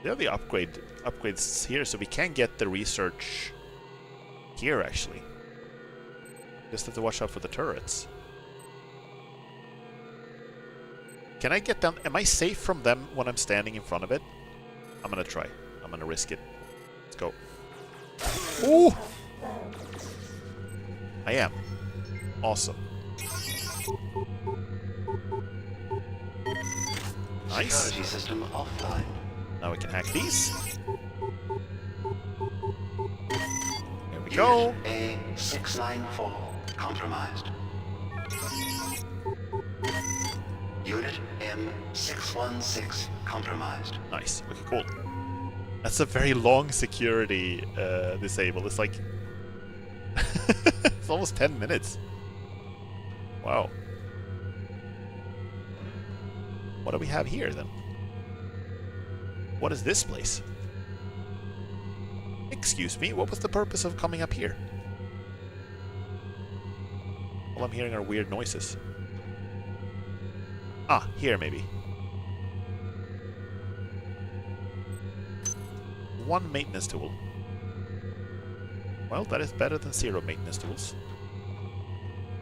There are the upgrades here, so we can get the research here, actually. Just have to watch out for the turrets. Can I get down? Am I safe from them when I'm standing in front of it? I'm gonna try. I'm gonna risk it. Let's go. Ooh! I am. Awesome. Nice. Security system offline. Now we can hack these. Here we go. A694 compromised. Unit M616 compromised. Nice. Okay, cool. That's a very long security disable. It's like... it's almost 10 minutes. Wow. What do we have here, then? What is this place? Excuse me, what was the purpose of coming up here? All I'm hearing are weird noises. Ah, here maybe. 1 maintenance tool. Well, that is better than 0 maintenance tools.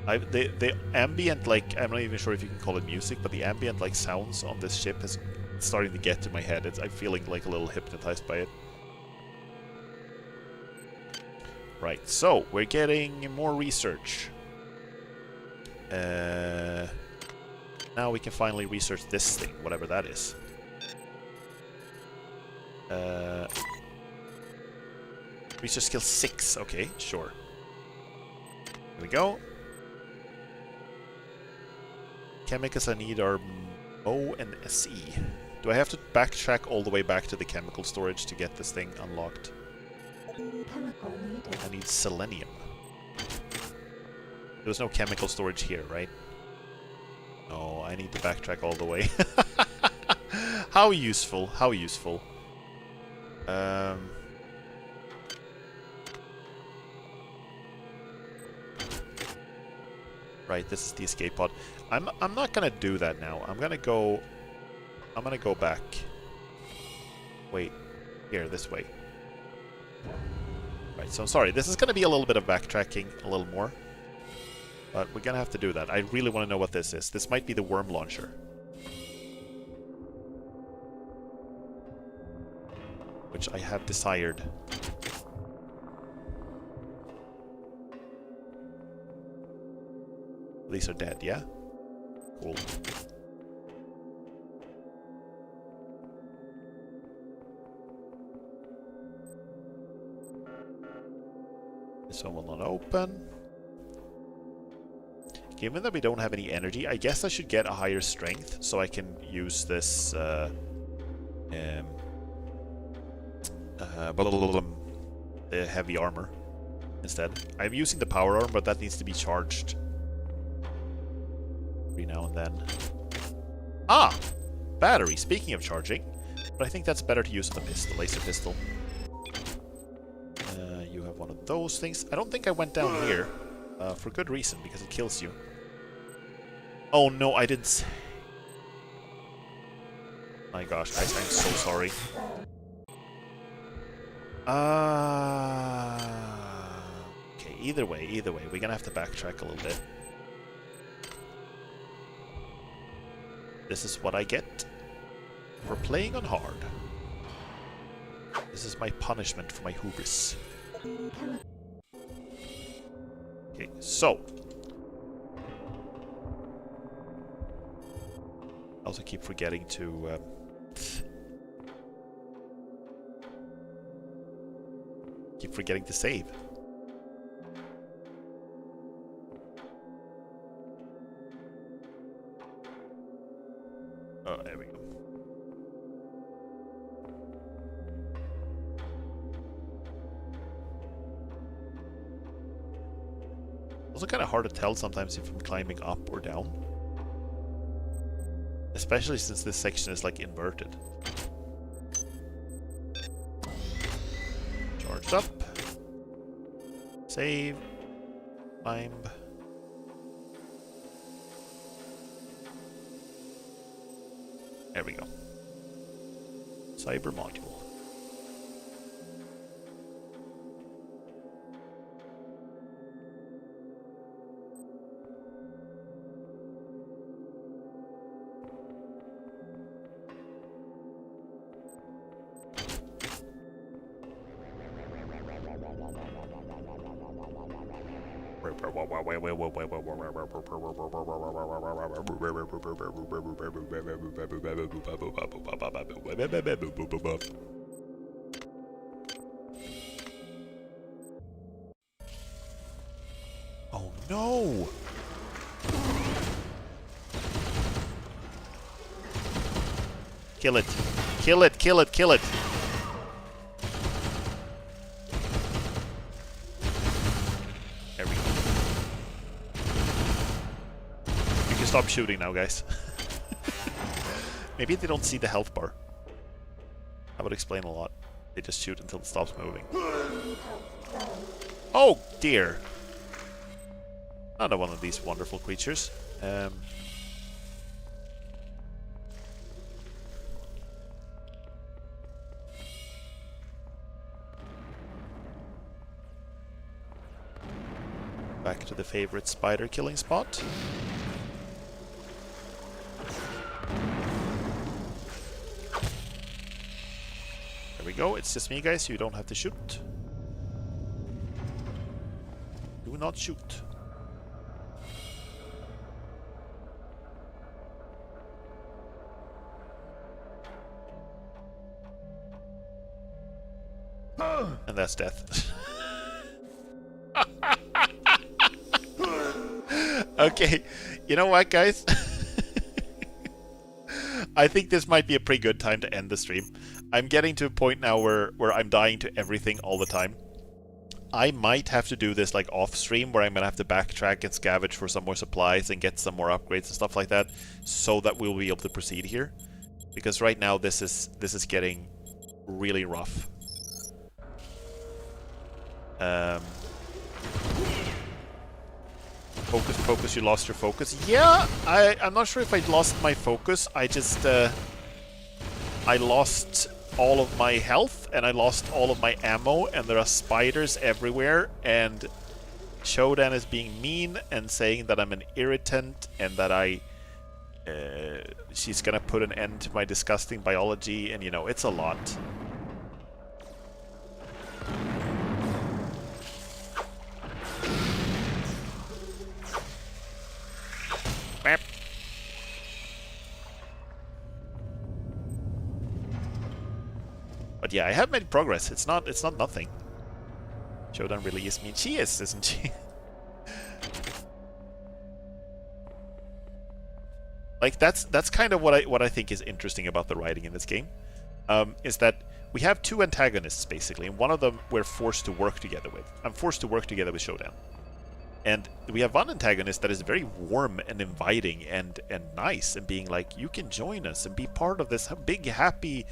The ambient, like, I'm not even sure if you can call it music, but the ambient, like, sounds on this ship is starting to get to my head. I'm feeling, like, a little hypnotized by it. Right, so we're getting more research. Now we can finally research this thing, whatever that is. Research skill 6, okay, sure. Here we go. Chemicals I need are Mo and SE. Do I have to backtrack all the way back to the chemical storage to get this thing unlocked? I need selenium. There's no chemical storage here, right? No, I need to backtrack all the way. How useful, how useful. Right, this is the escape pod. I'm not gonna do that now. I'm gonna go back. Wait, here, this way. Right, so I'm sorry, this is gonna be a little bit of backtracking, a little more. But we're gonna have to do that. I really want to know what this is. This might be the worm launcher. Which I have desired. These are dead, yeah? Cool. This one will not open. Given that we don't have any energy, I guess I should get a higher strength so I can use this heavy armor instead. I'm using the power armor, but that needs to be charged every now and then. Ah! Battery, speaking of charging. But I think that's better to use on the pistol, laser pistol. You have one of those things. I don't think I went down here. For good reason, because it kills you. Oh no, I didn't say. My gosh, guys, I'm so sorry. Okay, either way, we're gonna have to backtrack a little bit. This is what I get for playing on hard. This is my punishment for my hubris. Okay, so. I also keep forgetting to... keep forgetting to save. Oh, there we go. Also kind of hard to tell sometimes if I'm climbing up or down. Especially since this section is like inverted. Charged up. Save. Climb. There we go. Cyber module. Oh no! Kill it! Kill it! Kill it! Kill it! There we go. You can stop shooting now, guys. Maybe they don't see the health bar. That would explain a lot. They just shoot until it stops moving. Oh dear! Another one of these wonderful creatures. Back to the favorite spider killing spot. There we go, it's just me, guys, you don't have to shoot. Do not shoot. And that's death. Okay, you know what, guys? I think this might be a pretty good time to end the stream. I'm getting to a point now where I'm dying to everything all the time. I might have to do this like off stream, where I'm gonna have to backtrack and scavenge for some more supplies and get some more upgrades and stuff like that, so that we'll be able to proceed here. Because right now this is getting really rough. Focus, you lost your focus. Yeah, I'm not sure if I lost my focus. I just, I lost all of my health, and I lost all of my ammo, and there are spiders everywhere, and Shodan is being mean and saying that I'm an irritant, and that she's gonna put an end to my disgusting biology, and you know, it's a lot. But yeah, I have made progress. It's not nothing. Shodan really is mean. She is, isn't she? Like that's kind of what I think is interesting about the writing in this game, is that we have two antagonists basically, and one of them we're forced to work together with. I'm forced to work together with Shodan. And we have one antagonist that is very warm and inviting and nice, and being like, you can join us and be part of this big happy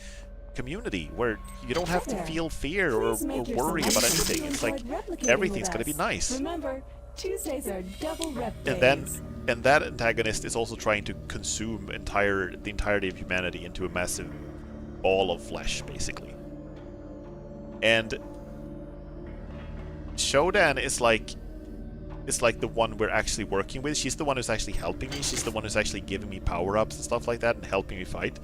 community where you don't have to feel fear or worry about anything. It's like everything's gonna be nice. Remember, Tuesdays are double rep days. And that antagonist is also trying to consume the entirety of humanity into a massive ball of flesh, basically. And Shodan is like the one we're actually working with. She's the one who's actually helping me. She's the one who's actually giving me power-ups and stuff like that and helping me fight.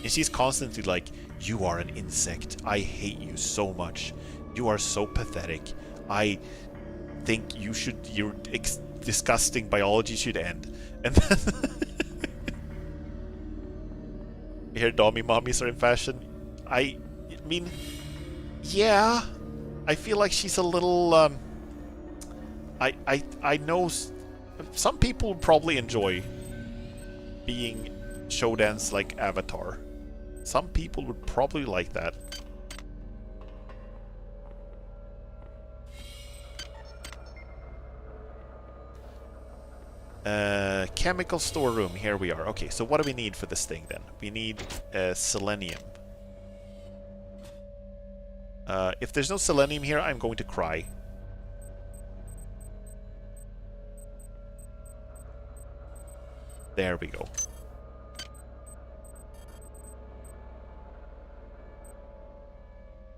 And she's constantly like, you are an insect. I hate you so much. You are so pathetic. I think your disgusting biology should end. And then you hear Dommy mommies are in fashion. I mean, yeah, I feel like she's a little, I know some people probably enjoy being Shodan's like avatar. Some people would probably like that. Chemical storeroom, here we are. Okay, so what do we need for this thing then? We need selenium. If there's no selenium here, I'm going to cry. There we go.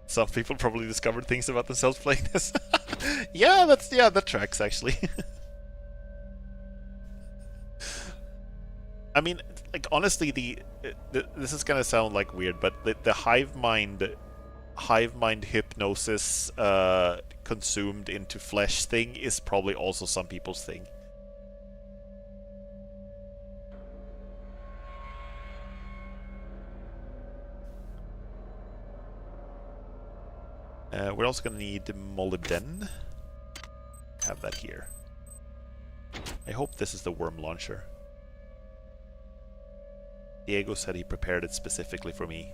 Some people probably discovered things about themselves playing this. Yeah, that tracks actually. I mean, like honestly, this is gonna sound like weird, but the hive mind hypnosis consumed into flesh thing is probably also some people's thing. We're also going to need molybden. Have that here. I hope this is the worm launcher. Diego said he prepared it specifically for me.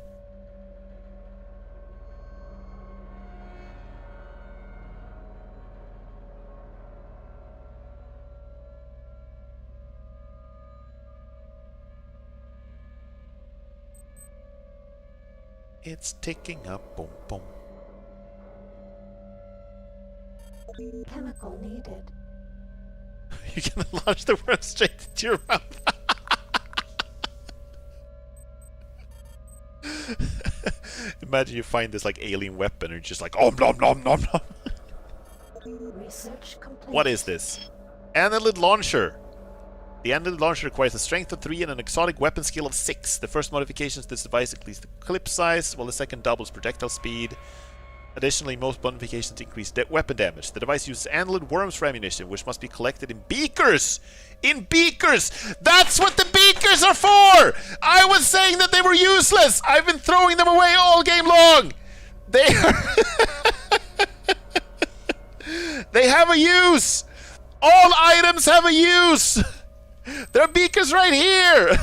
It's ticking up, boom, boom. Chemical needed. You're gonna launch the worm straight into your mouth. Imagine you find this like alien weapon and you're just like, nom nom nom nom. Research complete. What is this? Annelid launcher. The Annelid launcher requires a strength of 3 and an exotic weapon skill of 6. The first modification to this device increases the clip size, while the second doubles projectile speed. Additionally, most bonifications increase weapon damage. The device uses annelid worms for ammunition, which must be collected in beakers! In beakers! That's what the beakers are for! I was saying that they were useless! I've been throwing them away all game long! They are... They have a use! All items have a use! There are beakers right here!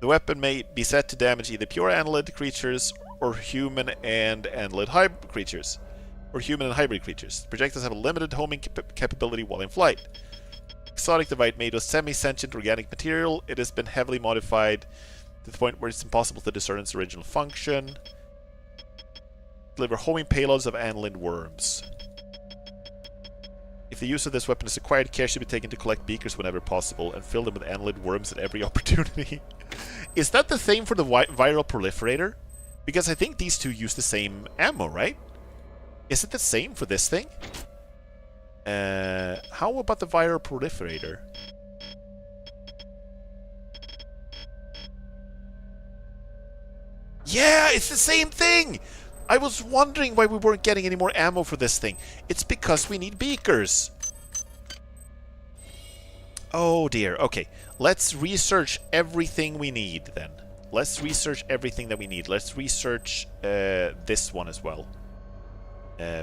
The weapon may be set to damage either pure annelid creatures or human and annelid hybrid creatures. Or human and hybrid creatures. Projectiles have a limited homing capability while in flight. Exotic device made of semi-sentient organic material. It has been heavily modified to the point where it's impossible to discern its original function. Deliver homing payloads of annelid worms. If the use of this weapon is acquired, care should be taken to collect beakers whenever possible and fill them with annelid worms at every opportunity. Is that the same for the viral proliferator? Because I think these two use the same ammo, right? Is it the same for this thing? How about the viral proliferator? Yeah, it's the same thing! I was wondering why we weren't getting any more ammo for this thing. It's because we need beakers. Oh dear. Okay, let's research everything we need then. Let's research everything that we need. Let's research this one as well.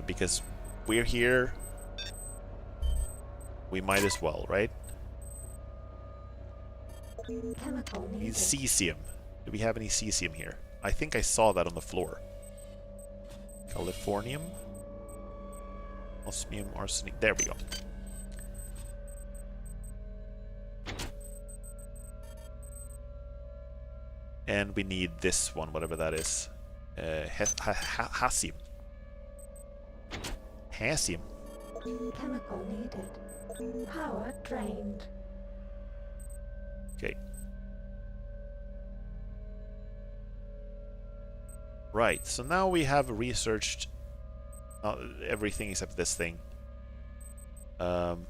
Because we're here. We might as well, right? We need cesium. Do we have any cesium here? I think I saw that on the floor. Californium, osmium, arsenic. There we go. And we need this one, whatever that is. Hassium. Hassium. Chemical needed. Power drained. Okay. Right, so now we have researched everything except this thing. God,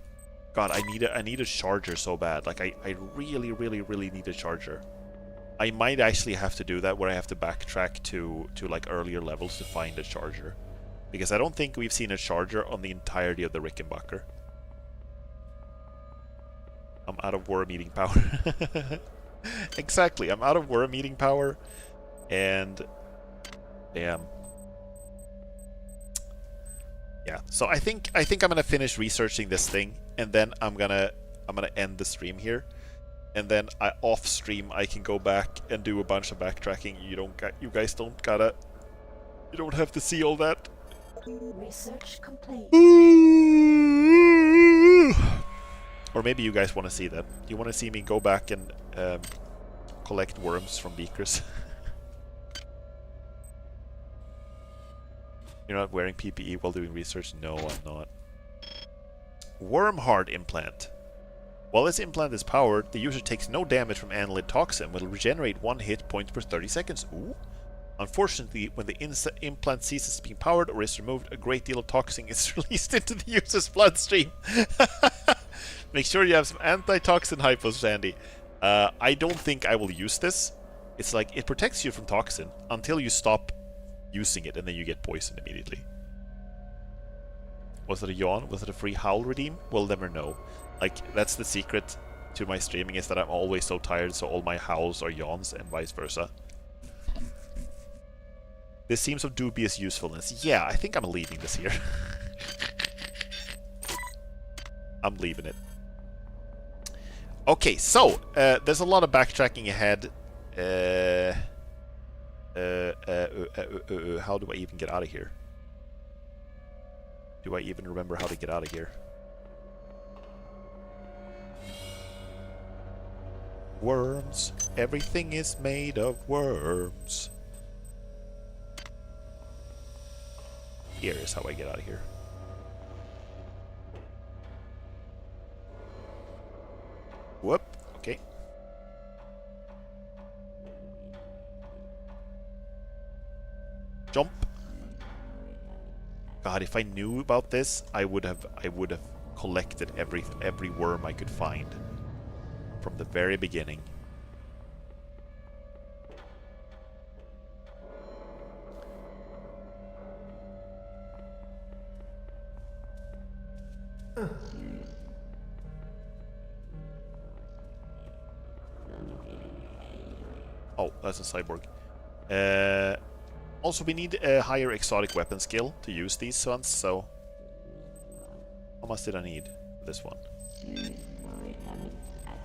I need a charger so bad. Like, I really, really, really need a charger. I might actually have to do that, where I have to backtrack to like earlier levels to find a charger. Because I don't think we've seen a charger on the entirety of the Rickenbacker. I'm out of worm-eating power. Exactly, I'm out of worm-eating power. And... damn. Yeah, so I think I'm gonna finish researching this thing, and then I'm gonna end the stream here, and then off stream I can go back and do a bunch of backtracking. You guys don't have to see all that. Research complete. Or maybe you guys want to see that. You want to see me go back and collect worms from beakers. You're not wearing PPE while doing research? No, I'm not. Worm heart implant. While this implant is powered, the user takes no damage from annelid toxin. Will regenerate 1 hit point per 30 seconds. Ooh. Unfortunately, when the implant ceases being powered or is removed, a great deal of toxin is released into the user's bloodstream. Make sure you have some anti-toxin hypos, Sandy. I don't think I will use this. It's like, it protects you from toxin until you stop using it, and then you get poisoned immediately. Was it a yawn? Was it a free howl redeem? We'll never know. Like, that's the secret to my streaming, is that I'm always so tired, so all my howls are yawns, and vice versa. This seems of dubious usefulness. Yeah, I think I'm leaving this here. I'm leaving it. Okay, so, there's a lot of backtracking ahead. How do I even get out of here? Do I even remember how to get out of here? Worms. Everything is made of worms. Here is how I get out of here. Whoop. Okay. Jump. God, if I knew about this, I would have collected every worm I could find from the very beginning. Oh, that's a cyborg. Also, we need a higher exotic weapon skill to use these ones, so... How much did I need for this one?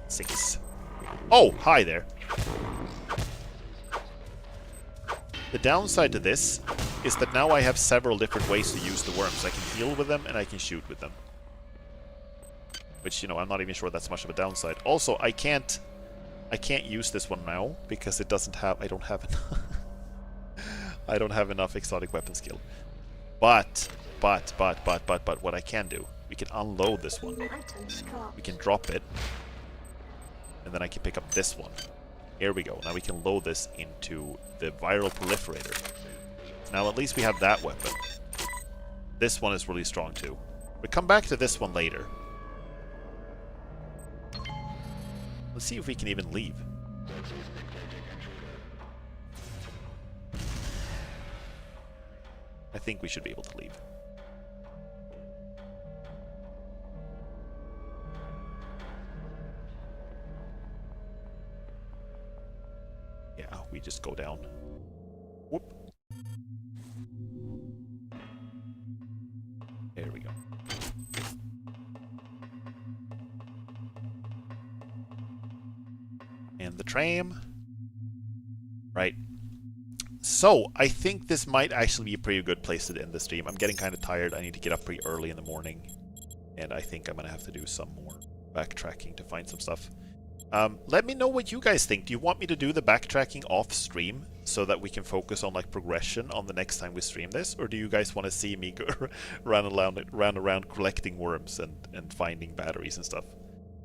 6. Oh, hi there. The downside to this is that now I have several different ways to use the worms. I can heal with them and I can shoot with them. Which, you know, I'm not even sure that's much of a downside. Also, I can't use this one now because it doesn't have... I don't have enough. I don't have enough exotic weapon skill. But what I can do, we can unload this one. We can drop it. And then I can pick up this one. Here we go. Now we can load this into the viral proliferator. Now at least we have that weapon. This one is really strong too. We'll come back to this one later. Let's see if we can even leave. I think we should be able to leave. Yeah, we just go down. Whoop. There we go. And the tram. Right. So, I think this might actually be a pretty good place to end the stream. I'm getting kind of tired. I need to get up pretty early in the morning. And I think I'm going to have to do some more backtracking to find some stuff. Let me know what you guys think. Do you want me to do the backtracking off stream so that we can focus on like progression on the next time we stream this? Or do you guys want to see me go run around collecting worms and finding batteries and stuff?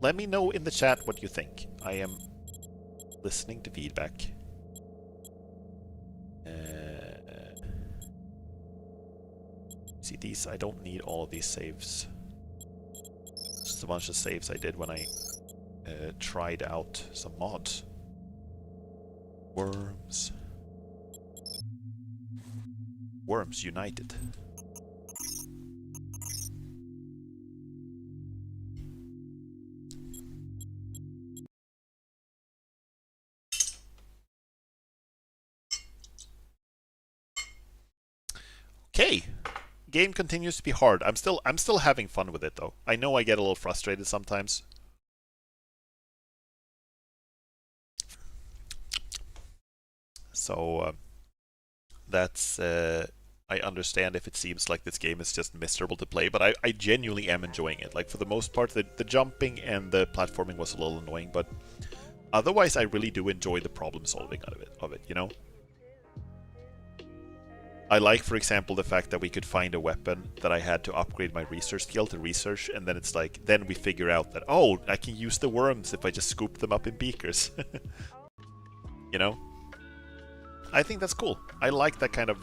Let me know in the chat what you think. I am listening to feedback. See these, I don't need all of these saves. Just a bunch of saves I did when I tried out some mods. Worms. Worms United. Okay. Game continues to be hard. I'm still having fun with it though. I know I get a little frustrated sometimes. So that's I understand if it seems like this game is just miserable to play, but I genuinely am enjoying it. Like for the most part, the jumping and the platforming was a little annoying, but otherwise I really do enjoy the problem solving out of it, you know? I like, for example, the fact that we could find a weapon that I had to upgrade my research skill to research, and then it's like, then we figure out that, oh, I can use the worms if I just scoop them up in beakers. You know? I think that's cool. I like that kind of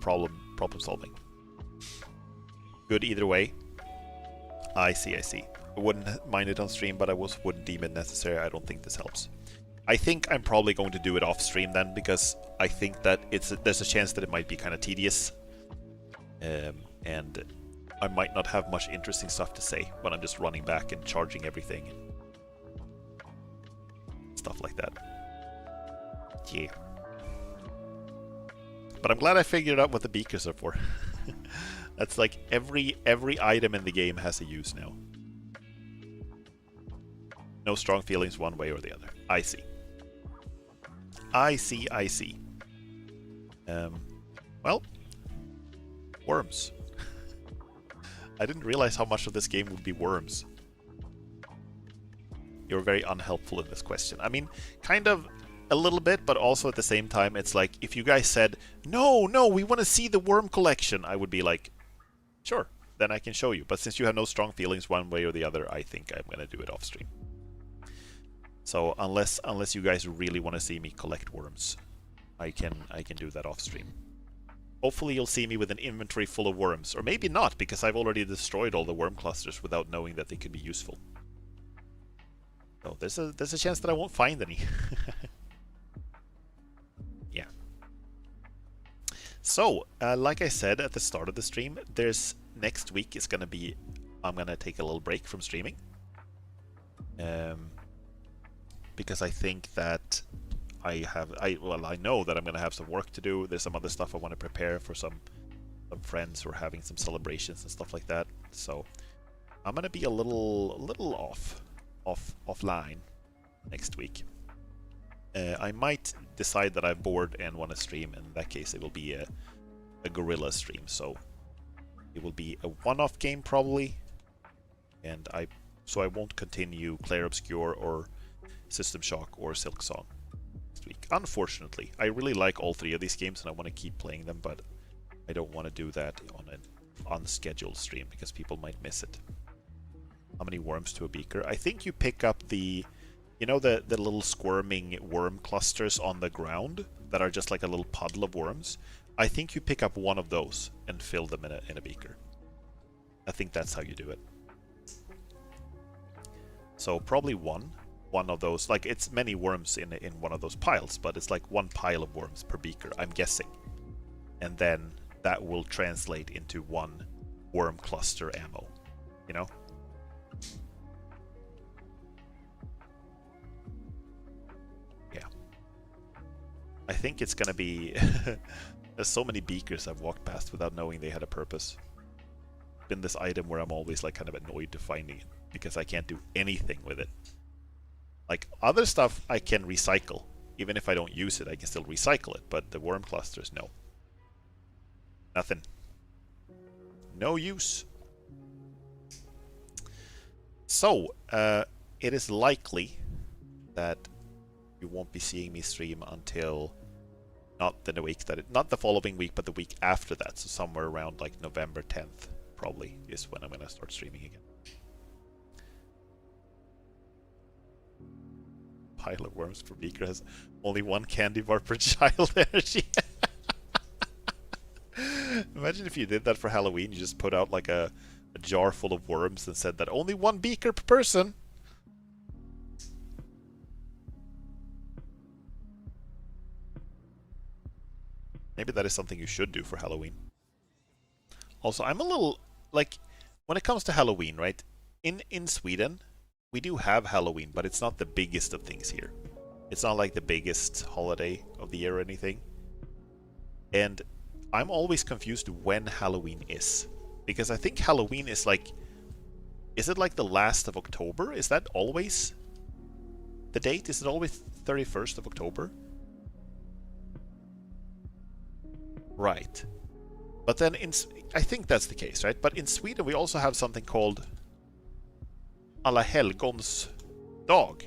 problem solving. Good either way. I see. I wouldn't mind it on stream, but I wouldn't deem it necessary. I don't think this helps. I think I'm probably going to do it off stream then, because I think that there's a chance that it might be kind of tedious. And I might not have much interesting stuff to say when I'm just running back and charging everything. Stuff like that. Yeah. But I'm glad I figured out what the beakers are for. That's like every item in the game has a use now. No strong feelings one way or the other. I see. Well, worms. I didn't realize how much of this game would be worms. You're very unhelpful in this question. I mean, kind of a little bit, but also at the same time, it's like, if you guys said, no, we want to see the worm collection, I would be like, sure, then I can show you. But since you have no strong feelings one way or the other, I think I'm going to do it off stream. So unless you guys really want to see me collect worms, I can do that off stream. Hopefully you'll see me with an inventory full of worms, or maybe not, because I've already destroyed all the worm clusters without knowing that they could be useful. So there's a chance that I won't find any. Yeah. So, like I said at the start of the stream, next week is going to be I'm gonna take a little break from streaming. Because I think that I know that I'm gonna have some work to do. There's some other stuff I want to prepare for some friends who are having some celebrations and stuff like that. So I'm gonna be a little offline next week. I might decide that I'm bored and want to stream. In that case, it will be a guerrilla stream. So it will be a one-off game probably, and I won't continue Clair Obscur or System Shock or Silksong next week. Unfortunately, I really like all three of these games and I want to keep playing them, but I don't want to do that on an unscheduled stream because people might miss it. How many worms to a beaker? I think you pick up the, you know, the little squirming worm clusters on the ground that are just like a little puddle of worms. I think you pick up one of those and fill them in a beaker. I think that's how you do it. So probably one of those, like it's many worms in one of those piles, but it's like one pile of worms per beaker, I'm guessing. And then that will translate into one worm cluster ammo, you know? Yeah. I think it's gonna be... There's so many beakers I've walked past without knowing they had a purpose. Been this item where I'm always like kind of annoyed to finding it because I can't do anything with it. Like other stuff I can recycle. Even if I don't use it, I can still recycle it, but the worm clusters, no. Nothing. No use. So, it is likely that you won't be seeing me stream until not the following week, but the week after that. So somewhere around like November 10th, probably, is when I'm gonna start streaming again. Pile of worms per beaker has only one candy bar per child energy. Imagine if you did that for Halloween. You just put out like a jar full of worms and said that only one beaker per person. Maybe that is something you should do for Halloween. Also, I'm a little, like, when it comes to Halloween, right? In Sweden, we do have Halloween, but it's not the biggest of things here. It's not like the biggest holiday of the year or anything. And I'm always confused when Halloween is. Because I think Halloween is like... Is it like the last of October? Is that always the date? Is it always 31st of October? Right. But then I think that's the case, right? But in Sweden we also have something called Alla Helgons Dag,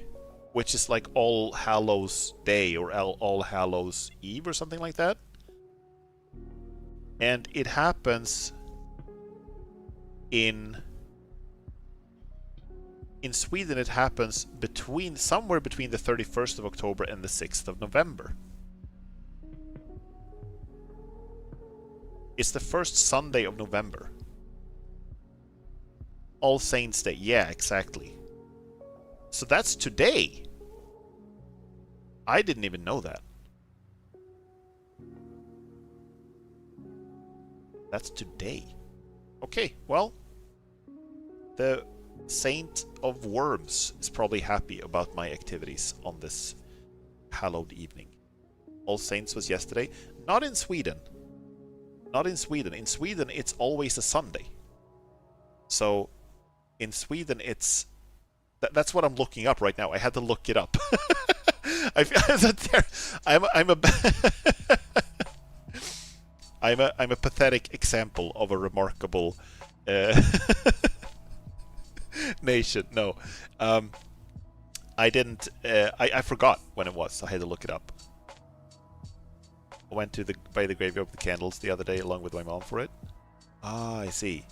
which is like All Hallows Day or All Hallows Eve or something like that. And it happens in Sweden. It happens somewhere between the 31st of October and the 6th of November. It's the first Sunday of November. All Saints Day. Yeah, exactly. So that's today. I didn't even know that. That's today. Okay, well, the Saint of Worms is probably happy about my activities on this hallowed evening. All Saints was yesterday. Not in Sweden. Not in Sweden. In Sweden, it's always a Sunday. So, in Sweden, it's... That's what I'm looking up right now. I had to look it up. I'm a pathetic example of a remarkable nation. No, I didn't. I forgot when it was. So I had to look it up. I went to by the graveyard with the candles the other day along with my mom for it. Ah, I see.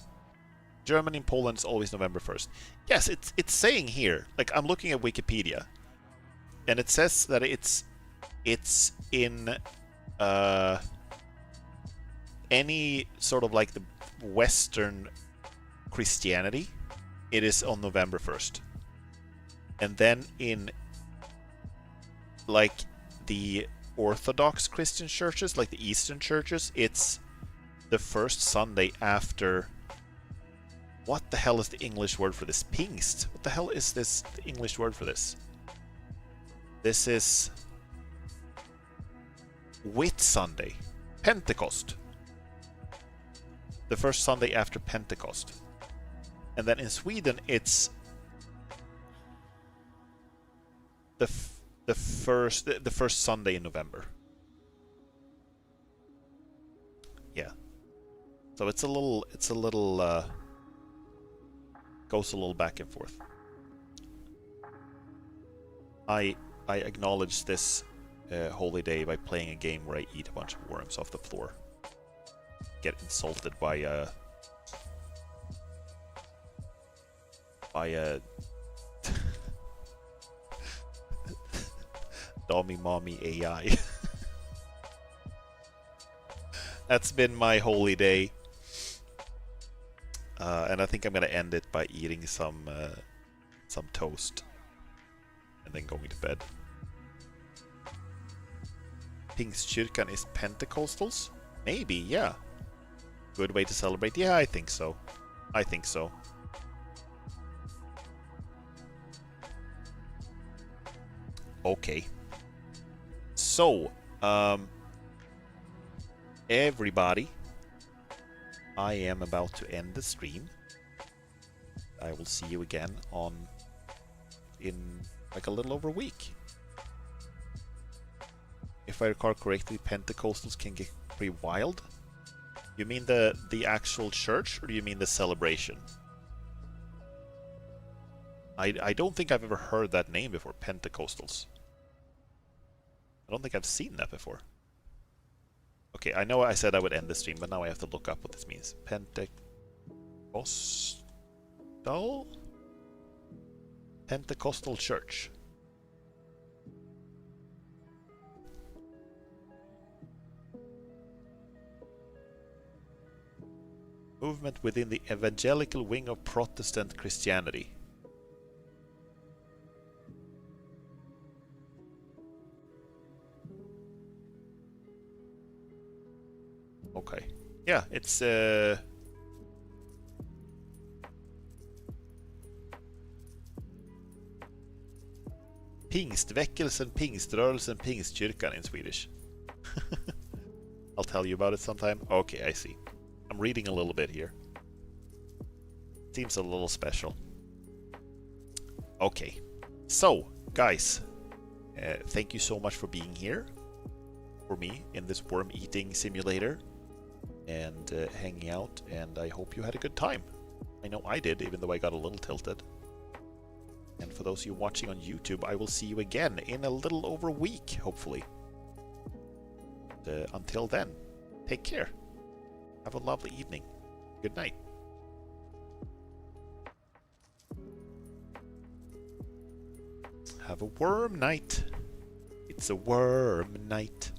Germany and Poland is always November 1st. Yes, it's saying here. Like I'm looking at Wikipedia, and it says that it's in any sort of like the Western Christianity, it is on November 1st. And then in like the Orthodox Christian churches, like the Eastern churches, it's the first Sunday after What the hell is the English word for this? Pingst. What the hell is this, the English word for this? This is Whit Sunday. Pentecost. The first Sunday after Pentecost. And then in Sweden it's the first Sunday in November. Yeah. So it's a little goes a little back and forth. I acknowledge this holy day by playing a game where I eat a bunch of worms off the floor. Get insulted by a Dommy Mommy AI. That's been my holy day. And I think I'm gonna end it by eating some toast and then going to bed. Pingstkyrkan is Pentecostals? Maybe, yeah. Good way to celebrate? Yeah, I think so. I think so. Okay. So, everybody, I am about to end the stream. I will see you again in like a little over a week. If I recall correctly, Pentecostals can get pretty wild. You mean the actual church, or do you mean the celebration? I don't think I've ever heard that name before, Pentecostals. I don't think I've seen that before. Okay, I know I said I would end the stream, but now I have to look up what this means. Pentecostal Church. Movement within the evangelical wing of Protestant Christianity. Okay. Yeah, it's Pingstväckelsen, Pingströrelsen, Pingstkyrkan in Swedish. I'll tell you about it sometime. Okay, I see. I'm reading a little bit here. Seems a little special. Okay. So, guys, thank you so much for being here for me in this worm eating simulator and hanging out, and I hope you had a good time. I know I did, even though I got a little tilted. And for those of you watching on YouTube, I will see you again in a little over a week, hopefully. Until then, take care. Have a lovely evening. Good night. Have a worm night. It's a worm night.